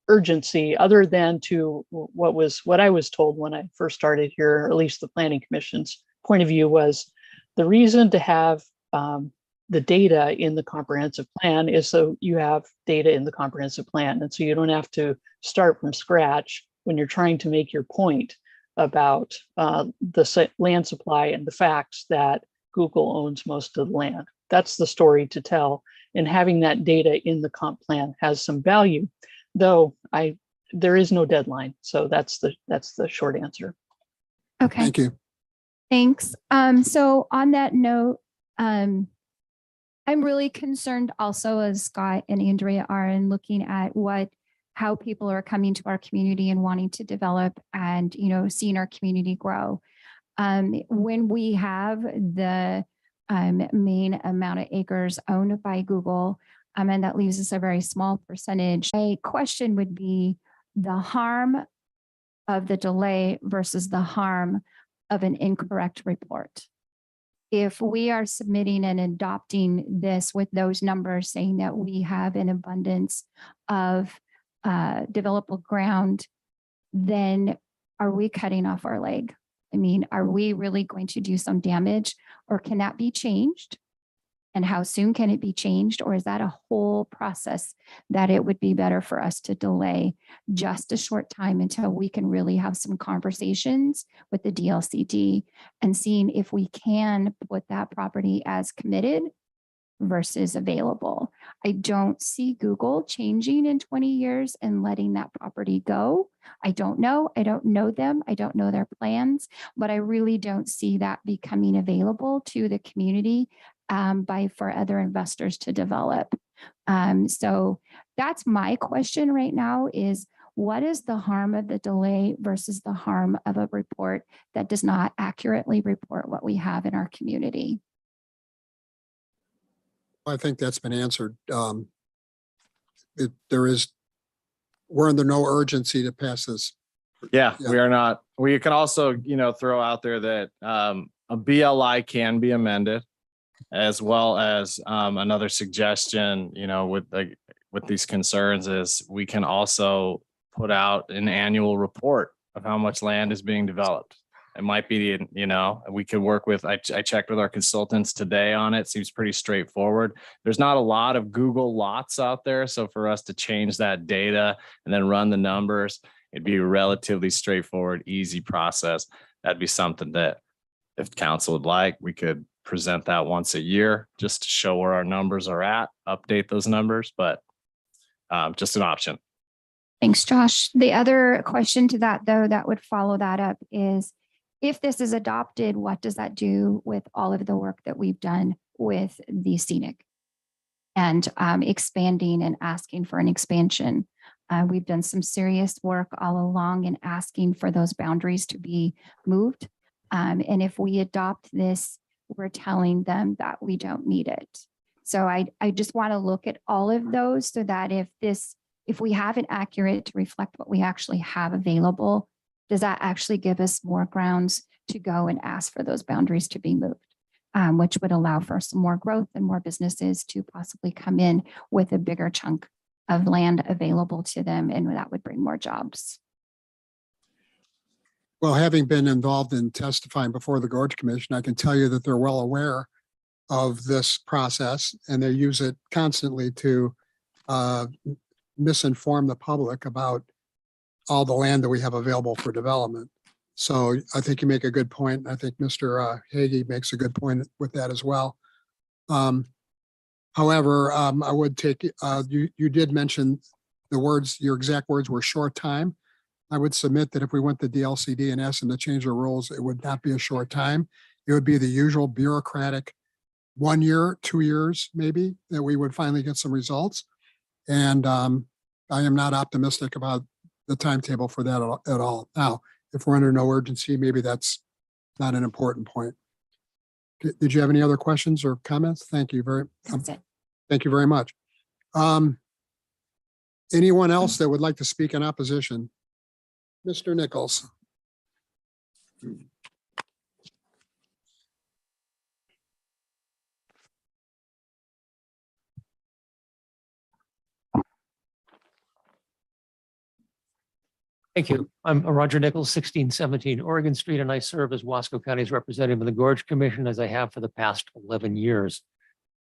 urgency other than to what I was told when I first started here, or at least the Planning Commission's point of view, was the reason to have the data in the comprehensive plan is so you have data in the comprehensive plan. And so you don't have to start from scratch when you're trying to make your point about the land supply and the facts that Google owns most of the land. That's the story to tell. And having that data in the comp plan has some value, though there is no deadline. So that's the short answer. Okay. Thank you. Thanks. So on that note, I'm really concerned also, as Scott and Andrea are, in looking at how people are coming to our community and wanting to develop and, seeing our community grow. When we have the main amount of acres owned by Google, and that leaves us a very small percentage, a question would be the harm of the delay versus the harm of an incorrect report. If we are submitting and adopting this with those numbers saying that we have an abundance of developable ground, then are we cutting off our leg? I mean, are we really going to do some damage, or can that be changed? And how soon can it be changed? Or is that a whole process that it would be better for us to delay just a short time until we can really have some conversations with the DLCD and seeing if we can put that property as committed versus available? I don't see Google changing in 20 years and letting that property go. I don't know. I don't know them. I don't know their plans, but I really don't see that becoming available to the community for other investors to develop. So that's my question right now is, what is the harm of the delay versus the harm of a report that does not accurately report what we have in our community? I think that's been answered. We're under no urgency to pass this. Yeah, Yeah. we are not. We can also, throw out there that a BLI can be amended, as well as another suggestion, with these concerns is we can also put out an annual report of how much land is being developed. It might be, we could work with, I checked with our consultants today on it. Seems pretty straightforward. There's not a lot of Google lots out there. So for us to change that data and then run the numbers, it'd be a relatively straightforward, easy process. That'd be something that if council would like, we could present that once a year just to show where our numbers are at, update those numbers, but just an option. Thanks, Josh. The other question to that, though, that would follow that up is, if this is adopted, what does that do with all of the work that we've done with the scenic and expanding and asking for an expansion? We've done some serious work all along in asking for those boundaries to be moved. And if we adopt this, we're telling them that we don't need it. So I just want to look at all of those so that if we have it accurate to reflect what we actually have available, does that actually give us more grounds to go and ask for those boundaries to be moved? which would allow for some more growth and more businesses to possibly come in with a bigger chunk of land available to them, and that would bring more jobs. Well, having been involved in testifying before the Gorge Commission, I can tell you that they're well aware of this process and they use it constantly to misinform the public about all the land that we have available for development. So I think you make a good point. I think Mr. Hagee makes a good point with that as well. However, I would take, you did mention the words, your exact words were short time. I would submit that if we went to DLCD and asked them to change the rules, it would not be a short time. It would be the usual bureaucratic 1 year, 2 years, maybe, that we would finally get some results. And I am not optimistic about the timetable for that at all. Now, if we're under no urgency, maybe that's not an important point. Did you have any other questions or comments? Thank you very, thank you very much. Anyone else that would like to speak in opposition? Mr. Nichols. Thank you. I'm Roger Nichols, 1617 Oregon Street, and I serve as Wasco County's representative in the Gorge Commission, as I have for the past 11 years.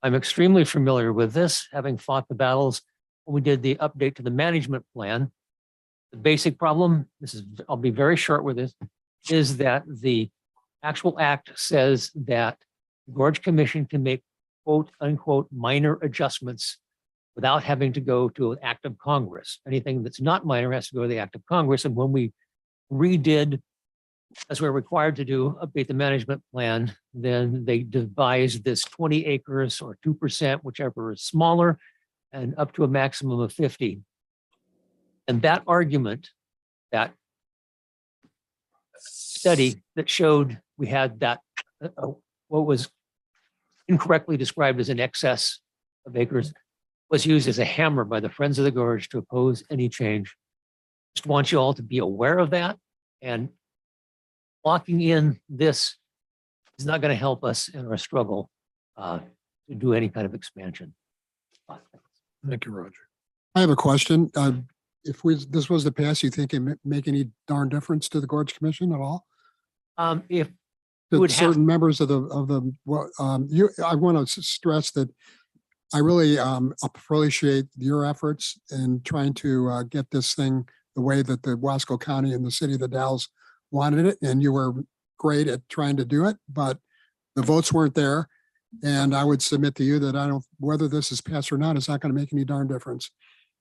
I'm extremely familiar with this, having fought the battles when we did the update to the management plan. The basic problem, I'll be very short with this, is that the actual act says that the Gorge Commission can make quote unquote minor adjustments without having to go to an act of Congress. Anything that's not minor has to go to the act of Congress. And when we redid, as we're required to do, update the management plan, then they devised this 20 acres or 2%, whichever is smaller, and up to a maximum of 50. And that argument, that study that showed we had that, what was incorrectly described as an excess of acres, was used as a hammer by the Friends of the Gorge to oppose any change. Just want you all to be aware of that, and locking in this is not going to help us in our struggle to do any kind of expansion. Thank you, Roger. I have a question. If this was to pass, you think it make any darn difference to the Gorge Commission at all? If To would have- certain members of the, I want to stress that I really appreciate your efforts in trying to get this thing the way that the Wasco County and the city of the Dalles wanted it. And you were great at trying to do it, but the votes weren't there. And I would submit to you that whether this is passed or not, it's not going to make any darn difference.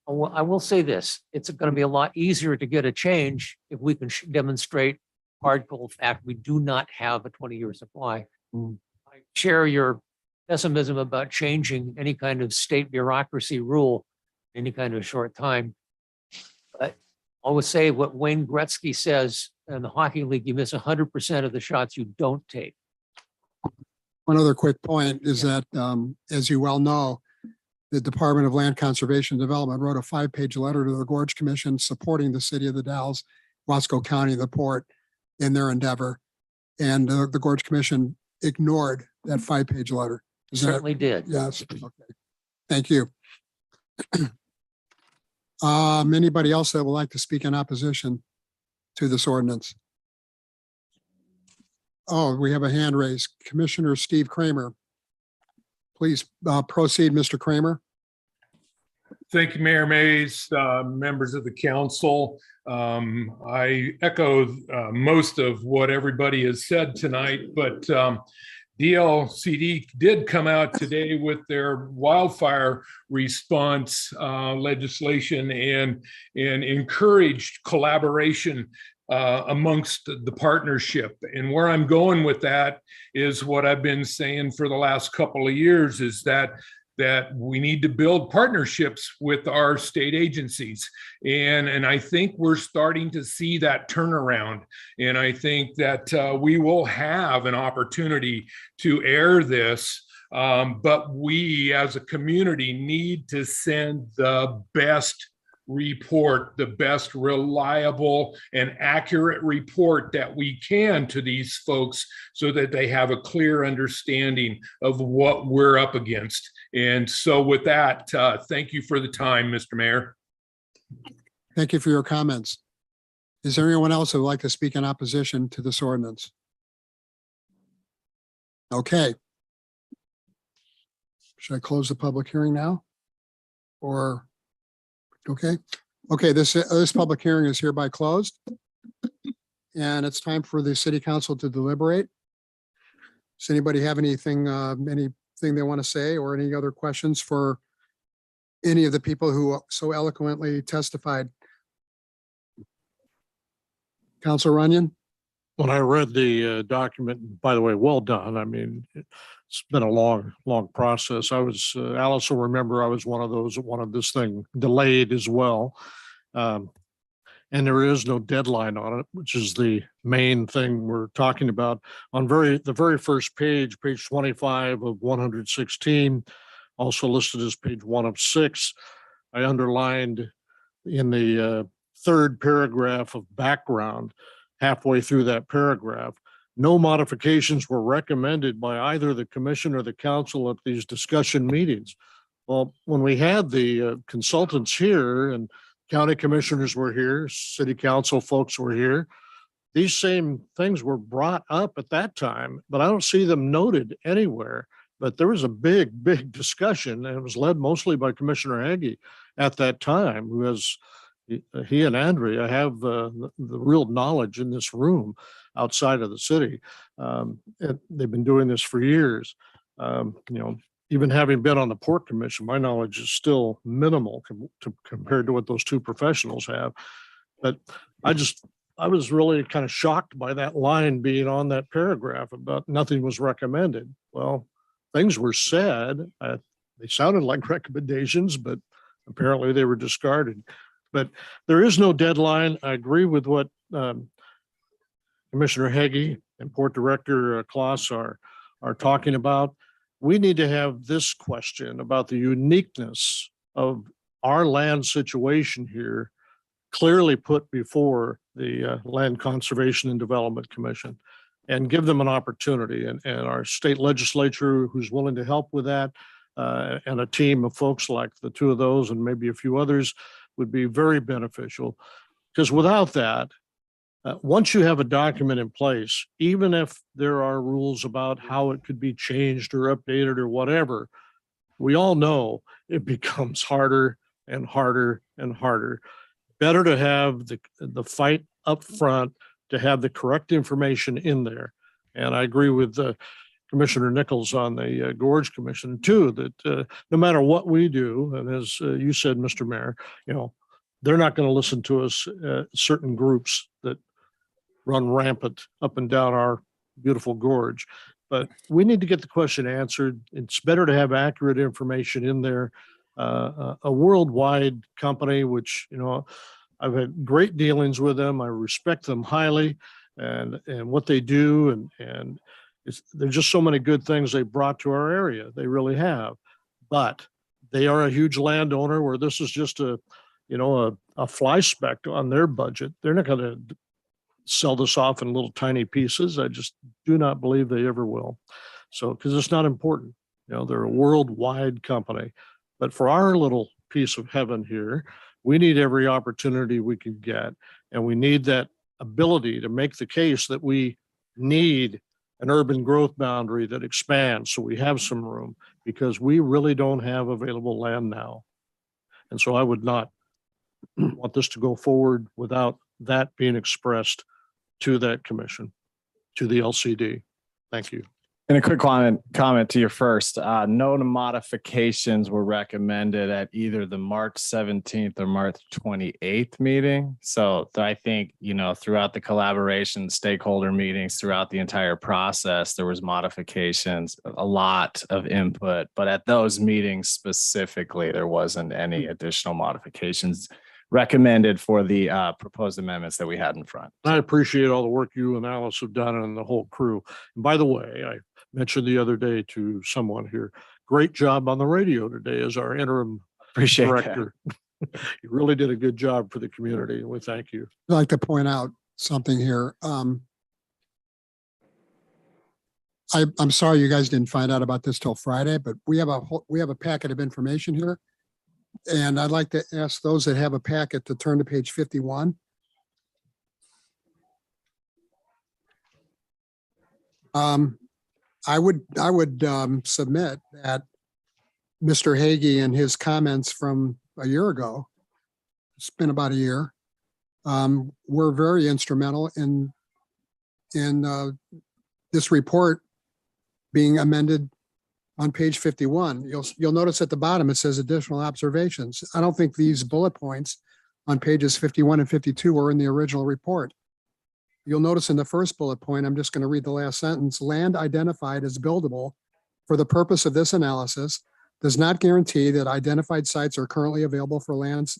Well, I will say this, it's going to be a lot easier to get a change if we can demonstrate hard cold fact we do not have a 20-year supply. I share your pessimism about changing any kind of state bureaucracy rule any kind of short time. But I always say what Wayne Gretzky says in the hockey league, you miss 100% of the shots you don't take. One other quick point is that, as you well know, the Department of Land Conservation and Development wrote a 5-page letter to the Gorge Commission supporting the city of the Dalles, Wasco County, the port in their endeavor. And the Gorge Commission ignored that 5-page letter. Is that- Certainly did. Yes. Okay. Thank you. Anybody else that would like to speak in opposition to this ordinance? Oh, we have a hand raised. Commissioner Steve Kramer. Please proceed, Mr. Kramer. Thank you, Mayor Mays, members of the council. I echo most of what everybody has said tonight, but DLCD did come out today with their wildfire response legislation and encouraged collaboration amongst the partnership. And where I'm going with that is what I've been saying for the last couple of years, is that we need to build partnerships with our state agencies. And I think we're starting to see that turnaround. And I think that we will have an opportunity to air this, but we as a community need to send the best report, the best reliable and accurate report that we can to these folks so that they have a clear understanding of what we're up against. And so with that, thank you for the time, Mr. Mayor. Thank you for your comments. Is there anyone else who would like to speak in opposition to this ordinance? Okay. Should I close the public hearing now? Or, okay, this public hearing is hereby closed. And it's time for the city council to deliberate. Does anybody have anything they want to say or any other questions for any of the people who so eloquently testified? Councilor Runyon? When I read the document, by the way, well done. I mean, it's been a long process. Alice will remember I was one of those that wanted this thing delayed as well. And there is no deadline on it, which is the main thing we're talking about. On the very first page 25 of 116, also listed as page 1 of 6, I underlined in the third paragraph of background, halfway through that paragraph, no modifications were recommended by either the commission or the council at these discussion meetings. Well, when we had the consultants here and county commissioners were here, city council folks were here, these same things were brought up at that time, but I don't see them noted anywhere. But there was a big discussion, and it was led mostly by Commissioner Haggie at that time, who has, he and Andrea have the real knowledge in this room outside of the city. And they've been doing this for years. Even having been on the Port Commission, my knowledge is still minimal compared to what those two professionals have. But I was really kind of shocked by that line being on that paragraph about nothing was recommended. Well, things were said. They sounded like recommendations, but apparently they were discarded. But there is no deadline. I agree with what Commissioner Haggie and Port Director Klaas are talking about. We need to have this question about the uniqueness of our land situation here clearly put before the Land Conservation and Development Commission and give them an opportunity. And our state legislature, who's willing to help with that, and a team of folks like the two of those and maybe a few others would be very beneficial. Because without that, once you have a document in place, even if there are rules about how it could be changed or updated or whatever, we all know it becomes harder and harder and harder. Better to have the fight up front to have the correct information in there. And I agree with Commissioner Nichols on the Gorge Commission too, that no matter what we do, and as you said, Mr. Mayor, they're not going to listen to us, certain groups that run rampant up and down our beautiful gorge. But we need to get the question answered. It's better to have accurate information in there. A worldwide company, which, I've had great dealings with them. I respect them highly and what they do. And there's just so many good things they brought to our area. They really have. But they are a huge landowner where this is just a fly speck on their budget. They're not going to sell this off in little tiny pieces. I just do not believe they ever will. So, because it's not important. They're a worldwide company. But for our little piece of heaven here, we need every opportunity we can get. And we need that ability to make the case that we need an urban growth boundary that expands so we have some room, because we really don't have available land now. And so I would not want this to go forward without that being expressed to that commission, to the LCD. Thank you. And a quick comment to your first, no modifications were recommended at either the March 17th or March 28th meeting. So I think, throughout the collaboration, stakeholder meetings, throughout the entire process, there was modifications, a lot of input, but at those meetings specifically, there wasn't any additional modifications recommended for the proposed amendments that we had in front. I appreciate all the work you and Alice have done and the whole crew. And by the way, I mentioned the other day to someone here, great job on the radio today as our interim Appreciate director. You really did a good job for the community, and we thank you. I'd like to point out something here. I'm sorry you guys didn't find out about this till Friday, but we have a packet of information here. And I'd like to ask those that have a packet to turn to page 51. I would submit that Mr. Hagee and his comments from a year ago, it's been about a year, were very instrumental in this report being amended on page 51. You'll notice at the bottom, it says additional observations. I don't think these bullet points on pages 51 and 52 were in the original report. You'll notice in the first bullet point, I'm just going to read the last sentence, land identified as buildable for the purpose of this analysis does not guarantee that identified sites are currently available for land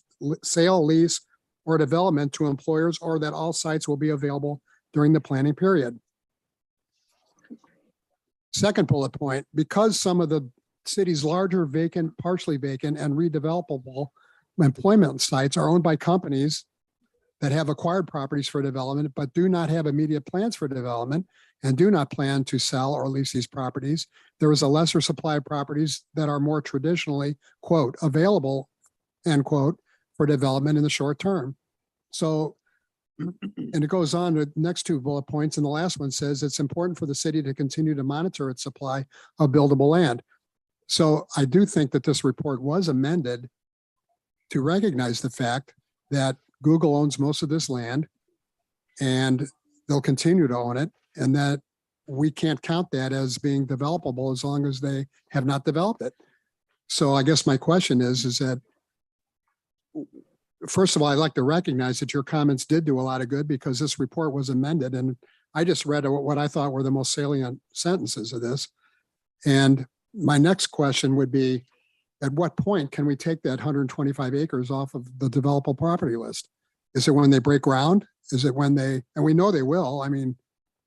sale, lease, or development to employers, or that all sites will be available during the planning period. Second bullet point, because some of the city's larger vacant, partially vacant, and redevelopable employment sites are owned by companies that have acquired properties for development, but do not have immediate plans for development and do not plan to sell or lease these properties, there is a lesser supply of properties that are more traditionally, quote, available, end quote, for development in the short term. So, and it goes on to the next two bullet points. And the last one says it's important for the city to continue to monitor its supply of buildable land. So I do think that this report was amended to recognize the fact that Google owns most of this land and they'll continue to own it, and that we can't count that as being developable as long as they have not developed it. So I guess my question is that, first of all, I'd like to recognize that your comments did do a lot of good because this report was amended, and I just read what I thought were the most salient sentences of this. And my next question would be, at what point can we take that 125 acres off of the developable property list? Is it when they break ground? Is it when they, and we know they will, I mean,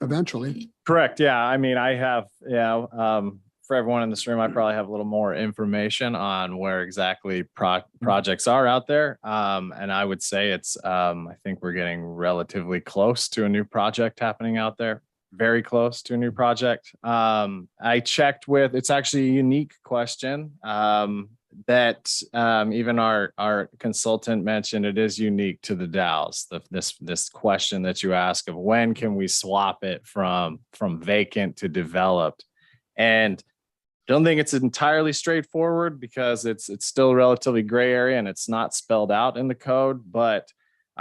eventually. Correct. Yeah. I mean, I have, for everyone in this room, I probably have a little more information on where exactly projects are out there. And I would say it's, I think we're getting relatively close to a new project happening out there. Very close to a new project. I checked with, it's actually a unique question that even our consultant mentioned. It is unique to the DAOs. This question that you ask of when can we swap it from vacant to developed, and I don't think it's entirely straightforward because it's still a relatively gray area and it's not spelled out in the code, but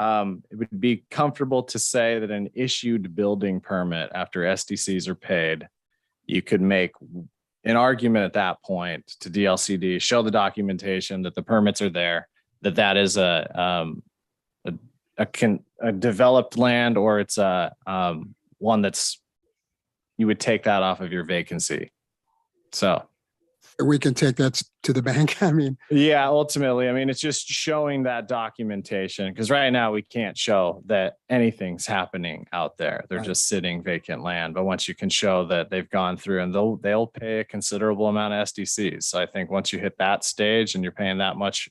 it would be comfortable to say that an issued building permit after SDCs are paid, you could make an argument at that point to DLCD, show the documentation that the permits are there, that is a developed land, or it's one that's, you would take that off of your vacancy. So We can take that to the bank. I mean, yeah, ultimately, I mean, it's just showing that documentation, because right now we can't show that anything's happening out there. They're just sitting vacant land. But once you can show that they've gone through, and they'll pay a considerable amount of SDCs. So I think once you hit that stage and you're paying that much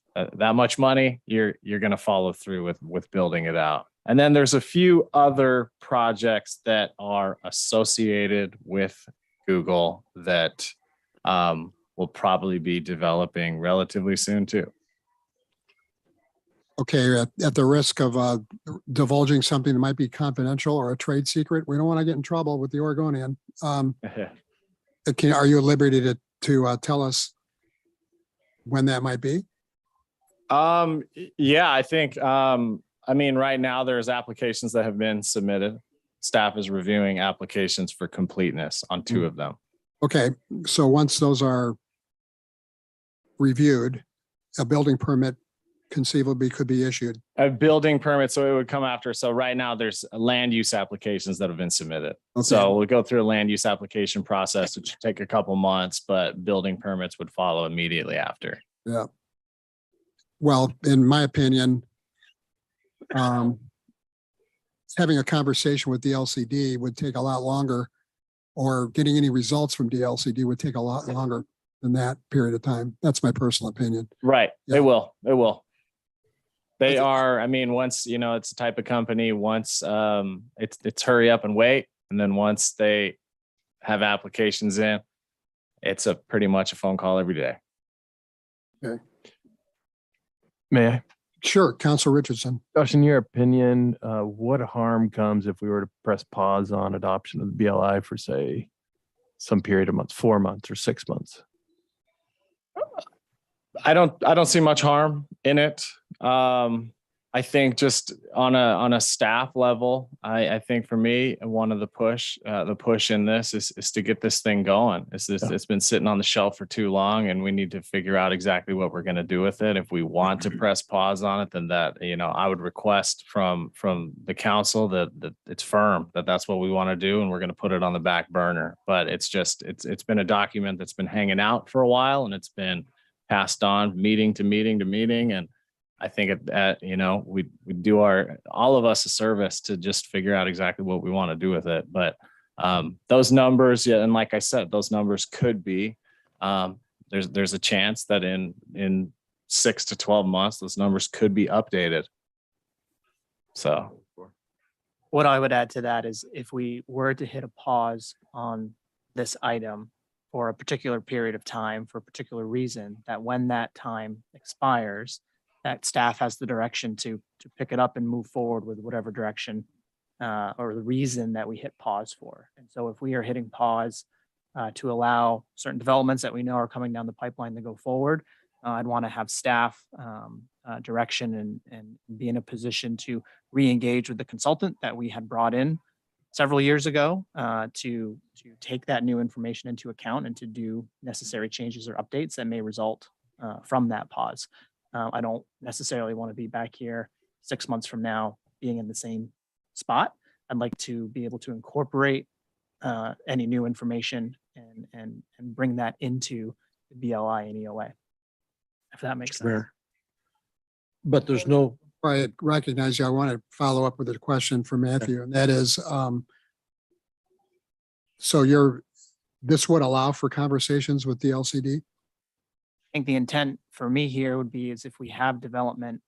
money, you're going to follow through with building it out. And then there's a few other projects that are associated with Google that will probably be developing relatively soon too. okay, at the risk of divulging something that might be confidential or a trade secret, we don't want to get in trouble with the Oregonian. Are you at liberty to tell us when that might be? Yeah, I think, I mean, right now there's applications that have been submitted. Staff is reviewing applications for completeness on 2 of them. Okay, so once those are reviewed, a building permit conceivably could be issued. A building permit, so it would come after. So right now there's land use applications that have been submitted. Okay. So we'll go through a land use application process, which should take a couple months, but building permits would follow immediately after. Yeah. Well, in my opinion, having a conversation with DLCD would take a lot longer, or getting any results from DLCD would take a lot longer than that period of time. That's my personal opinion. Right. Yeah. It will. They are, I mean, once, you know, it's a type of company, once it's hurry up and wait. And then once they have applications in, it's a pretty much a phone call every day. May I? Sure, Council Richardson. Josh, in your opinion, what harm comes if we were to press pause on adoption of the BLI for, say, some period of months, 4 months or 6 months? I don't see much harm in it. I think just on a staff level, I think for me, one of the push in this is to get this thing going. It's been sitting on the shelf for too long, and we need to figure out exactly what we're going to do with it. If we want to press pause on it, then that, you know, I would request from the council that it's firm, that that's what we want to do, and we're going to put it on the back burner. But it's been a document that's been hanging out for a while, and it's been passed on meeting to meeting to meeting. And I think you know, we do all of us a service to just figure out exactly what we want to do with it. But those numbers, yeah, and like I said, those numbers could be, there's a chance that in 6 to 12 months, those numbers could be updated. So What I would add to that is if we were to hit a pause on this item for a particular period of time, for a particular reason, that when that time expires, that staff has the direction to pick it up and move forward with whatever direction or the reason that we hit pause for. And so if we are hitting pause to allow certain developments that we know are coming down the pipeline to go forward, I'd want to have staff direction and be in a position to re-engage with the consultant that we had brought in several years ago to take that new information into account and to do necessary changes or updates that may result from that pause. I don't necessarily want to be back here 6 months from now being in the same spot. I'd like to be able to incorporate any new information and bring that into the BLI and EOA, if that makes sense. Mayor. But there's no, I recognize you. I want to follow up with a question for Matthew, and that is, so this would allow for conversations with the LCD? I think the intent for me here would be is if we have development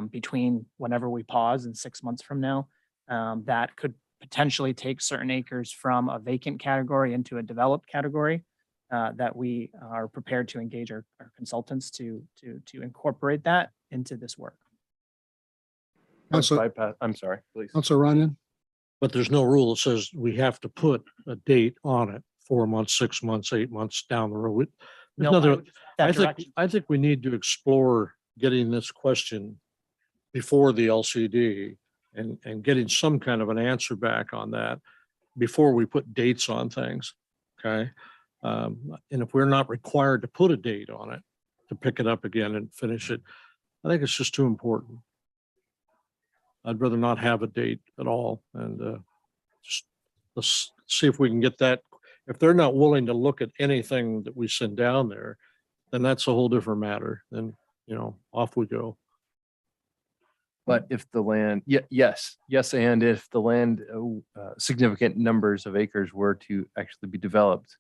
between whenever we pause and 6 months from now, that could potentially take certain acres from a vacant category into a developed category, that we are prepared to engage our consultants to incorporate that into this work. I'm sorry, please. Councilor Runyon? but there's no rule that says we have to put a date on it, 4 months, 6 months, 8 months down the road. There's No, another- that I think, direction. I think we need to explore getting this question before the LCD and getting some kind of an answer back on that before we put dates on things. Okay. And if we're not required to put a date on it, to pick it up again and finish it, I think it's just too important. I'd rather not have a date at all and just let's see if we can get that. If they're not willing to look at anything that we send down there, then that's a whole different matter. Then, off we go. But if the land, yes, and if the land, significant numbers of acres were to actually be developed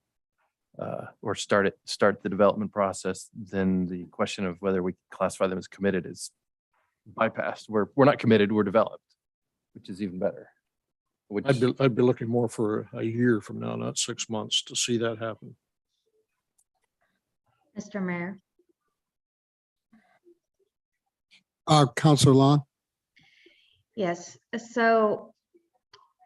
or start the development process, then the question of whether we classify them as committed is bypassed. We're not committed, we're developed, which is even better. Which I'd be looking more for a year from now, not 6 months, to see that happen. Mr. Mayor. Councilor Long? Yes, so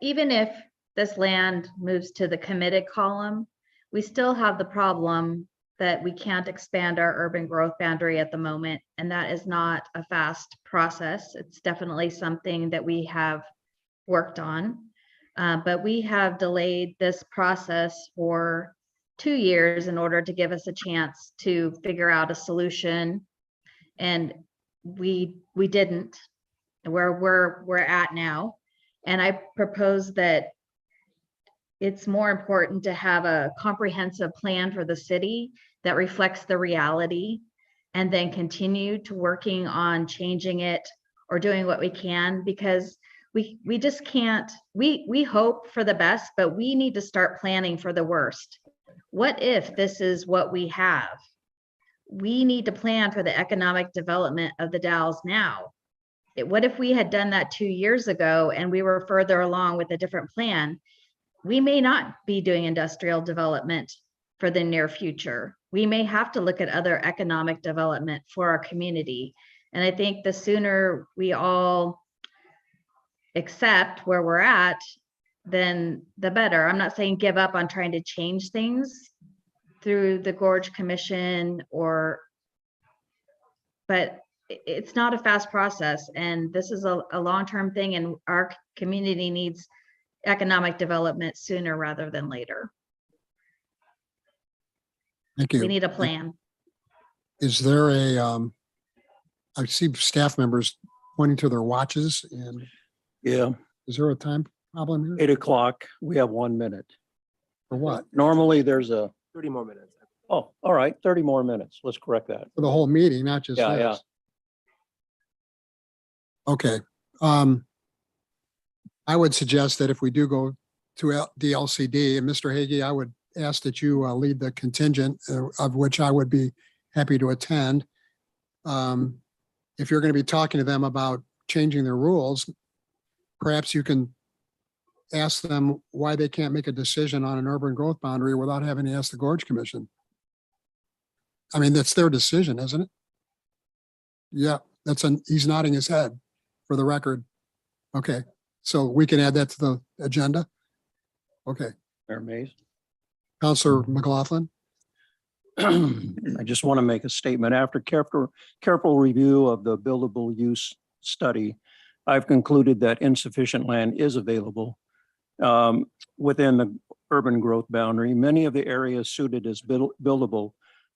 even if this land moves to the committed column, we still have the problem that we can't expand our urban growth boundary at the moment, and that is not a fast process. It's definitely something that we have worked on, but we have delayed this process for 2 years in order to give us a chance to figure out a solution, and we didn't. Where we're at now. And I propose that it's more important to have a comprehensive plan for the city that reflects the reality, and then continue to working on changing it or doing what we can, because we just can't, we hope for the best, but we need to start planning for the worst. What if this is what we have? We need to plan for the economic development of the Dalles now. what if we had done that 2 years ago and we were further along with a different plan? We may not be doing industrial development for the near future. We may have to look at other economic development for our community. And I think the sooner we all accept where we're at, then the better. I'm not saying give up on trying to change things through the Gorge Commission but it's not a fast process. And this is a long-term thing, and our community needs economic development sooner rather than later. Thank you. We need a plan. Is there I see staff members pointing to their watches, and Yeah, is there a time problem here? 8 o'clock, we have 1 minute. For what? Normally there's a, 30 more minutes. oh, all right, 30 more minutes. Let's correct that. For the whole meeting, not just Yeah, yeah. this? Okay. I would suggest that if we do go to DLCD, and Mr. Hagee, I would ask that you lead the contingent, of which I would be happy to attend. If you're going to be talking to them about changing their rules, perhaps you can ask them why they can't make a decision on an urban growth boundary without having to ask the Gorge Commission. I mean, that's their decision, isn't it? Yeah, he's nodding his head for the record. Okay, so we can add that to the agenda? Okay, Mayor Mays. Counselor McLaughlin? I just want to make a statement. After careful review of the buildable use study, I've concluded that insufficient land is available within the urban growth boundary. Many of the areas suited as buildable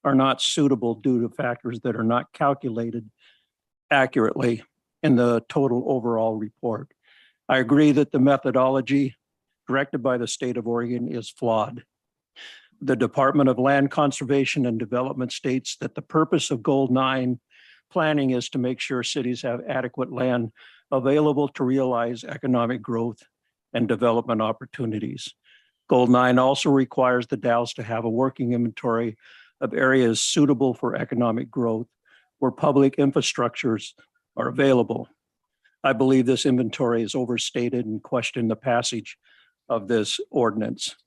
are not suitable due to factors that are not calculated accurately in the total overall report. I agree that the methodology directed by the state of Oregon is flawed. The Department of Land Conservation and Development states that the purpose of Goal 9 planning is to make sure cities have adequate land available to realize economic growth and development opportunities. Goal 9 also requires the DAOs to have a working inventory of areas suitable for economic growth where public infrastructures are available. I believe this inventory is overstated and question the passage of this ordinance.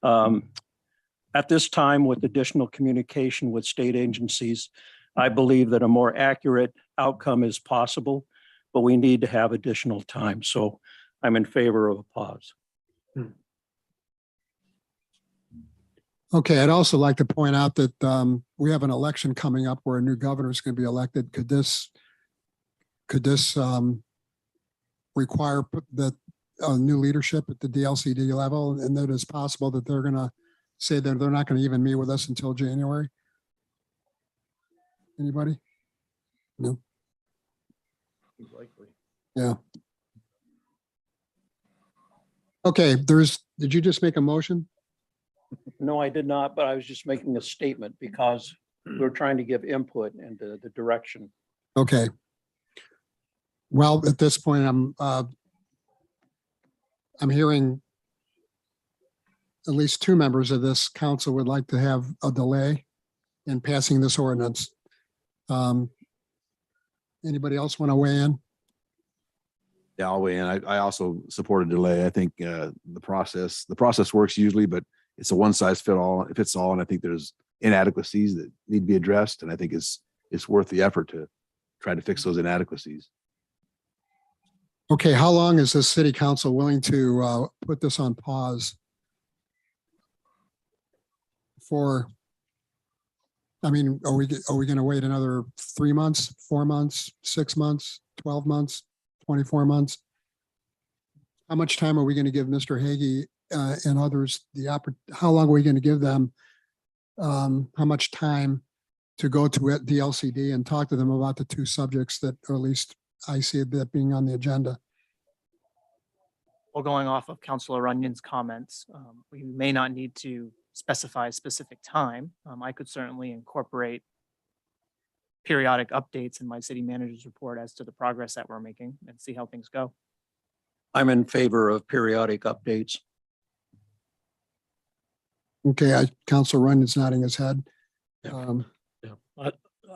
At this time, with additional communication with state agencies, I believe that a more accurate outcome is possible, but we need to have additional time. So I'm in favor of a pause. Okay, I'd also like to point out that we have an election coming up where a new governor is going to be elected. Could this require that new leadership at the DLCD level, and that it's possible that they're going to say that they're not going to even meet with us until January? Anybody? No? Yeah. Okay, did you just make a motion? No, I did not, but I was just making a statement because we're trying to give input into the direction. Okay. Well, at this point, I'm hearing at least two members of this council would like to have a delay in passing this ordinance. Anybody else want to weigh in? Yeah, I'll weigh in. I also support a delay. I think the process works usually, but it's a one size fits all. And I think there's inadequacies that need to be addressed. And I think it's worth the effort to try to fix those inadequacies. Okay, how long is the city council willing to put this on pause? I mean, are we going to wait another 3 months, 4 months, 6 months, 12 months, 24 months? How much time are we going to give Mr. Hagee and others how long are we going to give them? How much time to go to DLCD and talk to them about the two subjects that, or at least I see that being on the agenda? Well, going off of Councilor Runyon's comments, we may not need to specify a specific time. I could certainly incorporate periodic updates in my city manager's report as to the progress that we're making and see how things go. I'm in favor of periodic updates. Okay, Councilor Runyon's nodding his head. Yeah,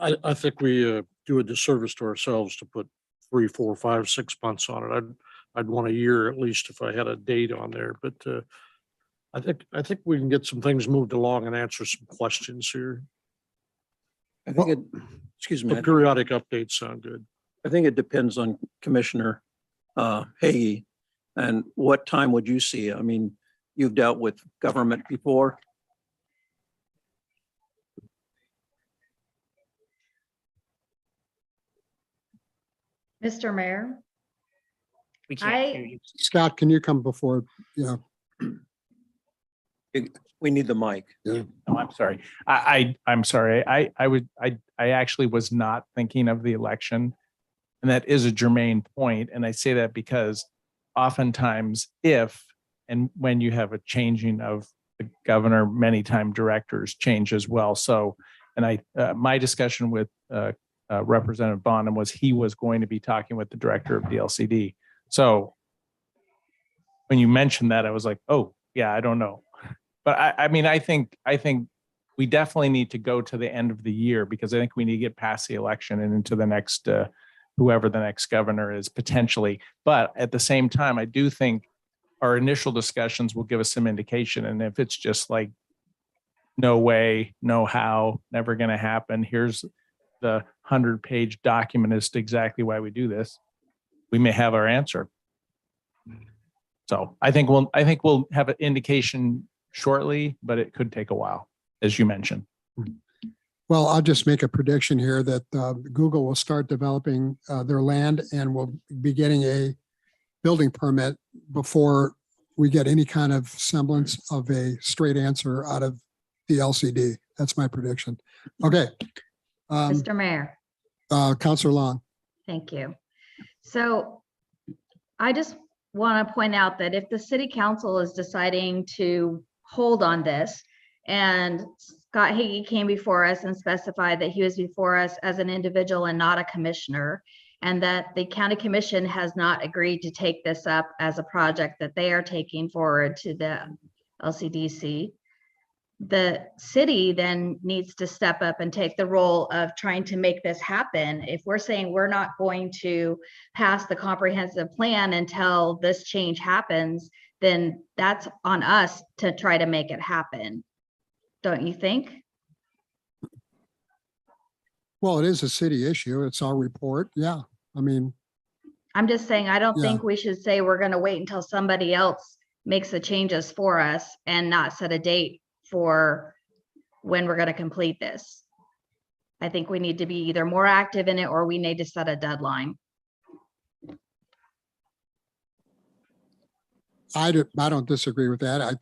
I think we do a disservice to ourselves to put 3, 4, 5, 6 months on it. I'd want a year at least if I had a date on there, but I think we can get some things moved along and answer some questions here. I think it, excuse me, The periodic updates sound good. I think it depends on Commissioner Hagee. And what time would you see? I mean, you've dealt with government before. Mr. Mayor, We can't hear I, you. Scott, can you come before, yeah, We need the mic. Oh, I'm sorry. I'm sorry. I actually was not thinking of the election. And that is a germane point. And I say that because oftentimes if and when you have a changing of the governor, many time directors change as well. So, and my discussion with Representative Bonham was he was going to be talking with the director of the LCD. So when you mentioned that, I was like, oh, yeah, I don't know. But I mean, I think we definitely need to go to the end of the year because I think we need to get past the election and into the next, whoever the next governor is potentially. But at the same time, I do think our initial discussions will give us some indication. And if it's just like, no way, no how, never going to happen. Here's the 100-page document as to exactly why we do this. We may have our answer. So I think we'll have an indication shortly, but it could take a while, as you mentioned. well, I'll just make a prediction here that Google will start developing their land and will be getting a building permit before we get any kind of semblance of a straight answer out of the LCD. That's my prediction. Okay. Mr. Mayor, Counselor Long. thank you. So I just want to point out that if the city council is deciding to hold on this, and Scott Hagee came before us and specified that he was before us as an individual and not a commissioner, and that the county commission has not agreed to take this up as a project that they are taking forward to the LCDC, the city then needs to step up and take the role of trying to make this happen. If we're saying we're not going to pass the comprehensive plan until this change happens, then that's on us to try to make it happen. Don't you think? Well, it is a city issue. It's our report. Yeah. I mean, I'm just saying, I don't Yeah. think we should say we're going to wait until somebody else makes the changes for us and not set a date for when we're going to complete this. I think we need to be either more active in it or we need to set a deadline. I don't disagree with that. I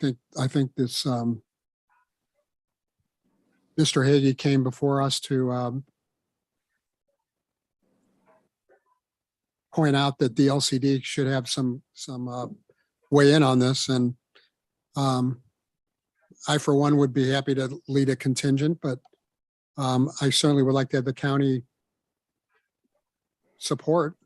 think this, Mr. Hagee came before us to point out that the LCD should have some weigh in on this. And I, for one, would be happy to lead a contingent, but I certainly would like to have the county support.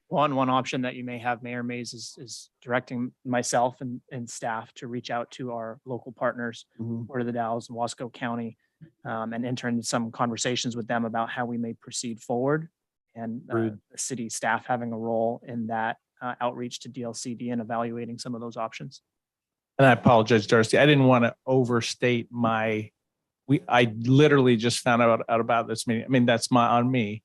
One option that you may have, Mayor Mays, is directing myself and staff to reach out to our local partners, Port of the Dalles and Wasco County, and enter into some conversations with them about how we may proceed forward. And the city staff having a role in that outreach to DLCD and evaluating some of those options. And I apologize, Darcy. I didn't want to overstate I literally just found out about this meeting. I mean, that's on me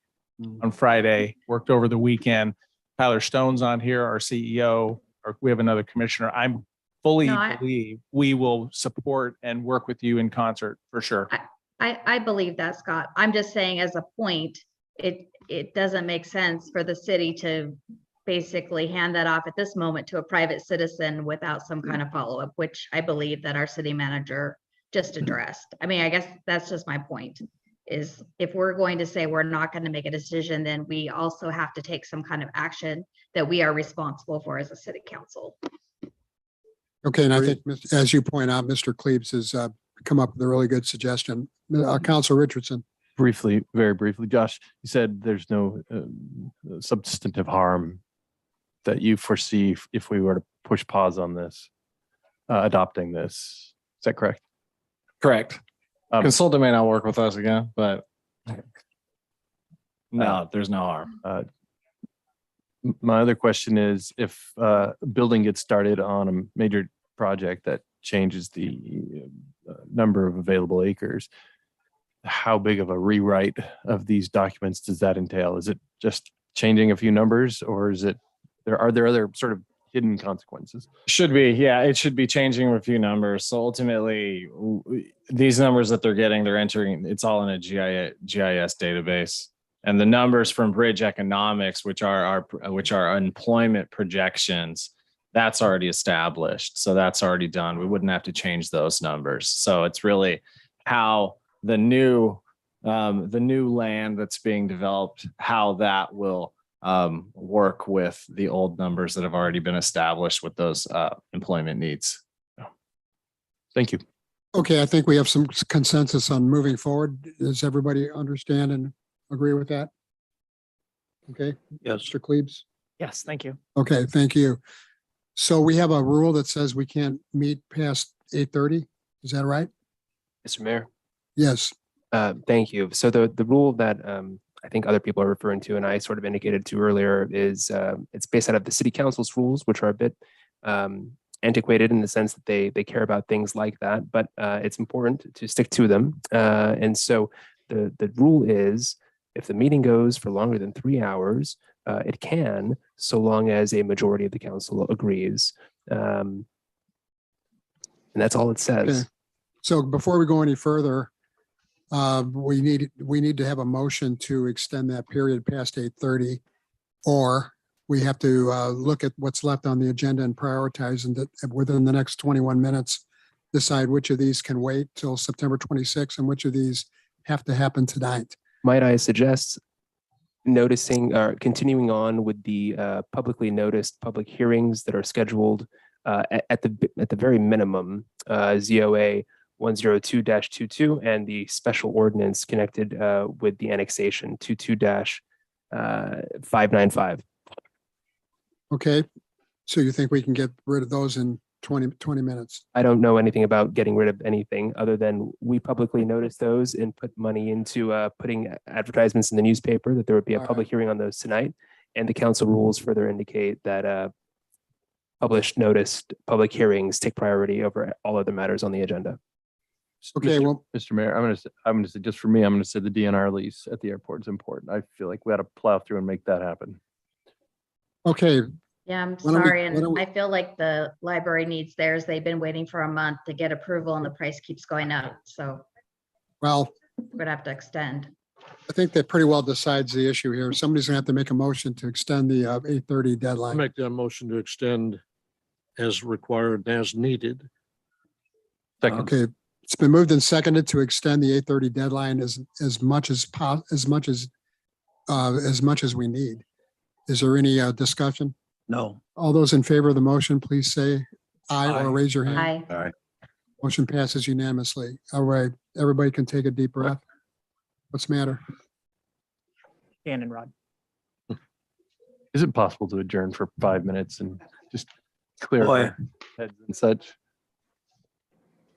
on Friday, worked over the weekend. Tyler Stone's on here, our CEO, or we have another commissioner. I'm fully believe we will support and work with you in concert for sure. I believe that, Scott. I'm just saying as a point, it doesn't make sense for the city to basically hand that off at this moment to a private citizen without some kind of follow-up, which I believe that our city manager just addressed. I mean, I guess that's just my point, is if we're going to say we're not going to make a decision, then we also have to take some kind of action that we are responsible for as a city council. Okay, and I think, as you point out, Mr. Klebs has come up with a really good suggestion. Councilor Richardson. Briefly, very briefly, Josh, you said there's no substantive harm that you foresee if we were to push pause on this, adopting this. Is that correct? Correct. Consultant may not work with us again, but no, there's no harm. My other question is if a building gets started on a major project that changes the number of available acres, how big of a rewrite of these documents does that entail? Is it just changing a few numbers, or are there other sort of hidden consequences? Should be, yeah, it should be changing a few numbers. So ultimately, these numbers that they're getting, they're entering, it's all in a GIS database. And the numbers from Bridge Economics, which are employment projections, that's already established. So that's already done. We wouldn't have to change those numbers. So it's really how the new land that's being developed, how that will work with the old numbers that have already been established with those employment needs. Thank you. Okay, I think we have some consensus on moving forward. Does everybody understand and agree with that? Okay. Yes. Mr. Klebs? Yes, thank you. Okay, thank you. So we have a rule that says we can't meet past 8:30. Is that right? Mr. Mayor, Yes. thank you. So the rule that I think other people are referring to, and I sort of indicated to earlier, is it's based out of the city council's rules, which are a bit antiquated in the sense that they care about things like that, but it's important to stick to them. And so the rule is if the meeting goes for longer than 3 hours, it can, so long as a majority of the council agrees. And that's all it says. Okay. So before we go any further, we need to have a motion to extend that period past 8:30, or we have to look at what's left on the agenda and prioritize, and that within the next 21 minutes, decide which of these can wait till September 26th and which of these have to happen tonight. Might I suggest noticing or continuing on with the publicly noticed public hearings that are scheduled at the very minimum, ZOA 102-22 and the special ordinance connected with the annexation 22-595. Okay, so you think we can get rid of those in 20 minutes? I don't know anything about getting rid of anything other than we publicly noticed those and put money into putting advertisements in the newspaper that there would be a public hearing on those tonight. And the council rules further indicate that published noticed public hearings take priority over all other matters on the agenda. Okay, well, Mr. Mayor, I'm going to say, just for me, I'm going to say the DNR lease at the airport is important. I feel like we ought to plow through and make that happen. okay, Yeah, I'm Why don't we- sorry. why don't And we- I feel like the library needs theirs. They've been waiting for a month to get approval and the price keeps going up. So well, we're gonna have to extend. I think that pretty well decides the issue here. Somebody's gonna have to make a motion to extend the 8:30 I deadline. make that motion to extend as required, and as needed. Second. Okay, it's been moved and seconded to extend the 8:30 deadline as much as we need. Is there any discussion? No. All those in favor of the motion, please say aye or raise your hand. Aye. All right. Motion passes unanimously. All right, everybody can take a deep breath. What's the matter? Dan and Rod. Is it possible to adjourn for 5 minutes and just clear Boy. our heads and such?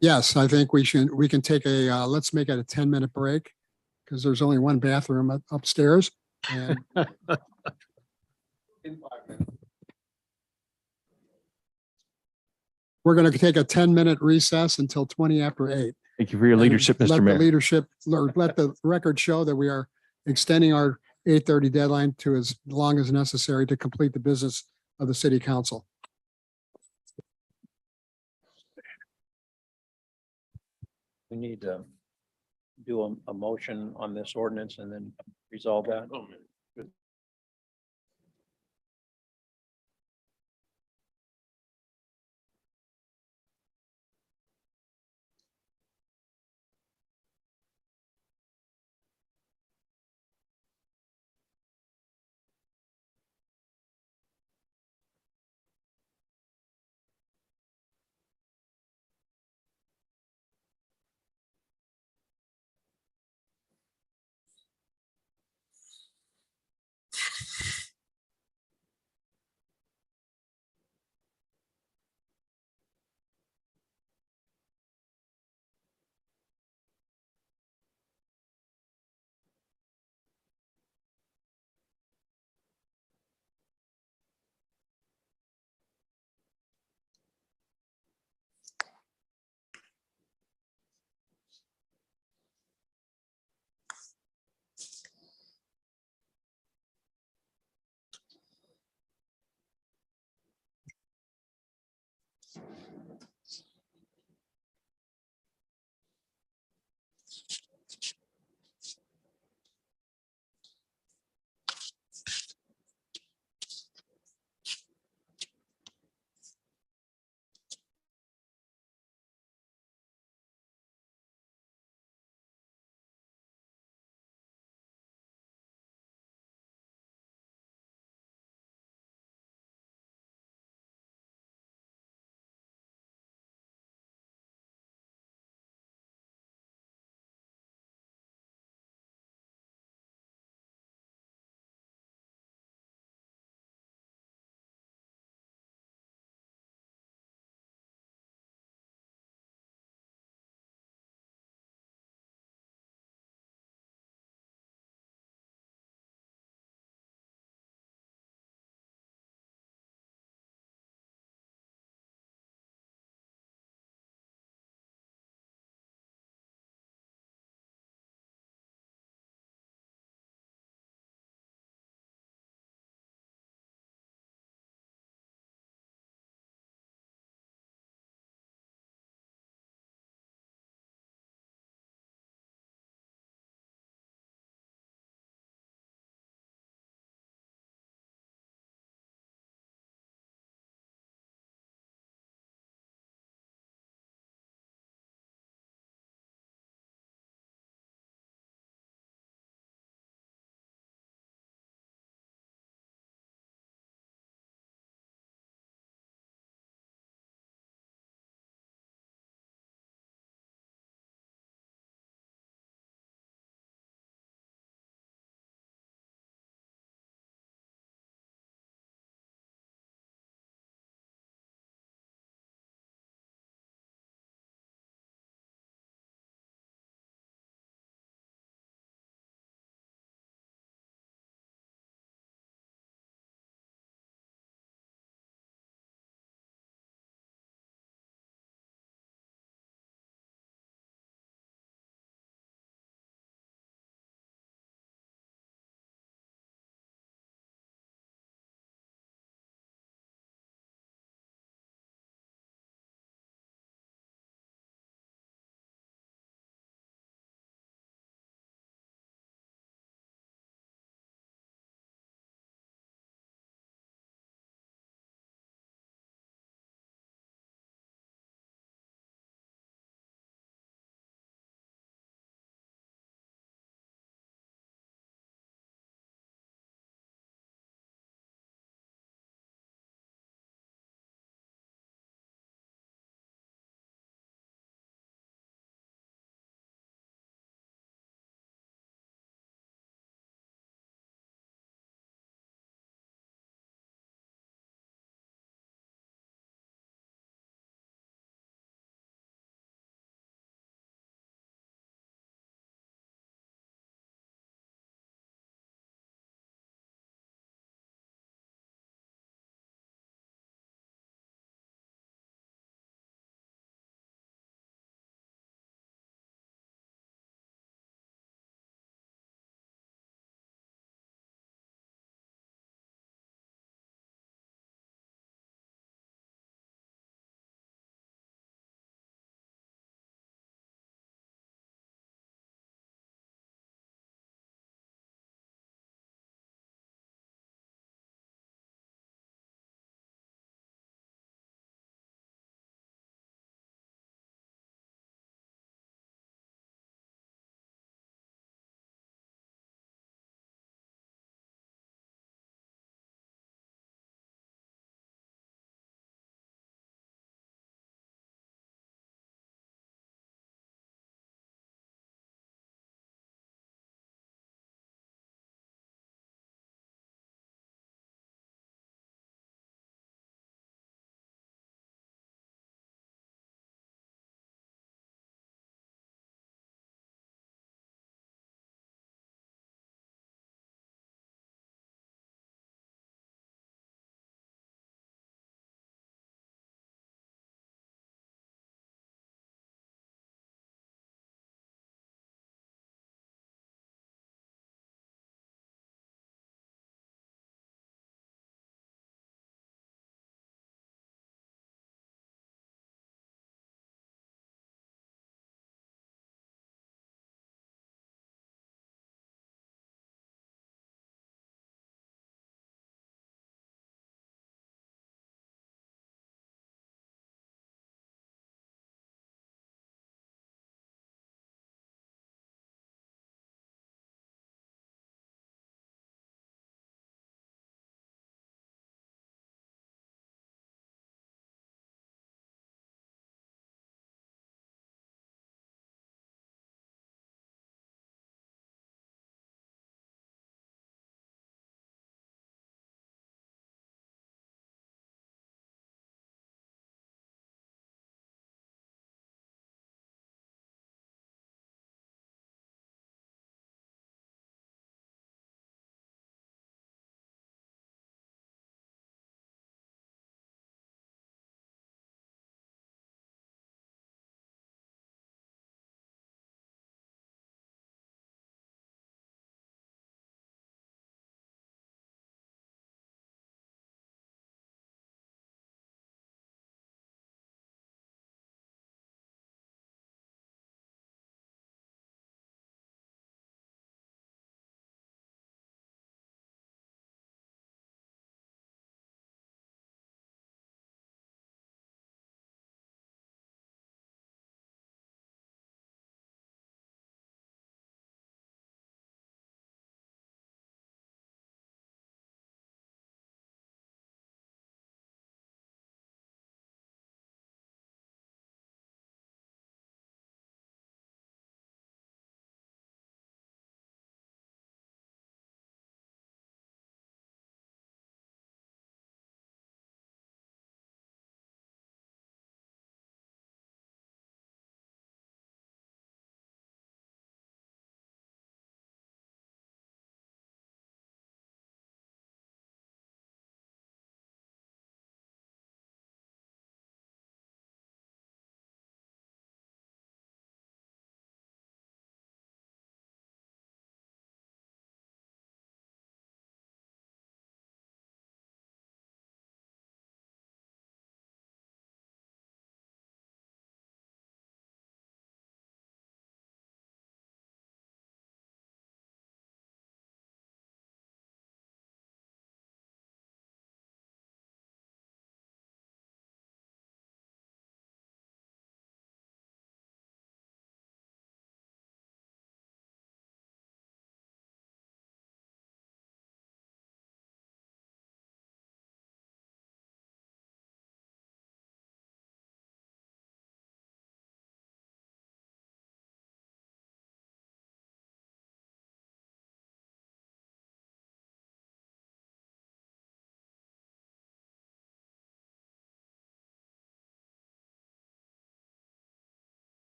Yes, I think we can take let's make it a 10-minute break because there's only one bathroom upstairs. And we're going to take a 10-minute recess until 20 after 8. Thank you for your leadership, Let Mr. the Mayor. leadership, or let the record show that we are extending our 8:30 deadline to as long as necessary to complete the business of the city council. We need to do a motion on this ordinance and then resolve that.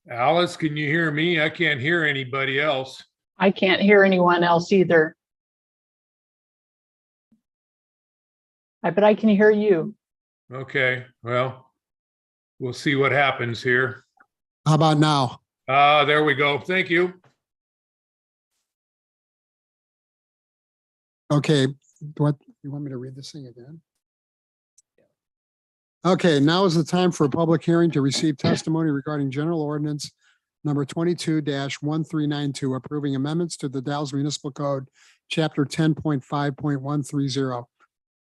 Alice, can you hear me? I can't hear anybody else. I can't hear anyone else either. But I can hear you. Okay, well, we'll see what happens here. How about now? There we go. Thank you. Okay, what, you want me to read this thing again? Okay, now is the time for a public hearing to receive testimony regarding general ordinance number 22-1392, approving amendments to the Dalles Municipal Code, chapter 10.5.130,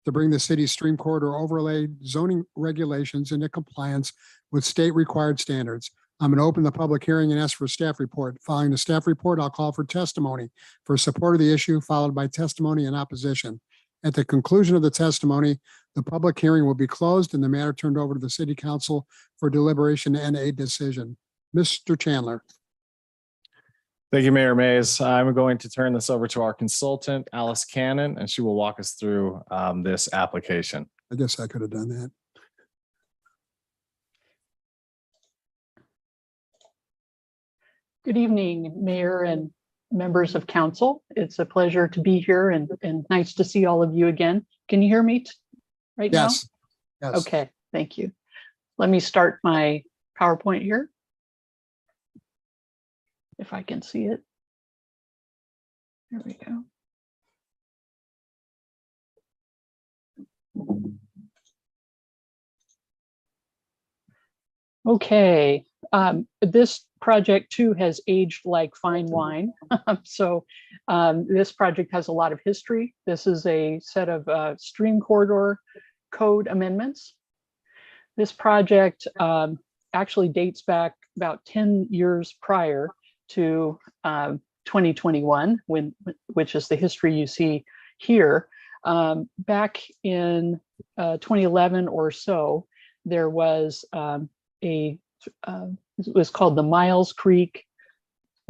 to bring the city's stream corridor overlay zoning regulations into compliance with state required standards. I'm going to open the public hearing and ask for a staff report. Following the staff report, I'll call for testimony for support of the issue, followed by testimony in opposition. At the conclusion of the testimony, the public hearing will be closed and the matter turned over to the city council for deliberation and a decision. Mr. Chandler. Thank you, Mayor Mays. I'm going to turn this over to our consultant, Alice Cannon, and she will walk us through this application. I guess I could have done that. Good evening, Mayor and members of council. It's a pleasure to be here and nice to see all of you again. Can you hear me right now? Yes. Yes. Okay, thank you. Let me start my PowerPoint here. If I can see it. There we go. Okay, this project too has aged like fine wine. So this project has a lot of history. This is a set of stream corridor code amendments. This project actually dates back about 10 years prior to 2021, which is the history you see here. Back in 2011 or so, there was it was called the Miles Creek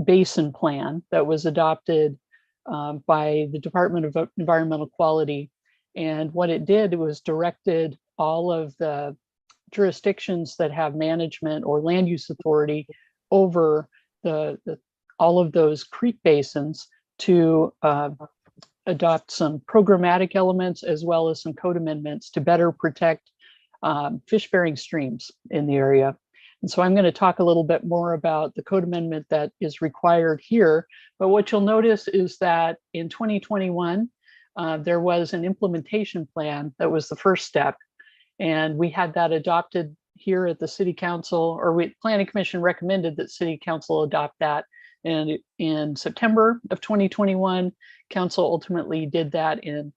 Basin Plan that was adopted by the Department of Environmental Quality. And what it did, it was directed all of the jurisdictions that have management or land use authority over all of those creek basins to adopt some programmatic elements as well as some code amendments to better protect fish-bearing streams in the area. And so I'm going to talk a little bit more about the code amendment that is required here. But what you'll notice is that in 2021, there was an implementation plan that was the first step. And we had that adopted here at the City Council, or Planning Commission recommended that City Council adopt that. And in September of 2021, Council ultimately did that in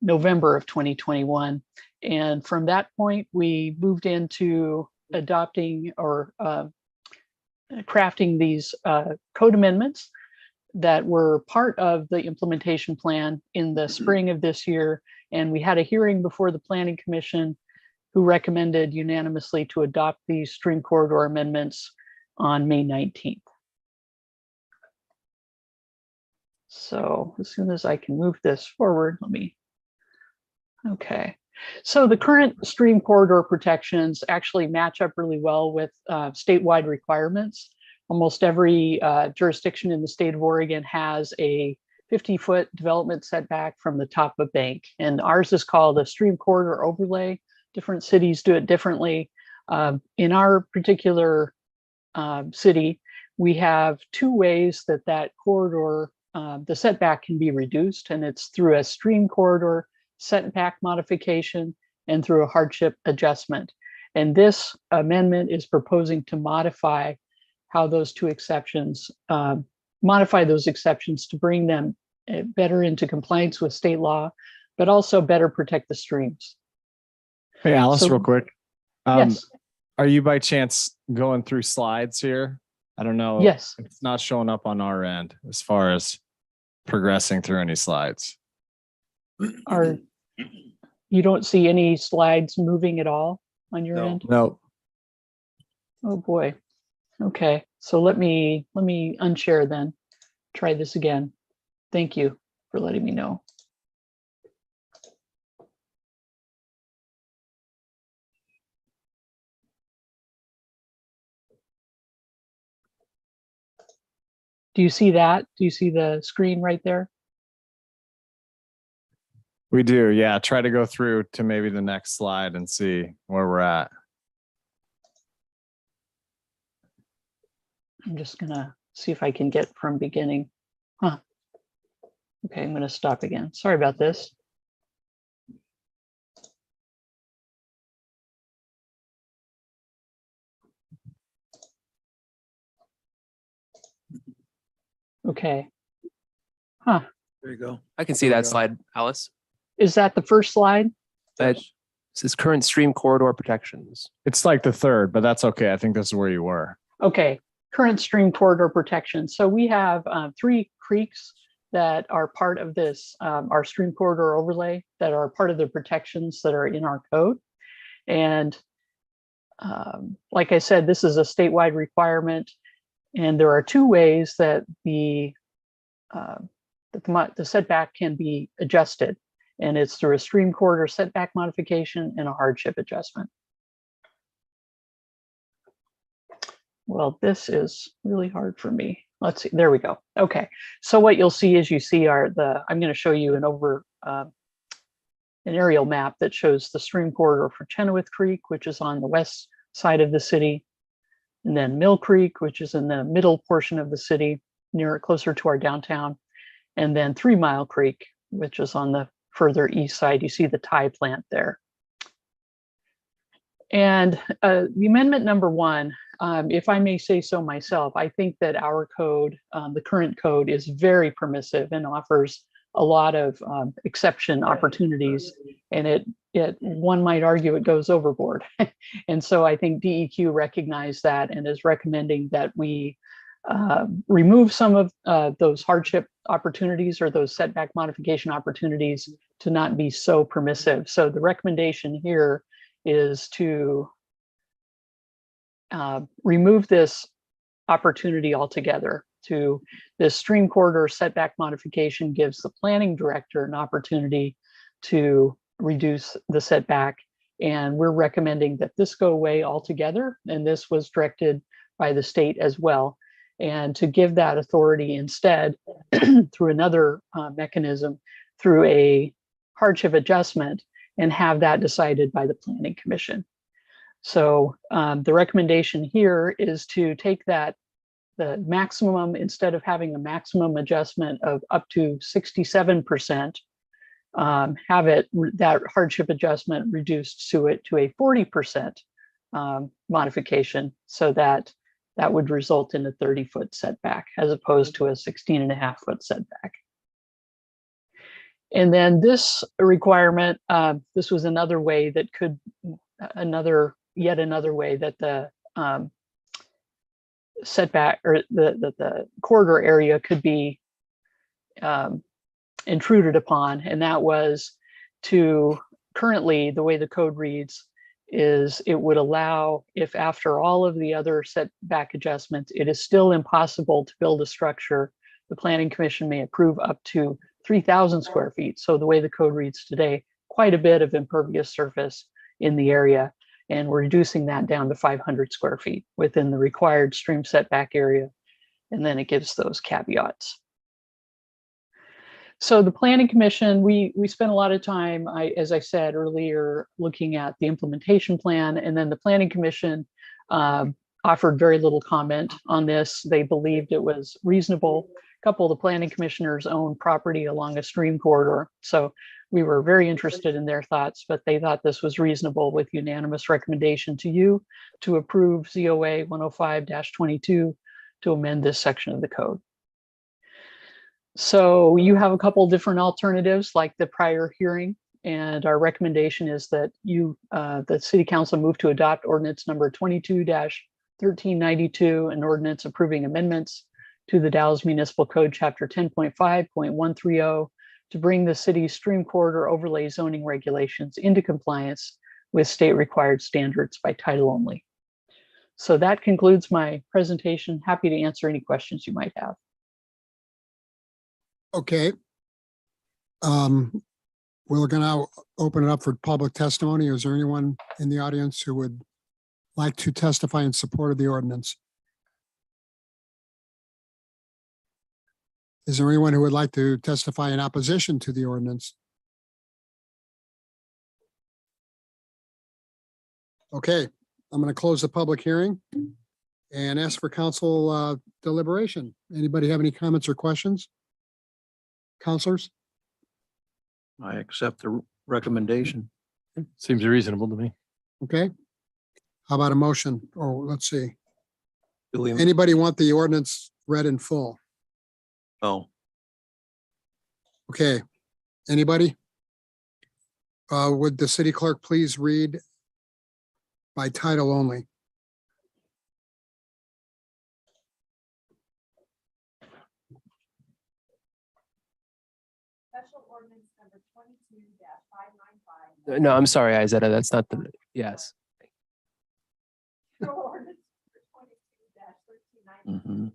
November of 2021. And from that point, we moved into adopting or crafting these code amendments that were part of the implementation plan in the spring of this year. And we had a hearing before the Planning Commission, who recommended unanimously to adopt these stream corridor amendments on May 19th. So as soon as I can move this forward, okay. So the current stream corridor protections actually match up really well with statewide requirements. Almost every jurisdiction in the state of Oregon has a 50-foot development setback from the top of a bank. And ours is called a stream corridor overlay. Different cities do it differently. In our particular city, we have two ways that corridor, the setback can be reduced, and it's through a stream corridor setback modification and through a hardship adjustment. And this amendment is proposing to modify how those two exceptions, modify those exceptions to bring them better into compliance with state law, but also better protect the streams. Hey, Alice, So- real quick. Yes. Are you by chance going through slides here? I don't know. Yes. It's not showing up on our end as far as progressing through any slides. You don't see any slides moving at all on your end? No. Oh, boy. Okay, so let me unshare then. Try this again. Thank you for letting me know. Do you see that? Do you see the screen right there? We do, yeah. Try to go through to maybe the next slide and see where we're at. I'm just gonna see if I can get from beginning. Huh. Okay, I'm gonna stop again. Sorry about this. Okay. Huh. There you go. I can see that slide, Alice. Is that the first slide? It says current stream corridor protections. It's like the third, but that's okay. I think this is where you were. Okay, current stream corridor protection. So we have 3 creeks that are part of this, our stream corridor overlay, that are part of the protections that are in our code. And like I said, this is a statewide requirement. And there are 2 ways that the setback can be adjusted. And it's through a stream corridor setback modification and a hardship adjustment. Well, this is really hard for me. Let's see, there we go. Okay, so what you'll see is you see I'm going to show you an aerial map that shows the stream corridor for Chenoweth Creek, which is on the west side of the city, and then Mill Creek, which is in the middle portion of the city, closer to our downtown, and then 3 Mile Creek, which is on the further east side. You see the tie plant there. And the amendment number 1, if I may say so myself, I think that our code, the current code, is very permissive and offers a lot of exception opportunities, and one might argue it goes overboard. And so I think DEQ recognized that and is recommending that we remove some of those hardship opportunities or those setback modification opportunities to not be so permissive. So the recommendation here is to remove this opportunity altogether. To this stream corridor setback modification gives the planning director an opportunity to reduce the setback. And we're recommending that this go away altogether. And this was directed by the state as well. And to give that authority instead through another mechanism, through a hardship adjustment, and have that decided by the Planning Commission. So the recommendation here is to take the maximum, instead of having a maximum adjustment of up to 67%, have that hardship adjustment reduced to a 40% modification, so that would result in a 30-foot setback as opposed to a 16.5-foot setback. And then this requirement, this was another way that yet another way that the setback or the corridor area could be intruded upon. And that was currently the way the code reads is it would allow, if after all of the other setback adjustments, it is still impossible to build a structure, the Planning Commission may approve up to 3,000 square feet. So the way the code reads today, quite a bit of impervious surface in the area. And we're reducing that down to 500 square feet within the required stream setback area. And then it gives those caveats. So the Planning Commission, we spent a lot of time, as I said earlier, looking at the implementation plan, and then the Planning Commission offered very little comment on this. They believed it was reasonable. A couple of the Planning Commissioners own property along a stream corridor, so we were very interested in their thoughts, but they thought this was reasonable with unanimous recommendation to you to approve ZOA 105-22 to amend this section of the code. So you have a couple different alternatives like the prior hearing, and our recommendation is that the City Council move to adopt ordinance number 22-1392, an ordinance approving amendments to the Dallas Municipal Code Chapter 10.5.130 to bring the city's stream corridor overlay zoning regulations into compliance with state required standards by title only. So that concludes my presentation. Happy to answer any questions you might have. Okay. We're going to open it up for public testimony. Is there anyone in the audience who would like to testify in support of the ordinance? Is there anyone who would like to testify in opposition to the ordinance? Okay, I'm going to close the public hearing and ask for council deliberation. Anybody have any comments or questions? Counselors? I accept the recommendation. Seems reasonable to me. Okay. How about a motion? Oh, let's see. Do we? Anybody want the ordinance read in full? Oh, Okay. Anybody? Would the city clerk please read by title only? Special ordinance number 22-595. No, I'm sorry, Izetta, that's not the, yes. Ordinance number 22-1390. mhm.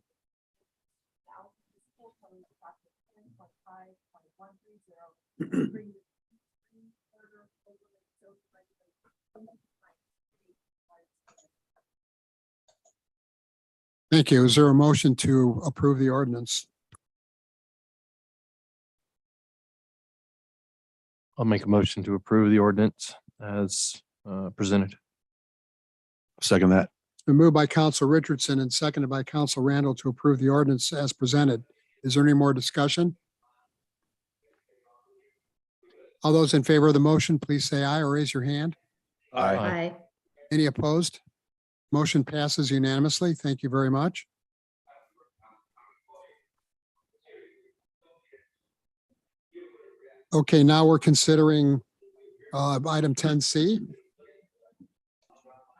Thank you. Is there a motion to approve the ordinance? I'll make a motion to approve the ordinance as presented. Second that. It's been moved by Council Richardson and seconded by Council Randall to approve the ordinance as presented. Is there any more discussion? All those in favor of the motion, please say aye or raise your hand. Aye. Aye. Any opposed? Motion passes unanimously. Thank you very much. Okay, now we're considering item 10C.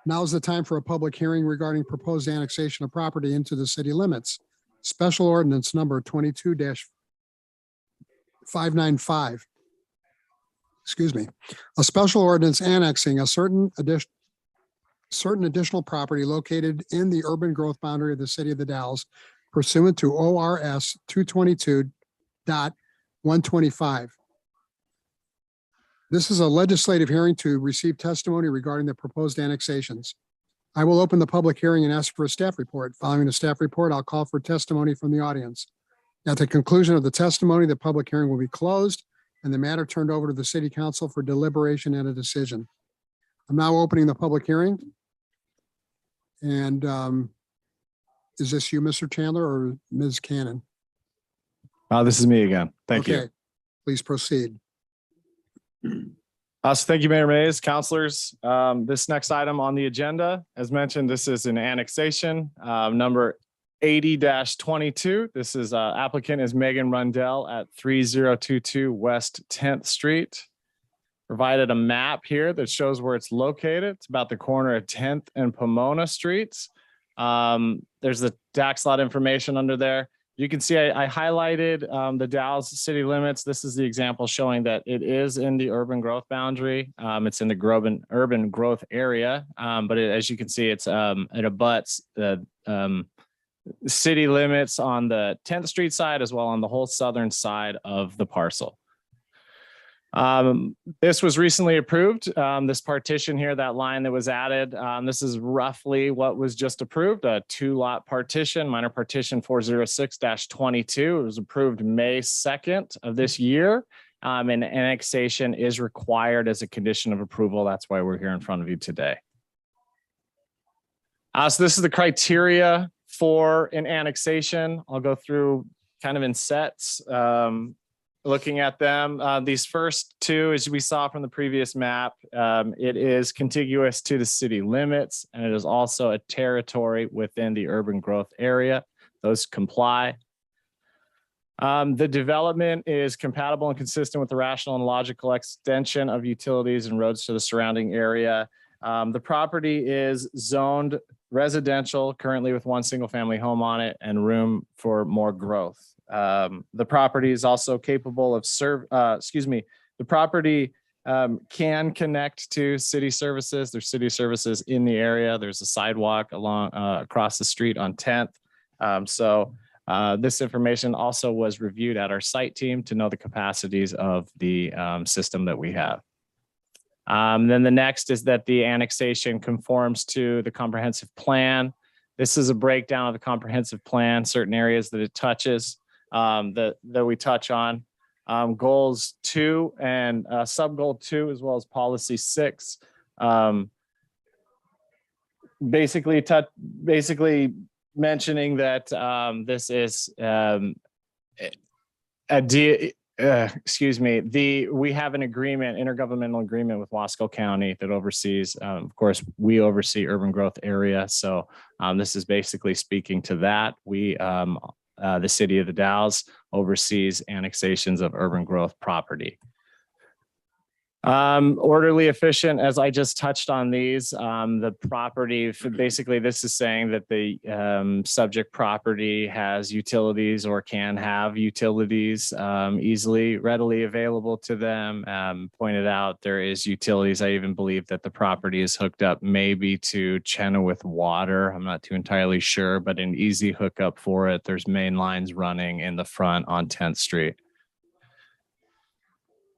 Now is the time for a public hearing regarding proposed annexation of property into the city limits. Special ordinance number 22-595. Excuse me. A special ordinance annexing a certain additional property located in the urban growth boundary of the city of the Dalles pursuant to ORS 222.125. This is a legislative hearing to receive testimony regarding the proposed annexations. I will open the public hearing and ask for a staff report. Following the staff report, I'll call for testimony from the audience. At the conclusion of the testimony, the public hearing will be closed and the matter turned over to the city council for deliberation and a decision. I'm now opening the public hearing. And is this you, Mr. Chandler, or Ms. Cannon? This is me again. Thank you. Okay, please proceed. So thank you, Mayor Mays, councilors. This next item on the agenda, as mentioned, this is an annexation, number 80-22. This is applicant is Megan Rundell at 3022 West 10th Street. Provided a map here that shows where it's located. It's about the corner of 10th and Pomona Streets. There's the tax lot information under there. You can see I highlighted the Dalles city limits. This is the example showing that it is in the urban growth boundary. It's in the urban growth area, but as you can see, it abuts the city limits on the 10th Street side as well on the whole southern side of the parcel. This was recently approved. This partition here, that line that was added, this is roughly what was just approved, a 2-lot partition, minor partition 406-22. It was approved May 2nd of this year. And annexation is required as a condition of approval. That's why we're here in front of you today. So this is the criteria for an annexation. I'll go through kind of in sets. Looking at them, these first two, as we saw from the previous map, it is contiguous to the city limits, and it is also a territory within the urban growth area. Those comply. The development is compatible and consistent with the rational and logical extension of utilities and roads to the surrounding area. The property is zoned residential, currently with one single-family home on it and room for more growth. The property is also capable of the property can connect to city services. There's city services in the area. There's a sidewalk along across the street on 10th. This information also was reviewed at our site team to know the capacities of the system that we have. Then the next is that the annexation conforms to the comprehensive plan. This is a breakdown of the comprehensive plan, certain areas that it touches. that we touch on. Goals 2 and sub goal 2, as well as policy 6. Basically mentioning that this is we have an agreement, intergovernmental agreement with Wasco County that oversees, of course, we oversee urban growth area. So this is basically speaking to that. The city of the Dalles oversees annexations of urban growth property. Orderly, efficient, as I just touched on these, the property, basically this is saying that the subject property has utilities or can have utilities easily, readily available to them. Pointed out there is utilities. I even believe that the property is hooked up maybe to Chenoweth Water. I'm not too entirely sure, but an easy hookup for it. There's main lines running in the front on 10th Street.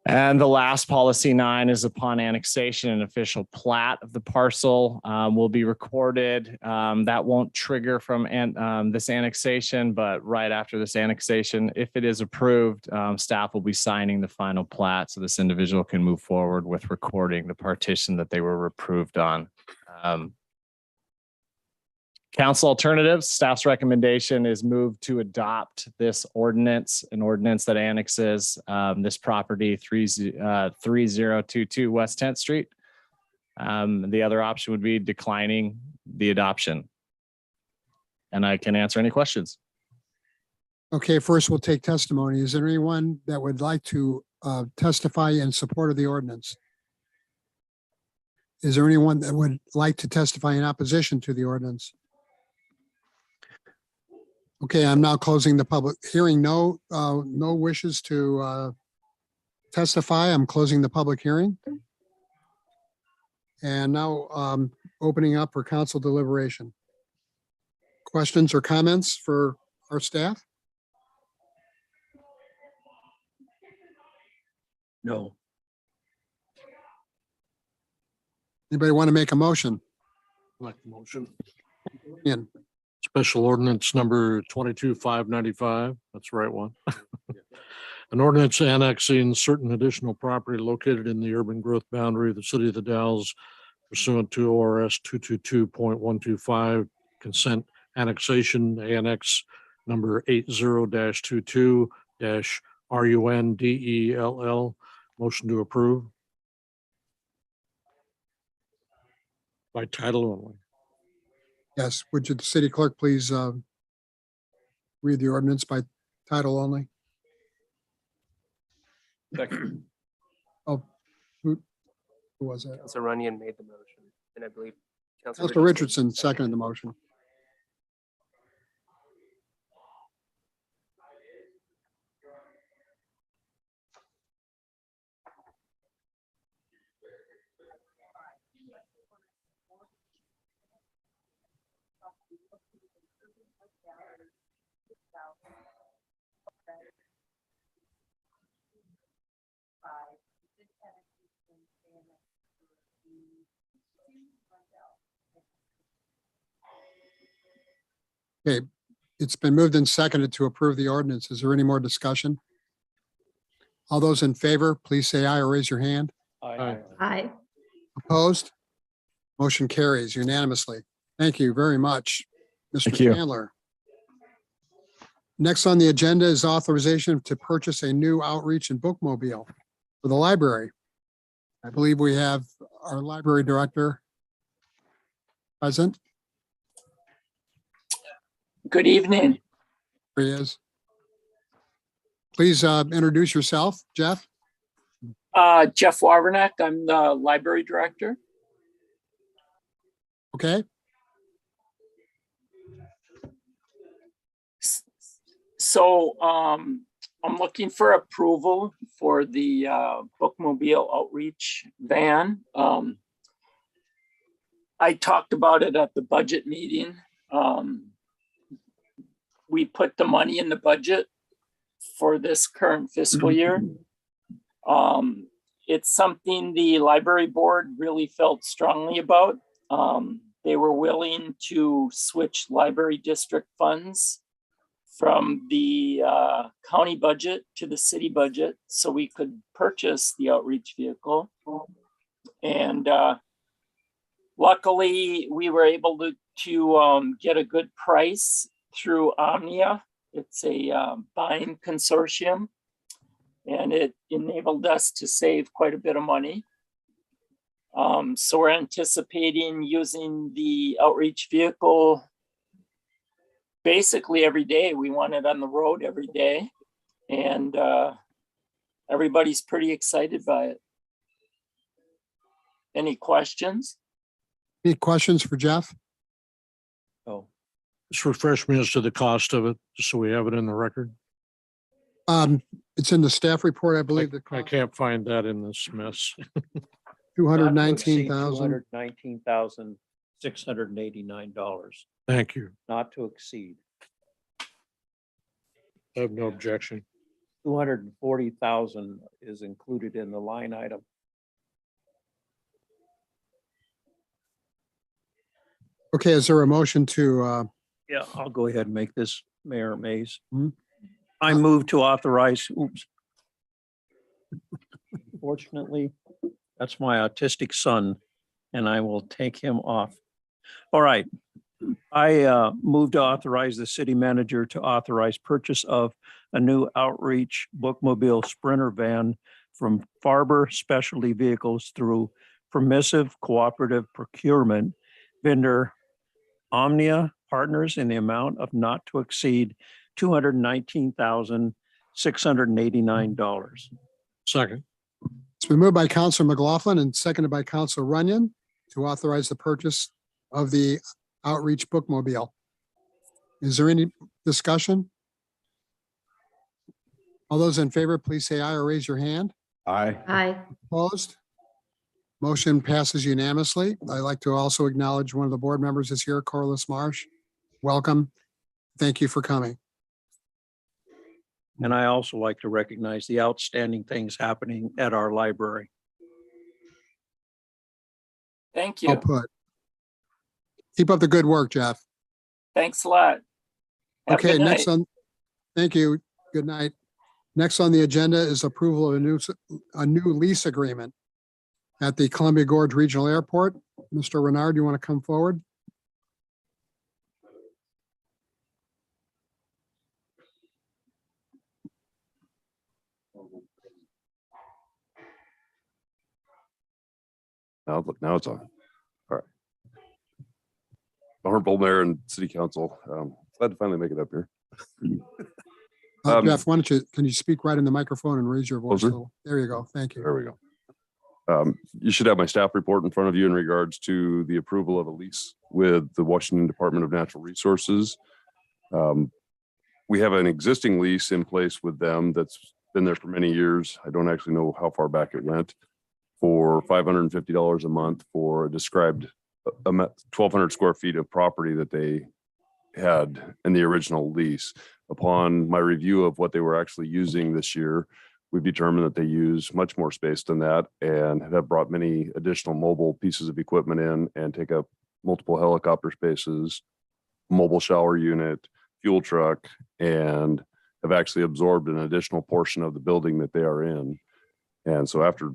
And the last policy 9 is upon annexation, an official plat of the parcel will be recorded. That won't trigger from this annexation, but right after this annexation, if it is approved, staff will be signing the final plat so this individual can move forward with recording the partition that they were approved on. Council alternatives, staff's recommendation is moved to adopt this ordinance, an ordinance that annexes this property 3022 West 10th Street. The other option would be declining the adoption. And I can answer any questions. Okay, first we'll take testimony. Is there anyone that would like to testify in support of the ordinance? Is there anyone that would like to testify in opposition to the ordinance? Okay, I'm now closing the public hearing. No wishes to testify. I'm closing the public hearing. And now opening up for council deliberation. Questions or comments for our staff? No. Anybody want to make a motion? Like the motion. In. Special ordinance number 22-595. That's the right one. An ordinance annexing certain additional property located in the urban growth boundary of the city of the Dalles pursuant to ORS 222.125 consent annexation annex number 80-22-RUNDELL. Motion to approve. By title only. Yes, would you, the city clerk, please read the ordinance by title only? Second. Oh, who was that? Councilor Runyon made the motion, and I believe Councilor Richardson seconded the motion. Okay, it's been moved and seconded to approve the ordinance. Is there any more discussion? All those in favor, please say aye or raise your hand. Aye. Aye. Opposed? Motion carries unanimously. Thank you very much, Mr. Thank you. Chandler. Next on the agenda is authorization to purchase a new outreach and bookmobile for the library. I believe we have our library director present. Good evening. Here he is. Please introduce yourself, Jeff. Jeff Wavernack. I'm the library director. Okay. So I'm looking for approval for the bookmobile outreach van. I talked about it at the budget meeting. We put the money in the budget for this current fiscal year. It's something the library board really felt strongly about. They were willing to switch library district funds from the county budget to the city budget so we could purchase the outreach vehicle. And luckily, we were able to get a good price through Omnia. It's a buying consortium, and it enabled us to save quite a bit of money. So we're anticipating using the outreach vehicle basically every day. We want it on the road every day, and everybody's pretty excited by it. Any questions? Any questions for Jeff? Oh, Just refresh me as to the cost of it, just so we have it in the record. It's in the staff report, I I believe, the I can't find that in this mess. 219,000. $219,689, Thank you. not to exceed. I have no objection. 240,000 is included in the line item. Okay, is there a motion to, Yeah, I'll go ahead and make this, Mayor Mays. I move to authorize, oops. Fortunately, that's my autistic son, and I will take him off. All right. I move to authorize the city manager to authorize purchase of a new outreach bookmobile Sprinter van from Farber Specialty Vehicles through Permissive Cooperative Procurement vendor Omnia Partners in the amount of not to exceed $219,689. Second. it's been moved by Counselor McLaughlin and seconded by Counselor Runyon to authorize the purchase of the outreach bookmobile. Is there any discussion? All those in favor, please say aye or raise your hand. Aye. Aye. Opposed? Motion passes unanimously. I'd like to also acknowledge one of the board members is here, Corliss Marsh. Welcome. Thank you for coming. And I also like to recognize the outstanding things happening at our library. Thank Well you. put. Keep up the good work, Jeff. Thanks a lot. Have a Okay, good next night. on, thank you. Good night. Next on the agenda is approval of a new lease agreement at the Columbia Gorge Regional Airport. Mr. Renard, you want to come forward? Now it's on. All right. Honorable Mayor and City Council, glad to finally make it up here. Jeff, why don't you, can you speak right in the microphone and raise your voice? a Closer? little? There you go. Thank you. There we go. You should have my staff report in front of you in regards to the approval of a lease with the Washington Department of Natural Resources. We have an existing lease in place with them that's been there for many years. I don't actually know how far back it went, for $550 a month for a described 1,200 square feet of property that they had in the original lease. Upon my review of what they were actually using this year, we've determined that they use much more space than that and have brought many additional mobile pieces of equipment in and take up multiple helicopter spaces, mobile shower unit, fuel truck, and have actually absorbed an additional portion of the building that they are in. And so after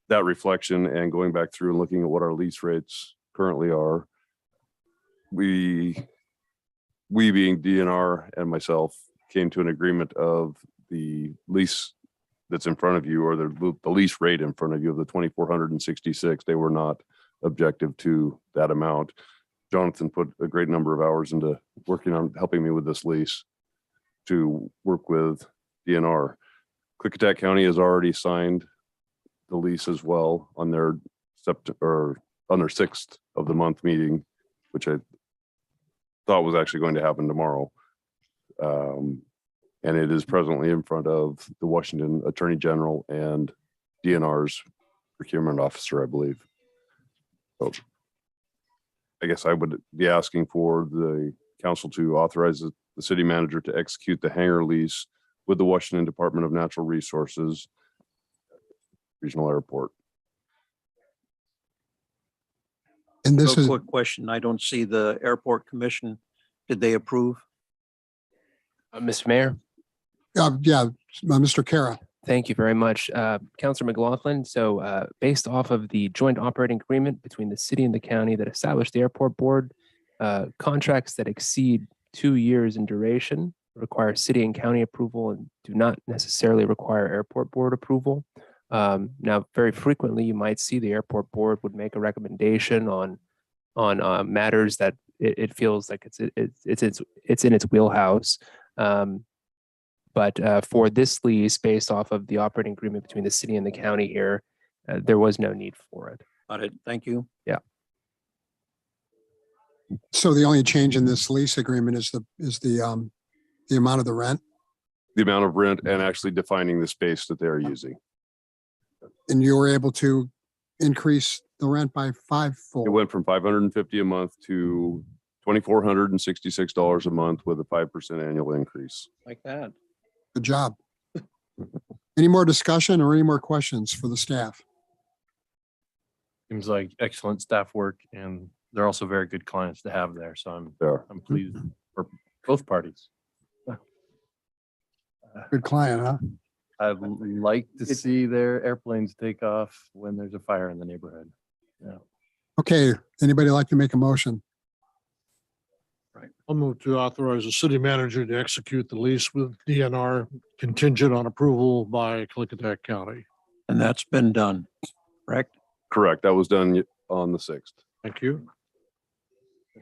that reflection and going back through and looking at what our lease rates currently are, we being DNR and myself came to an agreement of the lease that's in front of you, or the lease rate in front of you of the 2,466. They were not objective to that amount. Jonathan put a great number of hours into working on helping me with this lease to work with DNR. Klickitat County has already signed the lease as well on their on their 6th of the month meeting, which I thought was actually going to happen tomorrow. And it is presently in front of the Washington Attorney General and DNR's procurement officer, I believe. So I guess I would be asking for the council to authorize the city manager to execute the hangar lease with the Washington Department of Natural Resources Regional Airport. And this Real is, quick question. I don't see the airport commission. Did they approve? Mr. Mayor, Mr. Kara. thank you very much. Councilor McLaughlin, so based off of the joint operating agreement between the city and the county that established the airport board, contracts that exceed 2 years in duration require city and county approval and do not necessarily require airport board approval. Now, very frequently, you might see the airport board would make a recommendation on matters that it feels like it's in its wheelhouse. But for this lease, based off of the operating agreement between the city and the county here, there was no need for it. Got it. Thank you. Yeah. So the only change in this lease agreement is the amount of the rent, The amount of rent and actually defining the space that they're using. and you were able to increase the rent by It fivefold. went from $550 a month to $2,466 a month with a 5% annual increase. Like that. Good job. Any more discussion or any more questions for the staff? Seems like excellent staff work, and they're also very good clients to have there. So I'm pleased for both parties. Good client, huh? I'd like to see their airplanes take off when there's a fire in the neighborhood. Yeah. Okay, anybody like to make a motion? I'll move to authorize the city manager to execute the lease with DNR contingent on approval by Clickitat County. And that's been done, correct? Correct. That was done on the 6th. Thank you.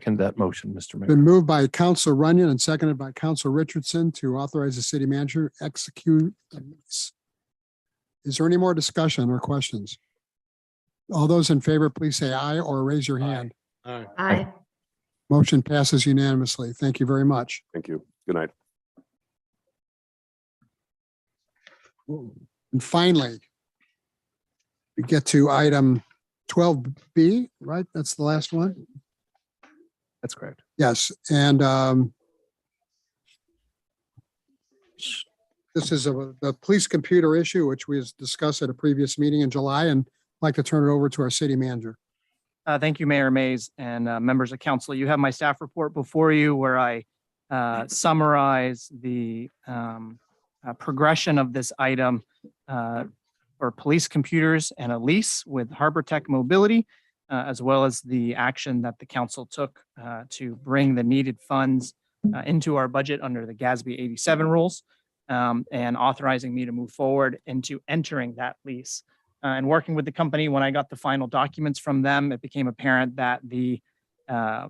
Can that motion, Mr. Mayor? Been moved by Council Runyon and seconded by Council Richardson to authorize the city manager to execute the lease. Is there any more discussion or questions? All those in favor, please say aye or raise your hand. Aye. Aye. Motion passes unanimously. Thank you very much. Thank you. Good night. And finally, we get to item 12B, right? That's the last one? That's correct. Yes, and this is the police computer issue, which we discussed at a previous meeting in July, and I'd like to turn it over to our city manager. Thank you, Mayor Mays and members of council. You have my staff report before you where I summarize the progression of this item for police computers and a lease with Harbor Tech Mobility, as well as the action that the council took to bring the needed funds into our budget under the GASB 87 rules, and authorizing me to move forward into entering that lease. And working with the company, when I got the final documents from them, it became apparent that the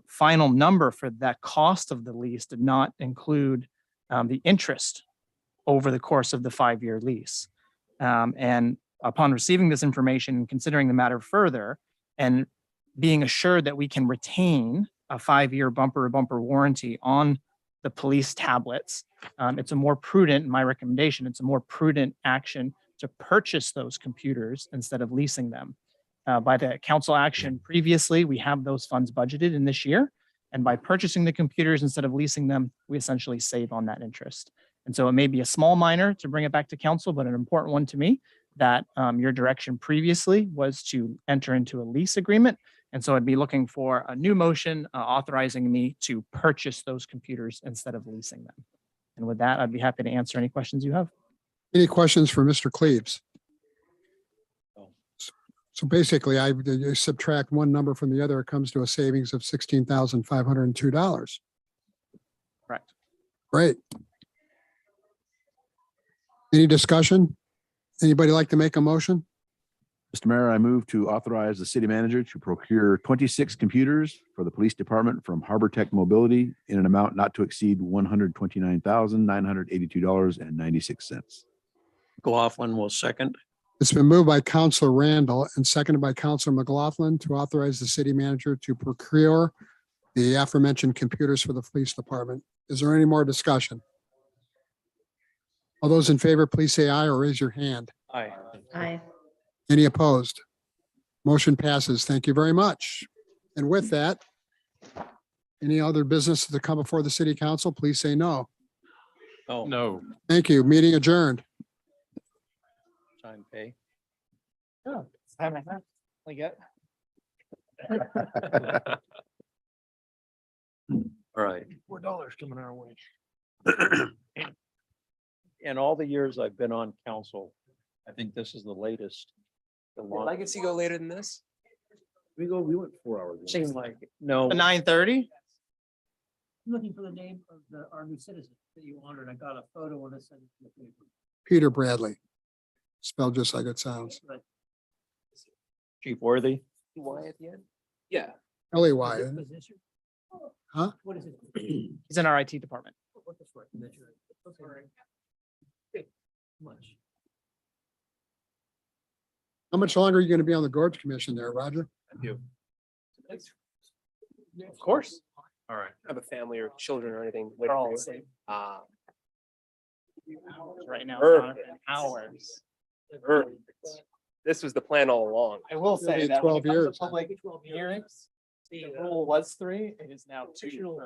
final number for that cost of the lease did not include the interest over the course of the 5-year lease. And upon receiving this information and considering the matter further, and being assured that we can retain a 5-year bumper-to-bumper warranty on the police tablets, it's a more prudent, my recommendation, it's a more prudent action to purchase those computers instead of leasing them. By the council action previously, we have those funds budgeted in this year. And by purchasing the computers instead of leasing them, we essentially save on that interest. And so it may be a small minor to bring it back to council, but an important one to me that your direction previously was to enter into a lease agreement. And so I'd be looking for a new motion authorizing me to purchase those computers instead of leasing them. And with that, I'd be happy to answer any questions you have. Any questions for Mr. Cleaves? So basically, I subtract one number from the other, it comes to a savings of $16,502. Correct. Great. Any discussion? Anybody like to make a motion? Mr. Mayor, I move to authorize the city manager to procure 26 computers for the police department from Harbor Tech Mobility in an amount not to exceed $129,982.96. McLaughlin will second. It's been moved by Counselor Randall and seconded by Counselor McLaughlin to authorize the city manager to procure the aforementioned computers for the police department. Is there any more discussion? All those in favor, please say aye or raise your hand. Aye. Aye. Any opposed? Motion passes. Thank you very much. And with that, any other business to come before the city council, please say no. Oh, No. Thank you. Meeting adjourned. sign pay. Oh, time I have. Like it. All right. $4 coming our way. In all the years I've been on council, I think this is the latest. The I can see go later than this. We went 4 hours. Seemed like, no. 9:30? Looking for the name of our new citizen that you honored. I got a photo and I sent it to the paper. Peter Bradley, spelled just like it sounds. Chief Worthy. Y at the end? Yeah. L-E-Y. Huh? What is it? He's in our IT department. Much. How much longer are you going to be on the Gorge Commission there, Roger? Of course. All right. Have a family or children or anything. They're all the same. Ah. Right now. Perfect. Hours. This was the plan all along. I will It'll say be that when it 12 comes to years. public hearings, the rule was 3, it is now 2.